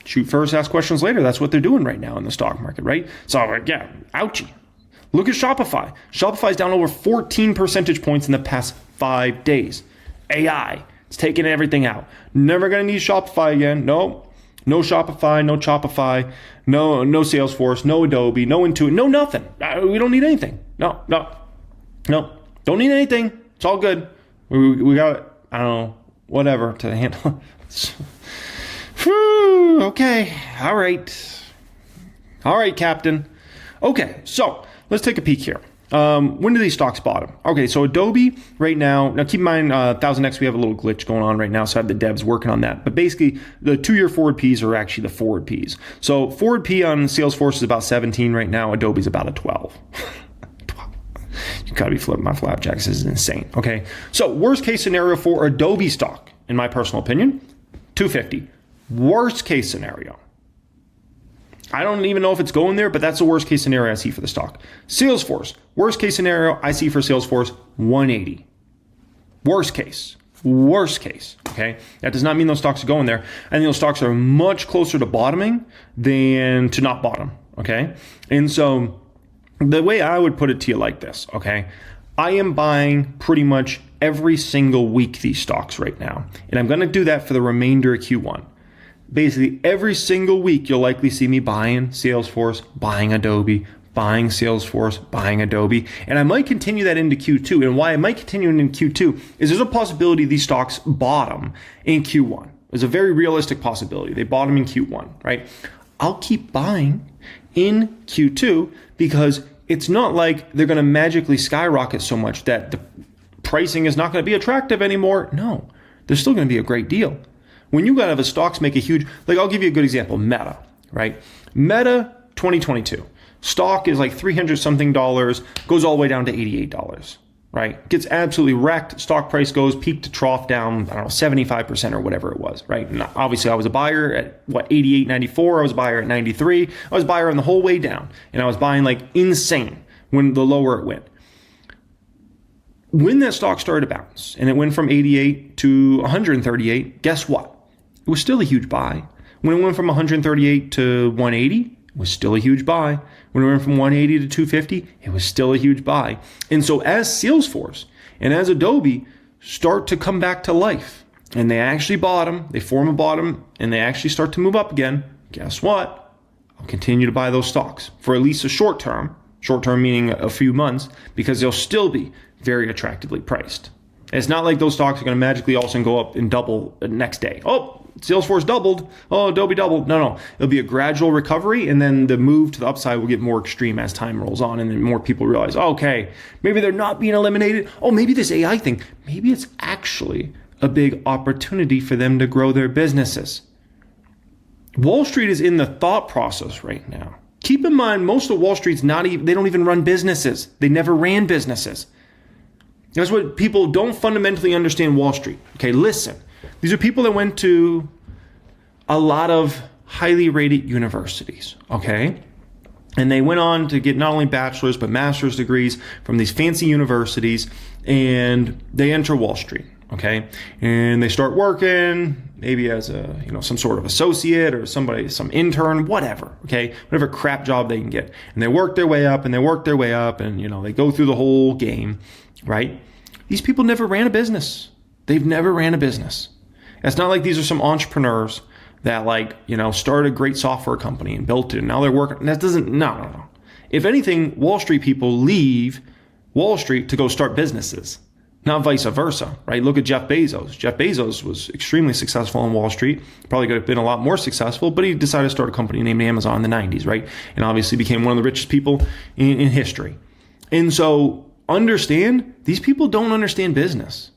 shoot first, ask questions later. That's what they're doing right now in the stock market, right? So ouchie. Look at Shopify. Shopify's down over 14 percentage points in the past 5 days. AI. It's taking everything out. Never going to need Shopify again. No Shopify, no Shopify, no Salesforce, no Adobe, no Intuit, no nothing. We don't need anything. No. Don't need anything. It's all good. We got, I don't know, whatever to handle. Okay. All right, Captain. Okay, so let's take a peek here. When do these stocks bottom? Okay, so Adobe right now keep in mind, 1000X, we have a little glitch going on right now, so I have the devs working on that. But basically, the 2-year forward Ps are actually the forward Ps. So forward P on Salesforce is about 17 right now. Adobe's about a 12. 12. You gotta be flipping my flapjacks. This is insane. Okay, so worst case scenario for Adobe stock, in my personal opinion, 250. Worst case scenario. I don't even know if it's going there, but that's the worst case scenario I see for the stock. Salesforce, worst case scenario I see for Salesforce, 180. Worst case, okay? That does not mean those stocks are going there. I think those stocks are much closer to bottoming than to not bottom, okay? And so the way I would put it to you like this, okay? I am buying pretty much every single week these stocks right now, and I'm going to do that for the remainder of Q1. Basically, every single week, you'll likely see me buying Salesforce, buying Adobe, buying Salesforce, buying Adobe. And I might continue that into Q2. And why I might continue in Q2 is there's a possibility these stocks bottom in Q1. There's a very realistic possibility. They bottom in Q1, right? I'll keep buying in Q2 because it's not like they're going to magically skyrocket so much that the pricing is not going to be attractive anymore. No, there's still going to be a great deal. When you have a stocks make a huge, I'll give you a good example, Meta, right? Meta 2022, stock is like $300 something, goes all the way down to $88, right? Gets absolutely wrecked. Stock price goes peak to trough down, 75% or whatever it was, right? And obviously I was a buyer at 88.94. I was a buyer at 93. I was a buyer on the whole way down, and I was buying like insane when the lower it went. when that stock started to bounce and it went from 88 to 138, guess what? It was still a huge buy. When it went from 138 to 180, it was still a huge buy. When it went from 180 to 250, it was still a huge buy. And so as Salesforce and as Adobe start to come back to life and they actually bottom, they form a bottom and they actually start to move up again, guess what? I'll continue to buy those stocks for at least a short term meaning a few months, because they'll still be very attractively priced. It's not like those stocks are going to magically all of a sudden go up and double the next day. Oh, Salesforce doubled. Oh, Adobe doubled. No. It'll be a gradual recovery, and then the move to the upside will get more extreme as time rolls on, and then more people realize, oh, okay, maybe they're not being eliminated. Oh, maybe this AI thing, maybe it's actually a big opportunity for them to grow their businesses. Wall Street is in the thought process right now. Keep in mind, most of Wall Street's not even, they don't even run businesses. They never ran businesses. That's what people don't fundamentally understand Wall Street. Okay, listen. These are people that went to a lot of highly rated universities, okay? And they went on to get not only bachelor's but master's degrees from these fancy universities, and they enter Wall Street, okay? And they start working maybe as a, some sort of associate or some intern, whatever, okay? Whatever crap job they can get. And they work their way up and they work their way up and, they go through the whole game, right? These people never ran a business. They've never ran a business. It's not like these are some entrepreneurs that started a great software company and built it and now they're working. That doesn't, no. If anything, Wall Street people leave Wall Street to go start businesses, not vice versa, right? Look at Jeff Bezos. Jeff Bezos was extremely successful on Wall Street, probably could have been a lot more successful, but he decided to start a company named Amazon in the 90s, right? And obviously became one of the richest people in history. And so understand, these people don't understand business.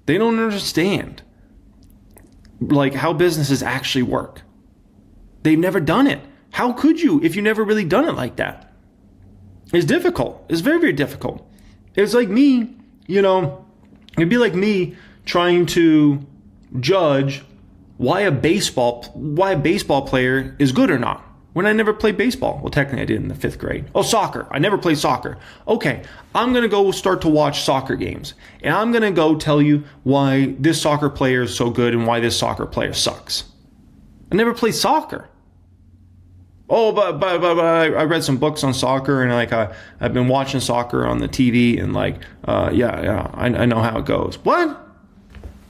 They don't understand how businesses actually work. They've never done it. How could you if you never really done it like that? It's difficult. It's very, very difficult. It's like me, it'd be like me trying to judge why a baseball player is good or not when I never played baseball. Well, technically I did in the 5th grade. Oh, soccer. I never played soccer. Okay, I'm going to go start to watch soccer games. And I'm going to go tell you why this soccer player is so good and why this soccer player sucks. I never played soccer. Oh, but I read some books on soccer and I've been watching soccer on the TV and I know how it goes. What?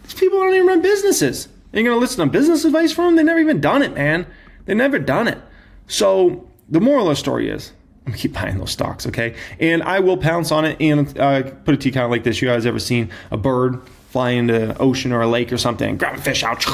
These people don't even run businesses. You're going to listen to business advice from them? They never even done it, man. They never done it. So the moral of the story is, I'm gonna keep buying those stocks, okay? And I will pounce on it and put it to you kind of like this. You guys ever seen a bird fly into an ocean or a lake or something and grab a fish out?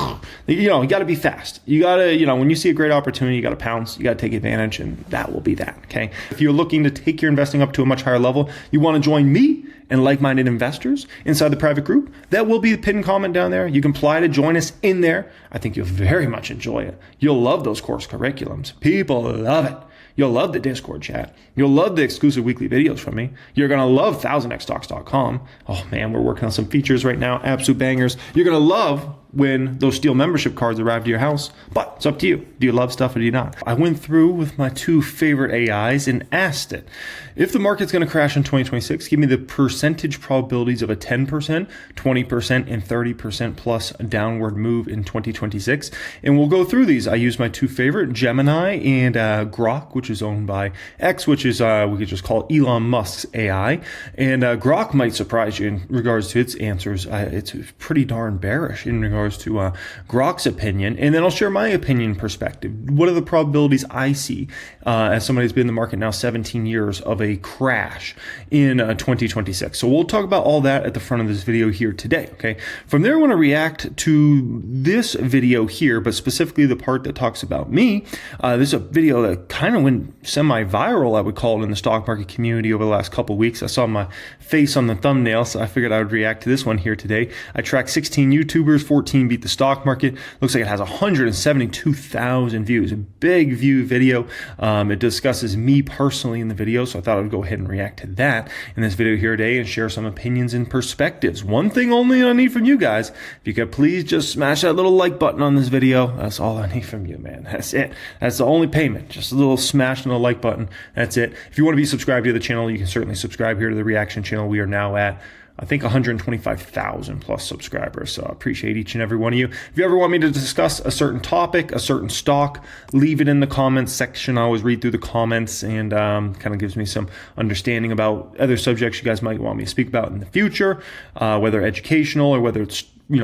You got to be fast. You got to, when you see a great opportunity, you got to pounce. You got to take advantage, and that will be that, okay? If you're looking to take your investing up to a much higher level, you want to join me and like-minded investors inside the private group, that will be the pinned comment down there. You can apply to join us in there. I think you'll very much enjoy it. You'll love those course curriculums. People love it. You'll love the Discord chat. You'll love the exclusive weekly videos from me. You're going to love 1000xstocks.com. Oh man, we're working on some features right now. Absolute bangers. You're going to love when those steel membership cards arrive to your house. But it's up to you. Do you love stuff or do you not? I went through with my 2 favorite AIs and asked it, if the market's going to crash in 2026, give me the percentage probabilities of a 10%, 20%, and 30% plus downward move in 2026. And we'll go through these. I use my 2 favorite, Gemini and Grok, which is owned by X, which is, we could just call Elon Musk's AI. And Grok might surprise you in regards to its answers. It's pretty darn bearish in regards to Grok's opinion. And then I'll share my opinion perspective. What are the probabilities I see as somebody who's been in the market now 17 years of a crash in 2026. So we'll talk about all that at the front of this video here today, okay? From there, I want to react to this video here, but specifically the part that talks about me. This is a video that kind of went semi-viral, I would call it, in the stock market community over the last couple of weeks. I saw my face on the thumbnail, so I figured I would react to this one here today. I tracked 16 YouTubers, 14 beat the stock market. Looks like it has 172,000 views. A big view video. It discusses me personally in the video, so I thought I would go ahead and react to that in this video here today and share some opinions and perspectives. One thing only I need from you guys, if you could please just smash that little like button on this video. That's all I need from you, man. That's it. That's the only payment. Just a little smash on the like button. That's it. If you want to be subscribed to the channel, you can certainly subscribe here to the reaction channel. We are now at I think 125,000 plus subscribers. So I appreciate each and every one of you. If you ever want me to discuss a certain topic, a certain stock, leave it in the comments section. I always read through the comments and kind of gives me some understanding about other subjects you guys might want me to speak about in the future, whether educational or whether it's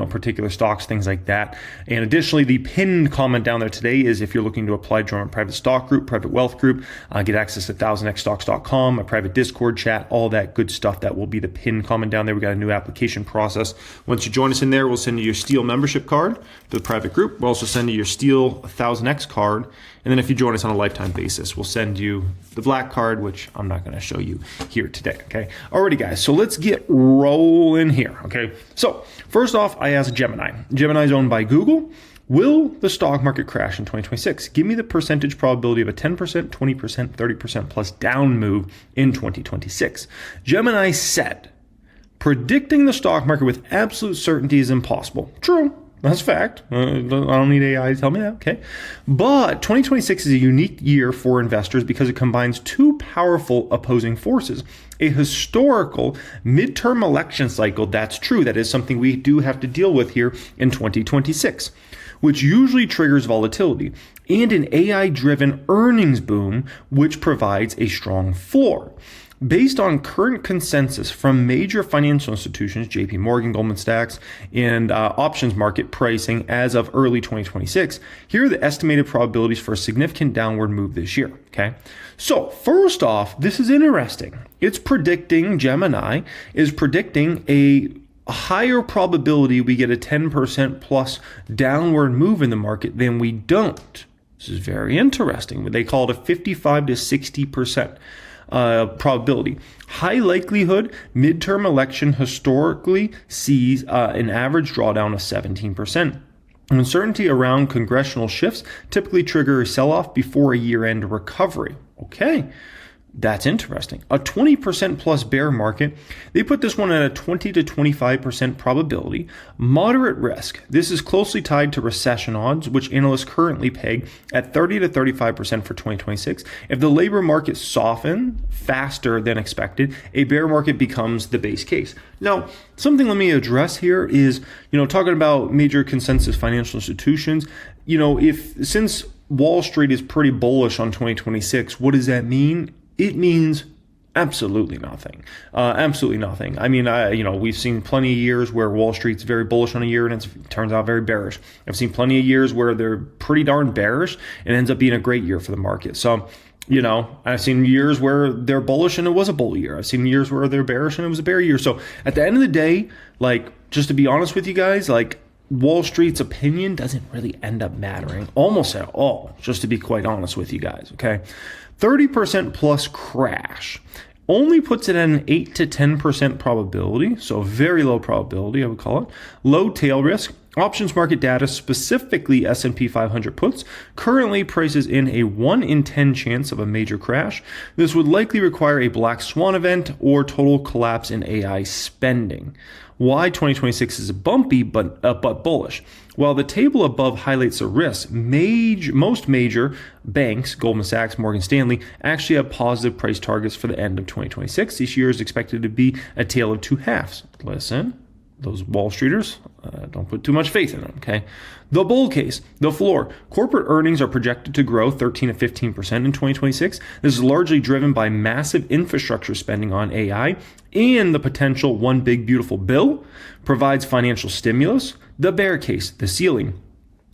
particular stocks, things like that. And additionally, the pinned comment down there today is if you're looking to apply, join a private stock group, private wealth group, get access to 1000xstocks.com, a private Discord chat, all that good stuff. That will be the pinned comment down there. We got a new application process. Once you join us in there, we'll send you your Steel membership card for the private group. We'll also send you your Steel 1000x card. And then if you join us on a lifetime basis, we'll send you the black card, which I'm not going to show you here today. Okay. Alrighty, guys. So let's get rolling here. Okay. So first off, I asked Gemini. Gemini is owned by Google. Will the stock market crash in 2026? Give me the percentage probability of a 10%, 20%, 30% plus down move in 2026. Gemini said, predicting the stock market with absolute certainty is impossible. True. That's a fact. I don't need AI to tell me that, okay? But 2026 is a unique year for investors because it combines two powerful opposing forces. A historical midterm election cycle, that's true. That is something we do have to deal with here in 2026, which usually triggers volatility, and an AI-driven earnings boom, which provides a strong floor. Based on current consensus from major financial institutions, JP Morgan, Goldman Sachs, and options market pricing as of early 2026, here are the estimated probabilities for a significant downward move this year, okay? So first off, this is interesting. It's predicting, Gemini is predicting a higher probability we get a 10% plus downward move in the market than we don't. This is very interesting. They call it a 55 to 60%. Probability. High likelihood midterm election historically sees an average drawdown of 17%. Uncertainty around congressional shifts typically trigger a sell-off before a year-end recovery. Okay. That's interesting. A 20% plus bear market, they put this one at a 20 to 25% probability. Moderate risk. This is closely tied to recession odds, which analysts currently peg at 30 to 35% for 2026. If the labor market softens faster than expected, a bear market becomes the base case. Now, something let me address here is, talking about major consensus financial institutions, since Wall Street is pretty bullish on 2026, what does that mean? It means absolutely nothing. Absolutely nothing. I mean, we've seen plenty of years where Wall Street's very bullish on a year and it turns out very bearish. I've seen plenty of years where they're pretty darn bearish and it ends up being a great year for the market. So, I've seen years where they're bullish and it was a bull year. I've seen years where they're bearish and it was a bear year. So at the end of the day, just to be honest with you guys, Wall Street's opinion doesn't really end up mattering almost at all, just to be quite honest with you guys, okay? 30% plus crash only puts it at an 8 to 10% probability, so very low probability, I would call it. Low tail risk. Options market data, specifically S&P 500 puts, currently prices in a 1 in 10 chance of a major crash. This would likely require a black swan event or total collapse in AI spending. Why 2026 is bumpy but bullish. While the table above highlights a risk, most major banks, Goldman Sachs, Morgan Stanley, actually have positive price targets for the end of 2026. This year is expected to be a tale of two halves. Listen, those Wall Streeters, don't put too much faith in them, okay? The bull case, the floor. Corporate earnings are projected to grow 13 to 15% in 2026. This is largely driven by massive infrastructure spending on AI, and the potential one big beautiful bill provides financial stimulus. The bear case, the ceiling.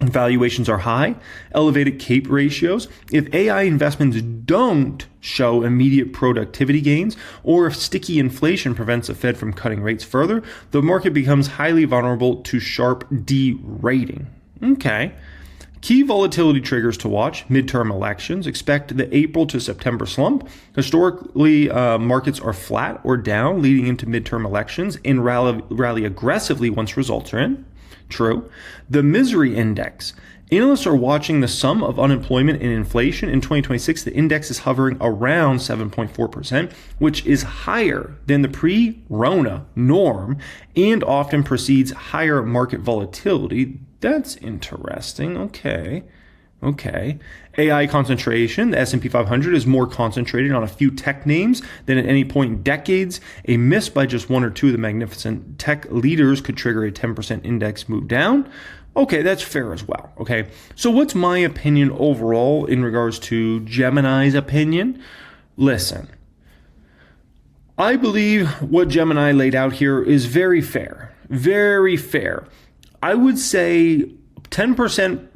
Valuations are high, elevated CAPE ratios. If AI investments don't show immediate productivity gains, or if sticky inflation prevents the Fed from cutting rates further, the market becomes highly vulnerable to sharp de-rating. Okay. Key volatility triggers to watch: midterm elections. Expect the April to September slump. Historically, markets are flat or down leading into midterm elections and rally aggressively once results are in. True. The misery index. Analysts are watching the sum of unemployment and inflation. In 2026, the index is hovering around 7.4%, which is higher than the pre-Rona norm and often precedes higher market volatility. That's interesting. Okay. Okay. AI concentration, the S&P 500 is more concentrated on a few tech names than at any point in decades. A miss by just one or two of the magnificent tech leaders could trigger a 10% index move down. Okay, that's fair as well. Okay. So what's my opinion overall in regards to Gemini's opinion? Listen, I believe what Gemini laid out here is very fair. Very fair. I would say 10%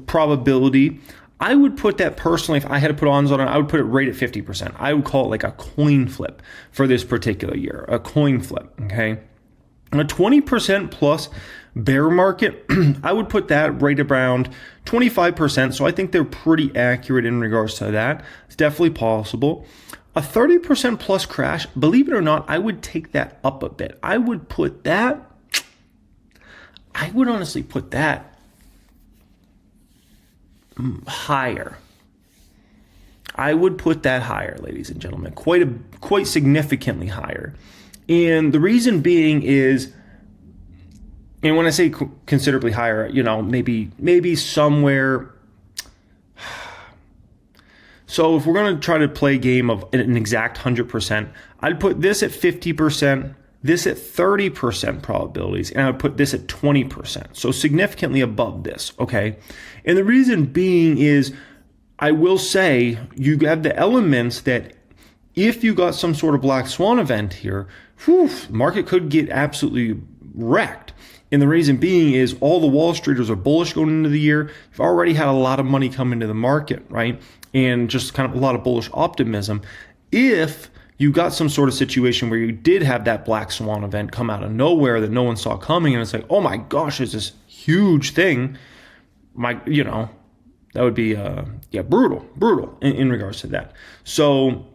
probability. I would put that personally, if I had to put odds on it, I would put it right at 50%. I would call it like a coin flip for this particular year, a coin flip, okay? A 20% plus bear market, I would put that right around 25%. So I think they're pretty accurate in regards to that. It's definitely possible. A 30% plus crash, believe it or not, I would take that up a bit. I would honestly put that higher. I would put that higher, ladies and gentlemen, quite significantly higher. And the reason being is, and when I say considerably higher, maybe somewhere. So if we're going to try to play a game of an exact 100%, I'd put this at 50%, this at 30% probabilities, and I would put this at 20%. So significantly above this, okay? And the reason being is, I will say, you have the elements that if you got some sort of black swan event here, the market could get absolutely wrecked. And the reason being is all the Wall Streeters are bullish going into the year. You've already had a lot of money come into the market, right? And just kind of a lot of bullish optimism. If you got some sort of situation where you did have that black swan event come out of nowhere that no one saw coming, and it's like, oh my gosh, it's this huge thing. That would be brutal in regards to that. So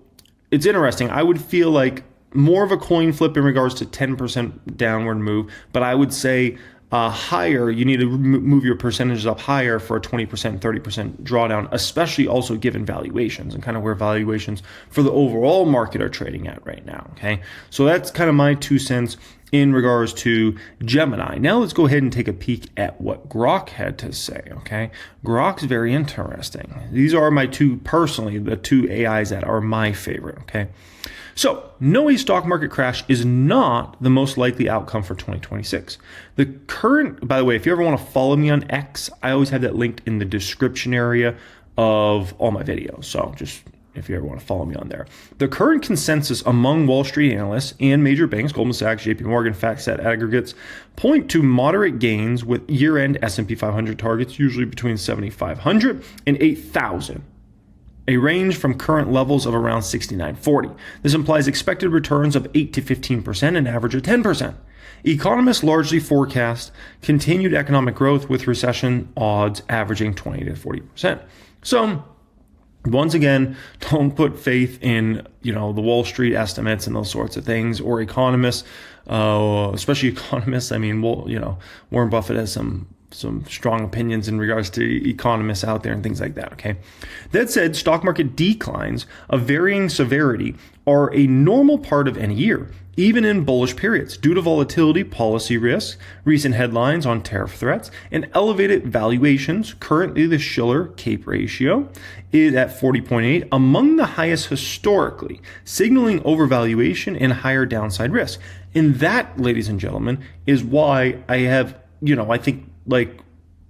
it's interesting. I would feel like more of a coin flip in regards to 10% downward move, but I would say higher, you need to move your percentages up higher for a 20%, 30% drawdown, especially also given valuations and kind of where valuations for the overall market are trading at right now, okay? So that's kind of my 2 cents in regards to Gemini. Now let's go ahead and take a peek at what Grok had to say, okay? Grok's very interesting. These are my the two AIs that are my favorite, okay? So, no, a stock market crash is not the most likely outcome for 2026. The current, by the way, if you ever want to follow me on X, I always have that linked in the description area of all my videos. So just if you ever want to follow me on there. The current consensus among Wall Street analysts and major banks, Goldman Sachs, JP Morgan, FactSet aggregates, point to moderate gains with year-end S&P 500 targets, usually between 7,500 and 8,000. A range from current levels of around 69.40. This implies expected returns of 8 to 15%, an average of 10%. Economists largely forecast continued economic growth with recession odds averaging 20 to 40%. So, once again, don't put faith in, the Wall Street estimates and those sorts of things, or economists, especially economists. I mean, Warren Buffett has some strong opinions in regards to economists out there and things like that, okay? That said, stock market declines of varying severity are a normal part of any year, even in bullish periods, due to volatility, policy risks, recent headlines on tariff threats, and elevated valuations. Currently, the Shiller-Cape ratio is at 40.8, among the highest historically, signaling overvaluation and higher downside risk. And that, ladies and gentlemen, is why I have, I think,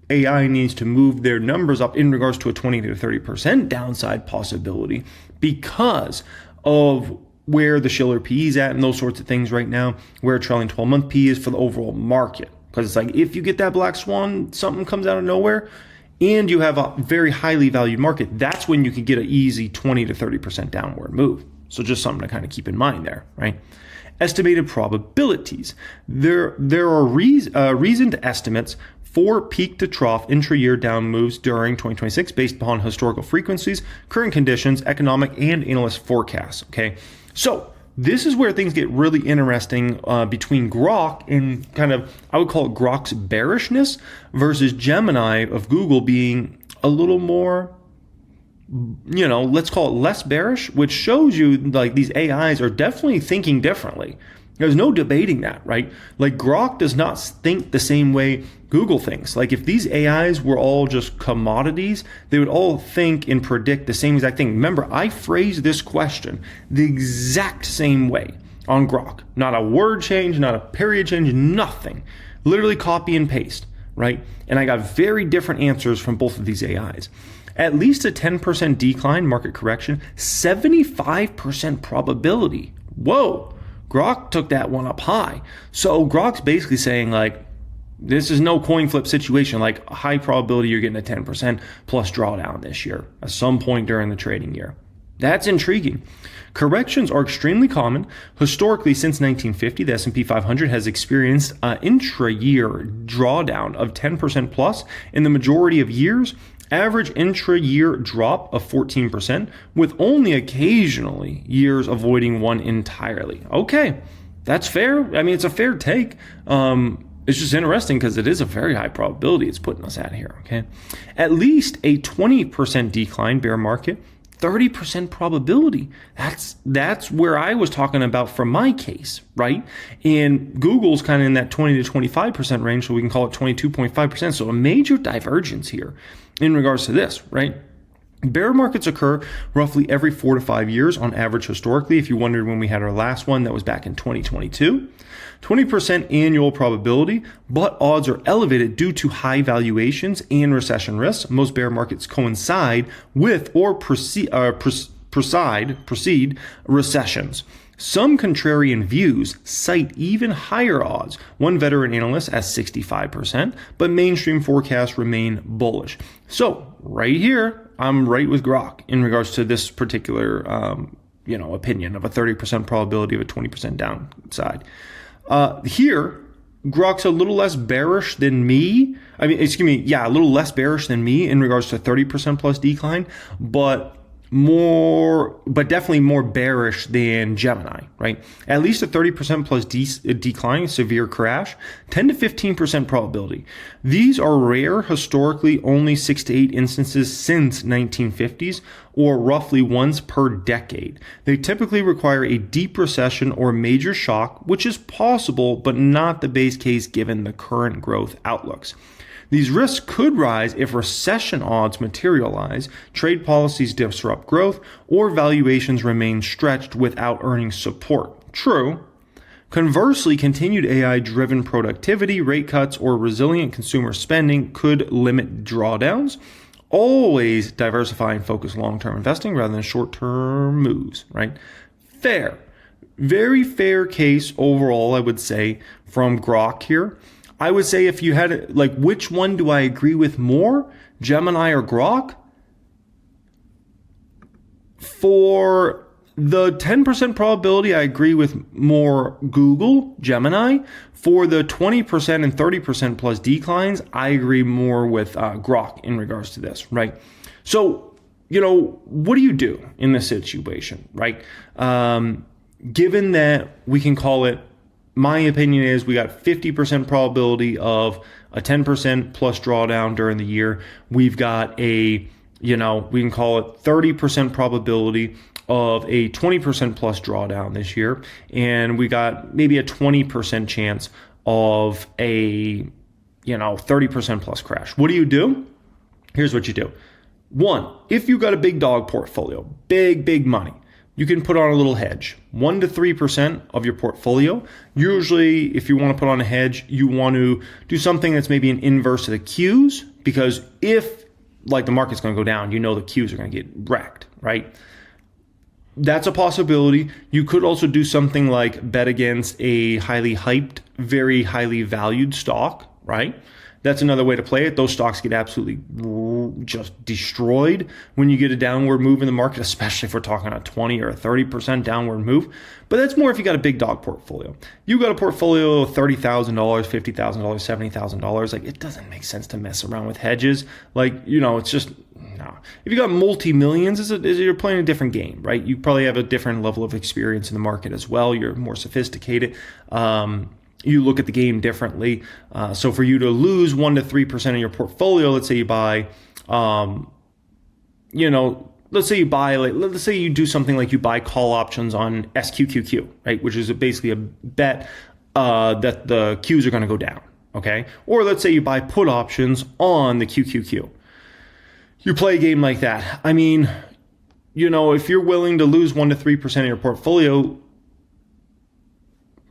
AI needs to move their numbers up in regards to a 20 to 30% downside possibility because of where the Shiller PE is at and those sorts of things right now, where a trailing 12-month PE is for the overall market. Because it's like, if you get that black swan, something comes out of nowhere, and you have a very highly valued market, that's when you can get an easy 20 to 30% downward move. So just something to kind of keep in mind there, right? Estimated probabilities. There are reasoned estimates for peak to trough intra-year down moves during 2026 based upon historical frequencies, current conditions, economic and analyst forecasts, okay? So this is where things get really interesting between Grok and kind of, I would call it Grok's bearishness versus Gemini of Google being a little more, let's call it less bearish, which shows you like these AIs are definitely thinking differently. There's no debating that, right? Like Grok does not think the same way Google thinks. Like if these AIs were all just commodities, they would all think and predict the same exact thing. Remember, I phrased this question the exact same way on Grok. Not a word change, not a period change, nothing. Literally copy and paste, right? And I got very different answers from both of these AIs. At least a 10% decline, market correction, 75% probability. Whoa. Grok took that one up high. So Grok's basically saying like, this is no coin flip situation, like a high probability you're getting a 10% plus drawdown this year at some point during the trading year. That's intriguing. Corrections are extremely common. Historically, since 1950, the S&P 500 has experienced an intra-year drawdown of 10% plus in the majority of years. Average intra-year drop of 14%, with only occasionally years avoiding one entirely. Okay, that's fair. I mean, it's a fair take. It's just interesting because it is a very high probability it's putting us at here, okay? At least a 20% decline, bear market, 30% probability. That's where I was talking about from my case, right? And Google's kind of in that 20 to 25% range, so we can call it 22.5%. So a major divergence here in regards to this, right? Bear markets occur roughly every 4 to 5 years on average historically. If you wondered when we had our last one, that was back in 2022. 20% annual probability, but odds are elevated due to high valuations and recession risks. Most bear markets coincide with or precede recessions. Some contrarian views cite even higher odds, one veteran analyst at 65%, but mainstream forecasts remain bullish. So right here, I'm right with Grok in regards to this particular opinion of a 30% probability of a 20% downside. Here, Grok's a little less bearish than me. A little less bearish than me in regards to 30% plus decline, but definitely more bearish than Gemini, right? At least a 30% plus decline, severe crash, 10 to 15% probability. These are rare, historically only 6 to 8 instances since 1950s, or roughly once per decade. They typically require a deep recession or major shock, which is possible, but not the base case given the current growth outlooks. These risks could rise if recession odds materialize, trade policies disrupt growth, or valuations remain stretched without earnings support. True. Conversely, continued AI-driven productivity, rate cuts, or resilient consumer spending could limit drawdowns. Always diversify and focus long-term investing rather than short-term moves, right? Fair. Very fair case overall, I would say, from Grok here. I would say if you had, like, which one do I agree with more, Gemini or Grok? For the 10% probability, I agree with more Google, Gemini. For the 20% and 30% plus declines, I agree more with Grok in regards to this, right? So, what do you do in this situation, right? Given that we can call it, my opinion is we got 50% probability of a 10% plus drawdown during the year. We've got we can call it 30% probability of a 20% plus drawdown this year. And we got maybe a 20% chance of a, 30% plus crash. What do you do? Here's what you do. One, if you got a big dog portfolio, big money, you can put on a little hedge, 1 to 3% of your portfolio. Usually, if you want to put on a hedge, you want to do something that's maybe an inverse of the Qs, because if the market's going to go down, the Qs are going to get wrecked, right? That's a possibility. You could also do something like bet against a highly hyped, very highly valued stock, right? That's another way to play it. Those stocks get absolutely just destroyed when you get a downward move in the market, especially if we're talking a 20 or a 30% downward move. But that's more if you got a big dog portfolio. You got a portfolio of $30,000, $50,000, $70,000. Like, it doesn't make sense to mess around with hedges. It's just, no. If you got multi-millions, you're playing a different game, right? You probably have a different level of experience in the market as well. You're more sophisticated. You look at the game differently. So for you to lose 1 to 3% of your portfolio, let's say you buy, let's say you buy, let's say you do something like you buy call options on SQQQ, right? Which is basically a bet that the Qs are going to go down, okay? Or let's say you buy put options on the QQQ. You play a game like that. I mean, if you're willing to lose 1 to 3% of your portfolio,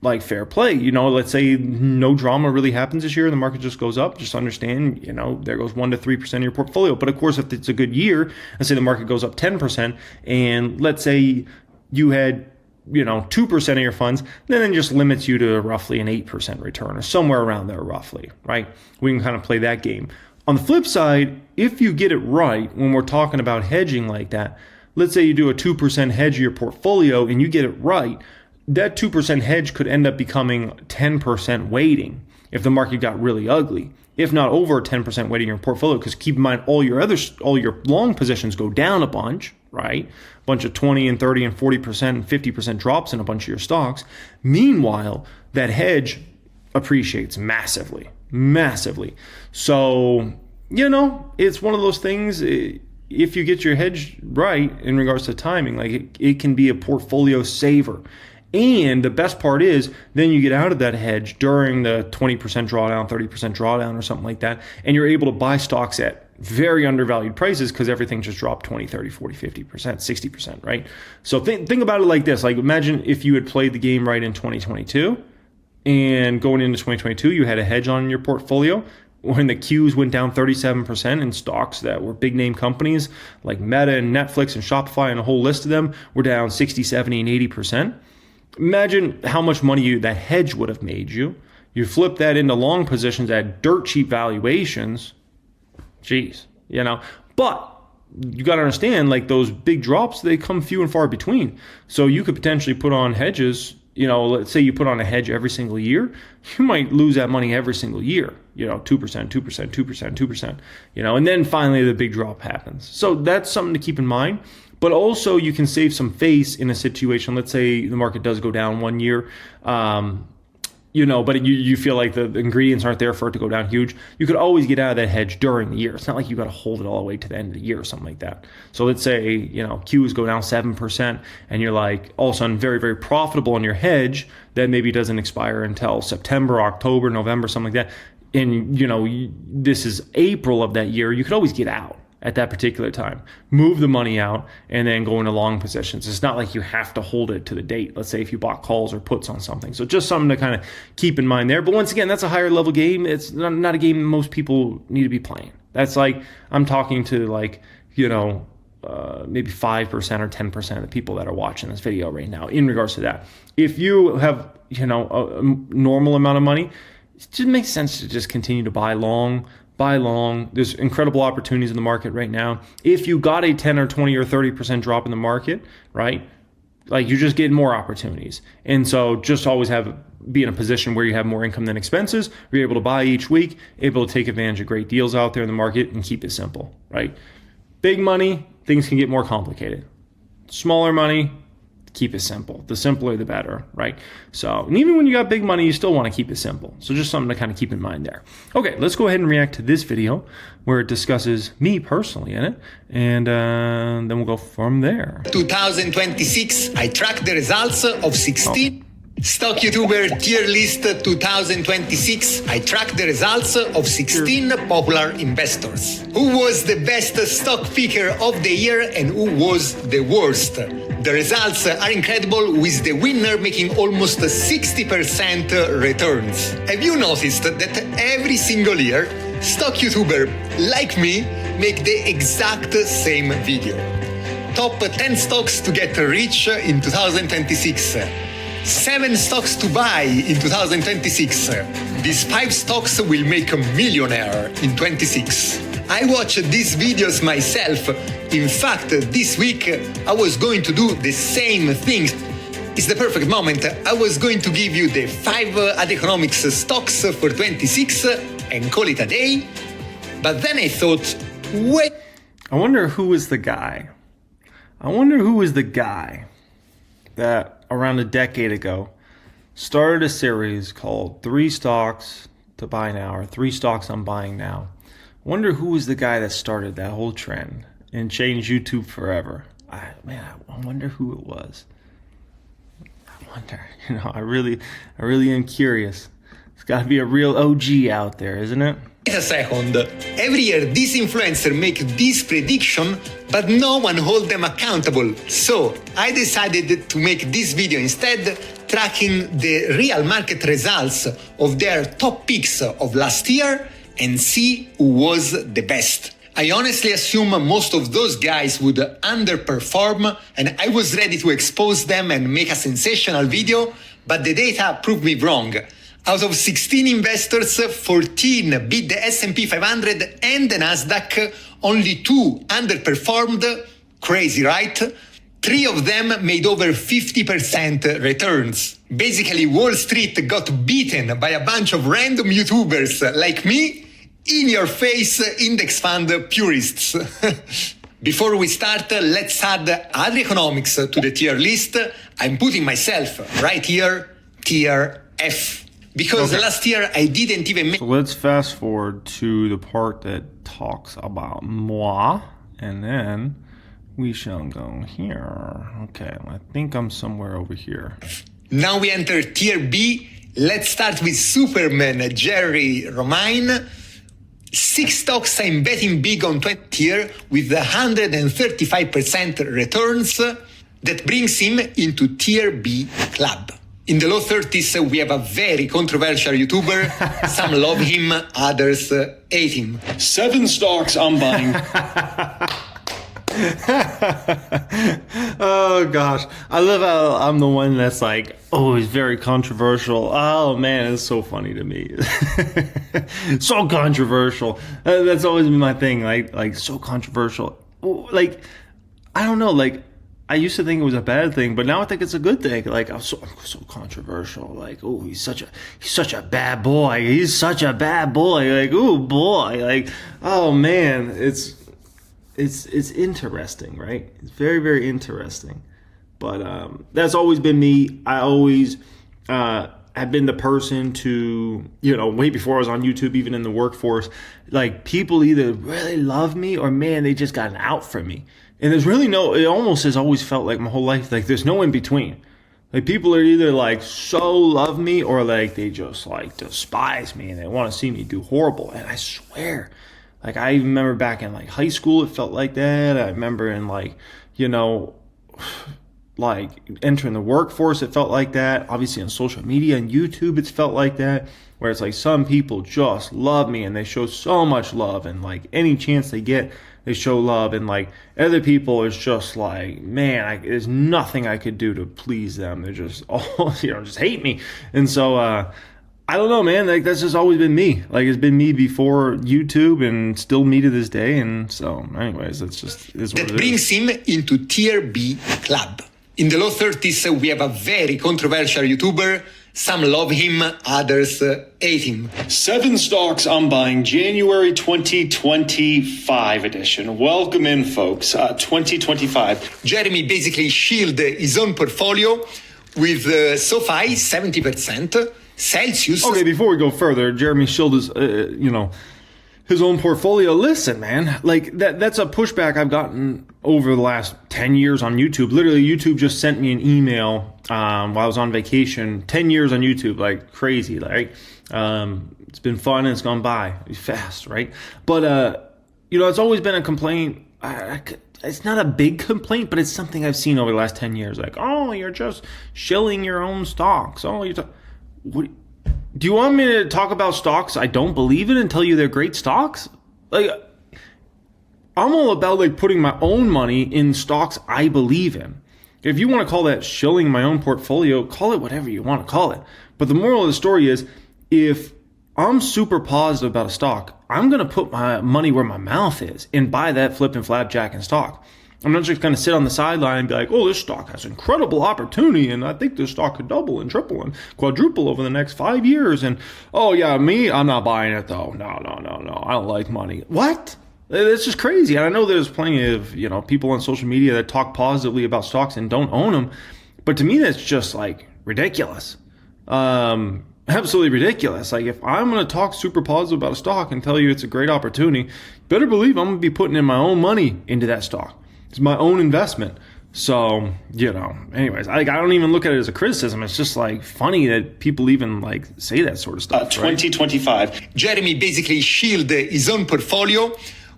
like fair play, let's say no drama really happens this year and the market just goes up, just understand, there goes 1 to 3% of your portfolio. But of course, if it's a good year, and say the market goes up 10%, and let's say you had, 2% of your funds, then it just limits you to roughly an 8% return or somewhere around there roughly, right? We can kind of play that game. On the flip side, if you get it right, when we're talking about hedging like that, let's say you do a 2% hedge of your portfolio and you get it right, that 2% hedge could end up becoming 10% weighting if the market got really ugly, if not over 10% weighting in your portfolio. Because keep in mind, all your long positions go down a bunch, right? A bunch of 20 and 30 and 40% and 50% drops in a bunch of your stocks. Meanwhile, that hedge appreciates massively. So, it's one of those things. If you get your hedge right in regards to timing, like it can be a portfolio saver. And the best part is then you get out of that hedge during the 20% drawdown, 30% drawdown or something like that, and you're able to buy stocks at very undervalued prices because everything just dropped 20, 30, 40, 50%, 60%, right? So think about it like this. Like imagine if you had played the game right in 2022 and going into 2022, you had a hedge on your portfolio when the Qs went down 37% in stocks that were big name companies like Meta and Netflix and Shopify and a whole list of them were down 60, 70, and 80%. Imagine how much money that hedge would have made you. You flip that into long positions at dirt cheap valuations. Jeez, But you got to understand, like those big drops, they come few and far between. So you could potentially put on hedges. Let's say you put on a hedge every single year, you might lose that money every single year, 2%, 2%, 2%, 2%, and then finally the big drop happens. So that's something to keep in mind. But also you can save some face in a situation. Let's say the market does go down 1 year, but you feel like the ingredients aren't there for it to go down huge. You could always get out of that hedge during the year. It's not like you got to hold it all the way to the end of the year or something like that. So let's say, Qs go down 7% and you're like all of a sudden very, very profitable in your hedge that maybe doesn't expire until September, October, November, something like that. And, this is April of that year. You could always get out at that particular time, move the money out, and then go into long positions. It's not like you have to hold it to the date. Let's say if you bought calls or puts on something. So just something to kind of keep in mind there. But once again, that's a higher level game. It's not a game most people need to be playing. That's like, I'm talking to like, maybe 5% or 10% of the people that are watching this video right now in regards to that. If you have, a normal amount of money, it just makes sense to just continue to buy long. There's incredible opportunities in the market right now. If you got a 10 or 20 or 30% drop in the market, right? Like you're just getting more opportunities. And so just always be in a position where you have more income than expenses. You're able to buy each week, able to take advantage of great deals out there in the market and keep it simple, right? Big money, things can get more complicated. Smaller money, keep it simple. The simpler, the better, right? So, and even when you got big money, you still want to keep it simple. So just something to kind of keep in mind there. Okay, let's go ahead and react to this video where it discusses me personally in it, and then we'll go from there. 2026, I tracked the results of 16... Stock YouTuber tier list 2026. I tracked the results of 16 popular investors. Who was the best stock picker of the year and who was the worst? The results are incredible, with the winner making almost 60% returns. Have you noticed that every single year, stock YouTuber like me make the exact same video? Top 10 stocks to get rich in 2026. 7 stocks to buy in 2026. These 5 stocks will make a millionaire in 26. I watch these videos myself. In fact, this week I was going to do the same thing. It's the perfect moment. I was going to give you the 5 ad economics stocks for 26 and call it a day. But then I thought, wait. I wonder who is the guy that around a decade ago started a series called 3 Stocks to Buy Now, or 3 Stocks I'm Buying Now. I wonder who was the guy that started that whole trend. and change YouTube forever. I wonder who it was. I wonder. I really am curious. It's got to be a real OG out there, isn't it? Wait a second. Every year this influencer make this prediction, but no one hold them accountable. So I decided to make this video instead, tracking the real market results of their top picks of last year and see who was the best. I honestly assume most of those guys would underperform, and I was ready to expose them and make a sensational video, but the data proved me wrong. Out of 16 investors, 14 beat the S&P 500 and the Nasdaq, only 2 underperformed. Crazy, right? 3 of them made over 50% returns. Basically, Wall Street got beaten by a bunch of random YouTubers like me, in-your-face index fund purists. Before we start, let's add other economics to the tier list. I'm putting myself right here, tier F. Because last year I didn't even make... So let's fast forward to the part that talks about moi, and then we shall go here. Okay, I think I'm somewhere over here. Now we enter tier B. Let's start with Superman Jerry Romine. 6 stocks I'm betting big on 20 tier with 135% returns. That brings him into tier B club. In the low 30s, we have a very controversial YouTuber. Some love him, others hate him. 7 stocks I'm buying. Oh gosh, I love how I'm the one that's like always very controversial. Oh man, it's so funny to me. So controversial. That's always been my thing. Like so controversial. Like I don't know. Like I used to think it was a bad thing, but now I think it's a good thing. Like I'm so controversial. Like oh, he's such a bad boy. He's such a bad boy. Like oh boy. Like oh man, it's interesting, right? It's very, very interesting. But that's always been me. I always have been the person to, way before I was on YouTube, even in the workforce, like people either really love me or man, they just got an out for me. And there's really it almost has always felt like my whole life, like there's no in between. Like people are either like so love me or like they just like despise me and they want to see me do horrible. And I swear, like I remember back in like high school, it felt like that. I remember in like, like entering the workforce, it felt like that. Obviously on social media and YouTube, it's felt like that. Where it's like some people just love me and they show so much love and like any chance they get, they show love. And like other people is just like, man, there's nothing I could do to please them. They're just all, just hate me. And so, I don't know, man. Like that's just always been me. Like it's been me before YouTube, and still me to this day. And so, anyways, it's just is what that it brings is. him into tier B club. In the low 30s, we have a very controversial YouTuber. Some love him, others hate him. 7 stocks I'm buying, January 2025 edition. Welcome in, folks. 2025. Jeremy basically shielded his own portfolio with SoFi 70%. Celsius. Okay, before we go further, Jeremy Schild is, his own portfolio. Listen, man, like that's a pushback I've gotten over the last 10 years on YouTube. Literally, YouTube just sent me an email while I was on vacation. 10 years on YouTube, like crazy. Like, it's been fun and it's gone by fast, right? But, it's always been a complaint. It's not a big complaint, but it's something I've seen over the last 10 years. Like, oh, you're just shilling your own stocks. Oh, what? Do you want me to talk about stocks I don't believe in and tell you they're great stocks? Like, I'm all about like putting my own money in stocks I believe in. If you want to call that shilling my own portfolio, call it whatever you want to call it. But the moral of the story is, if I'm super positive about a stock, I'm going to put my money where my mouth is and buy that flipping flapjack in stock. I'm not just going to sit on the sideline and be like, oh, this stock has incredible opportunity, and I think this stock could double and triple and quadruple over the next 5 years. And, oh, yeah, I'm not buying it, though. No. I don't like money. What? It's just crazy. And I know there's plenty of, people on social media that talk positively about stocks and don't own them. But to me, that's just, like, ridiculous. And absolutely ridiculous. Like, if I'm going to talk super positive about a stock and tell you it's a great opportunity, better believe I'm going to be putting in my own money into that stock. It's my own investment. So, anyways, I don't even look at it as a criticism. It's just like funny that people even like say that sort of stuff. 2025. Jeremy basically shielded his own portfolio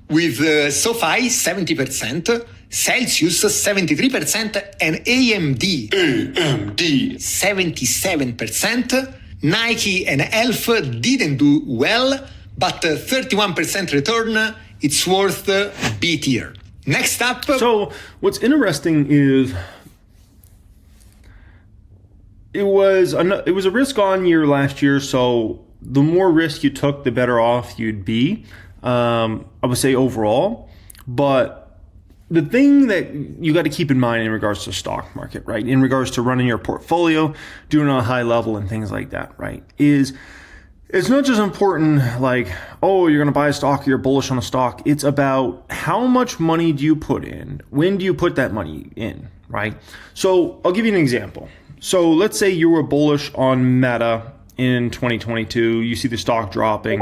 with SoFi 70%, Celsius 73%, and AMD 77%. Nike and Elf didn't do well, but 31% return, it's worth B tier. Next up. So what's interesting is it was a risk on year last year. So the more risk you took, the better off you'd be. I would say overall, but the thing that you got to keep in mind in regards to the stock market, right? In regards to running your portfolio, doing it on a high level and things like that, right? Is it's not just important like, oh, you're going to buy a stock, you're bullish on a stock. It's about how much money do you put in? When do you put that money in, right? So I'll give you an example. So let's say you were bullish on Meta in 2022. You see the stock dropping.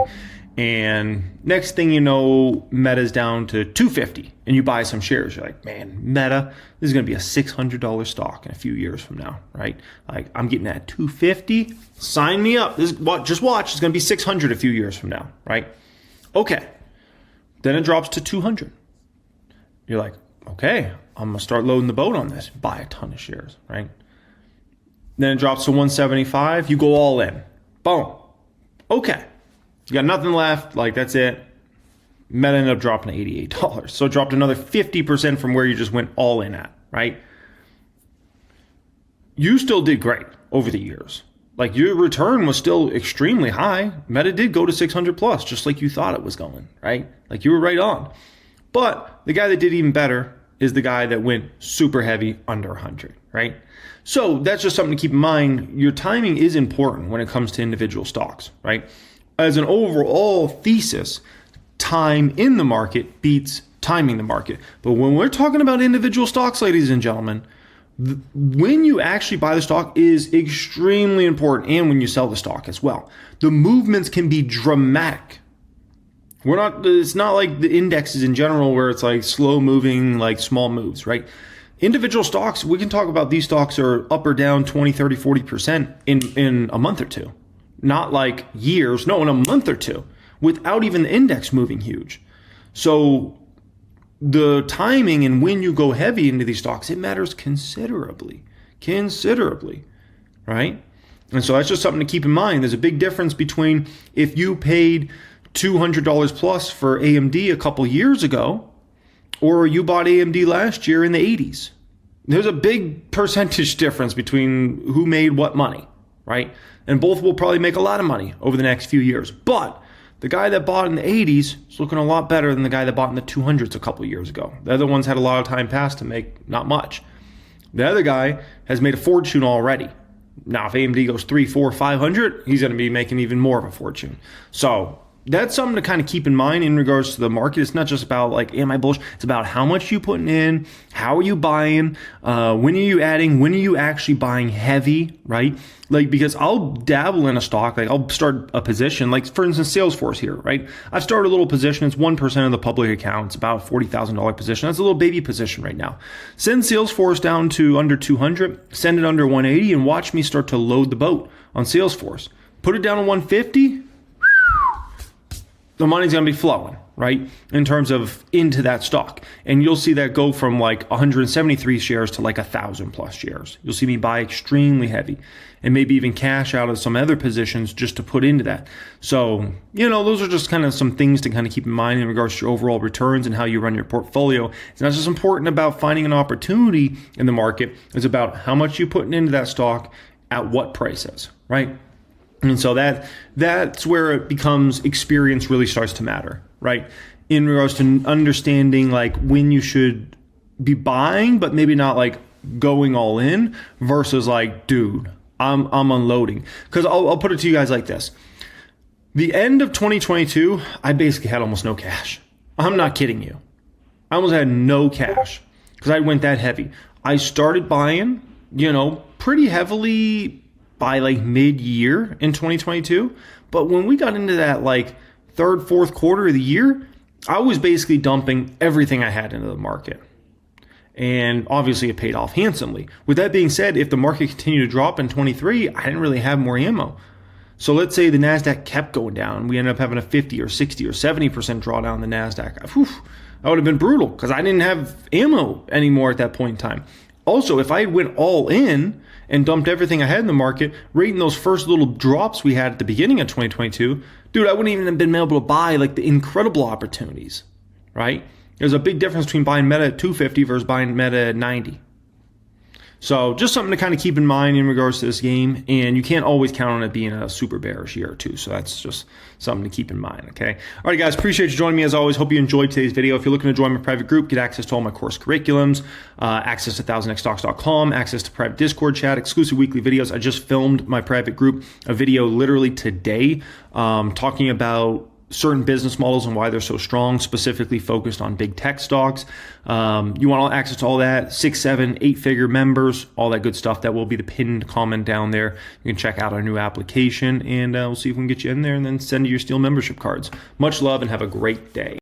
And next thing you know, Meta's down to $250 and you buy some shares. You're like, man, Meta, this is going to be a $600 stock in a few years from now, right? Like, I'm getting that $250. Sign me up. Just watch. It's going to be $600 a few years from now, right? Okay. Then it drops to $200. You're like, okay, I'm going to start loading the boat on this. Buy a ton of shares, right? Then it drops to $175. You go all in. Boom. Okay. You got nothing left, like that's it. Meta ended up dropping to $88. So it dropped another 50% from where you just went all in at, right? You still did great over the years. Like, your return was still extremely high. Meta did go to 600 plus, just like you thought it was going, right? Like, you were right on. But the guy that did even better is the guy that went super heavy under 100, right? So that's just something to keep in mind. Your timing is important when it comes to individual stocks, right? As an overall thesis, time in the market beats timing the market. But when we're talking about individual stocks, ladies and gentlemen, when you actually buy the stock is extremely important, and when you sell the stock as well. The movements can be dramatic. It's not like the indexes in general where it's like slow moving, like small moves, right? Individual stocks, we can talk about these stocks are up or down 20, 30, 40% in a month or two. Not like years, no, in a month or two, without even the index moving huge. So the timing and when you go heavy into these stocks, it matters considerably, right? And so that's just something to keep in mind. There's a big difference between if you paid $200 plus for AMD a couple years ago, or you bought AMD last year in the 80s. There's a big percentage difference between who made what money, right? And both will probably make a lot of money over the next few years. But the guy that bought in the 80s is looking a lot better than the guy that bought in the 200s a couple years ago. The other ones had a lot of time passed to make not much. The other guy has made a fortune already. Now, if AMD goes 3, 4, 500, he's going to be making even more of a fortune. So that's something to kind of keep in mind in regards to the market. It's not just about like, am I bullish? It's about how much you putting in, how are you buying, when are you adding, when are you actually buying heavy, right? Like, because I'll dabble in a stock, like I'll start a position, like for instance, Salesforce here, right? I've started a little position. It's 1% of the public account. It's about a $40,000 position. That's a little baby position right now. Send Salesforce down to under 200, send it under 180, and watch me start to load the boat on Salesforce. Put it down to 150. The money's going to be flowing, right? In terms of into that stock. And you'll see that go from like 173 shares to like 1,000 plus shares. You'll see me buy extremely heavy and maybe even cash out of some other positions just to put into that. So, those are just kind of some things to kind of keep in mind in regards to your overall returns and how you run your portfolio. It's not just important about finding an opportunity in the market. It's about how much you're putting into that stock at what prices, right? And so that's where it becomes experience really starts to matter, right? In regards to understanding like when you should be buying, but maybe not like going all in versus like, dude, I'm unloading. Because I'll put it to you guys like this. The end of 2022, I basically had almost no cash. I'm not kidding you. I almost had no cash because I went that heavy. I started buying, pretty heavily by like mid-year in 2022. But when we got into that like third, fourth quarter of the year, I was basically dumping everything I had into the market. And obviously it paid off handsomely. With that being said, if the market continued to drop in 23, I didn't really have more ammo. So let's say the NASDAQ kept going down. We ended up having a 50 or 60 or 70% drawdown in the NASDAQ. Whew, that would have been brutal because I didn't have ammo anymore at that point in time. Also, if I went all in and dumped everything I had in the market, right in those first little drops we had at the beginning of 2022, dude, I wouldn't even have been able to buy like the incredible opportunities, right? There's a big difference between buying Meta at 250 versus buying Meta at 90. So just something to kind of keep in mind in regards to this game. And you can't always count on it being a super bearish year or two. So that's just something to keep in mind, okay? All right, guys, appreciate you joining me as always. Hope you enjoyed today's video. If you're looking to join my private group, get access to all my course curriculums, access to 1000xstocks.com, access to private Discord chat, exclusive weekly videos. I just filmed my private group a video literally today talking about certain business models and why they're so strong, specifically focused on big tech stocks. You want all access to all that, 6, 7, 8-figure members, all that good stuff. That will be the pinned comment down there. You can check out our new application, and we'll see if we can get you in there and then send you your Steel membership cards. Much love and have a great day.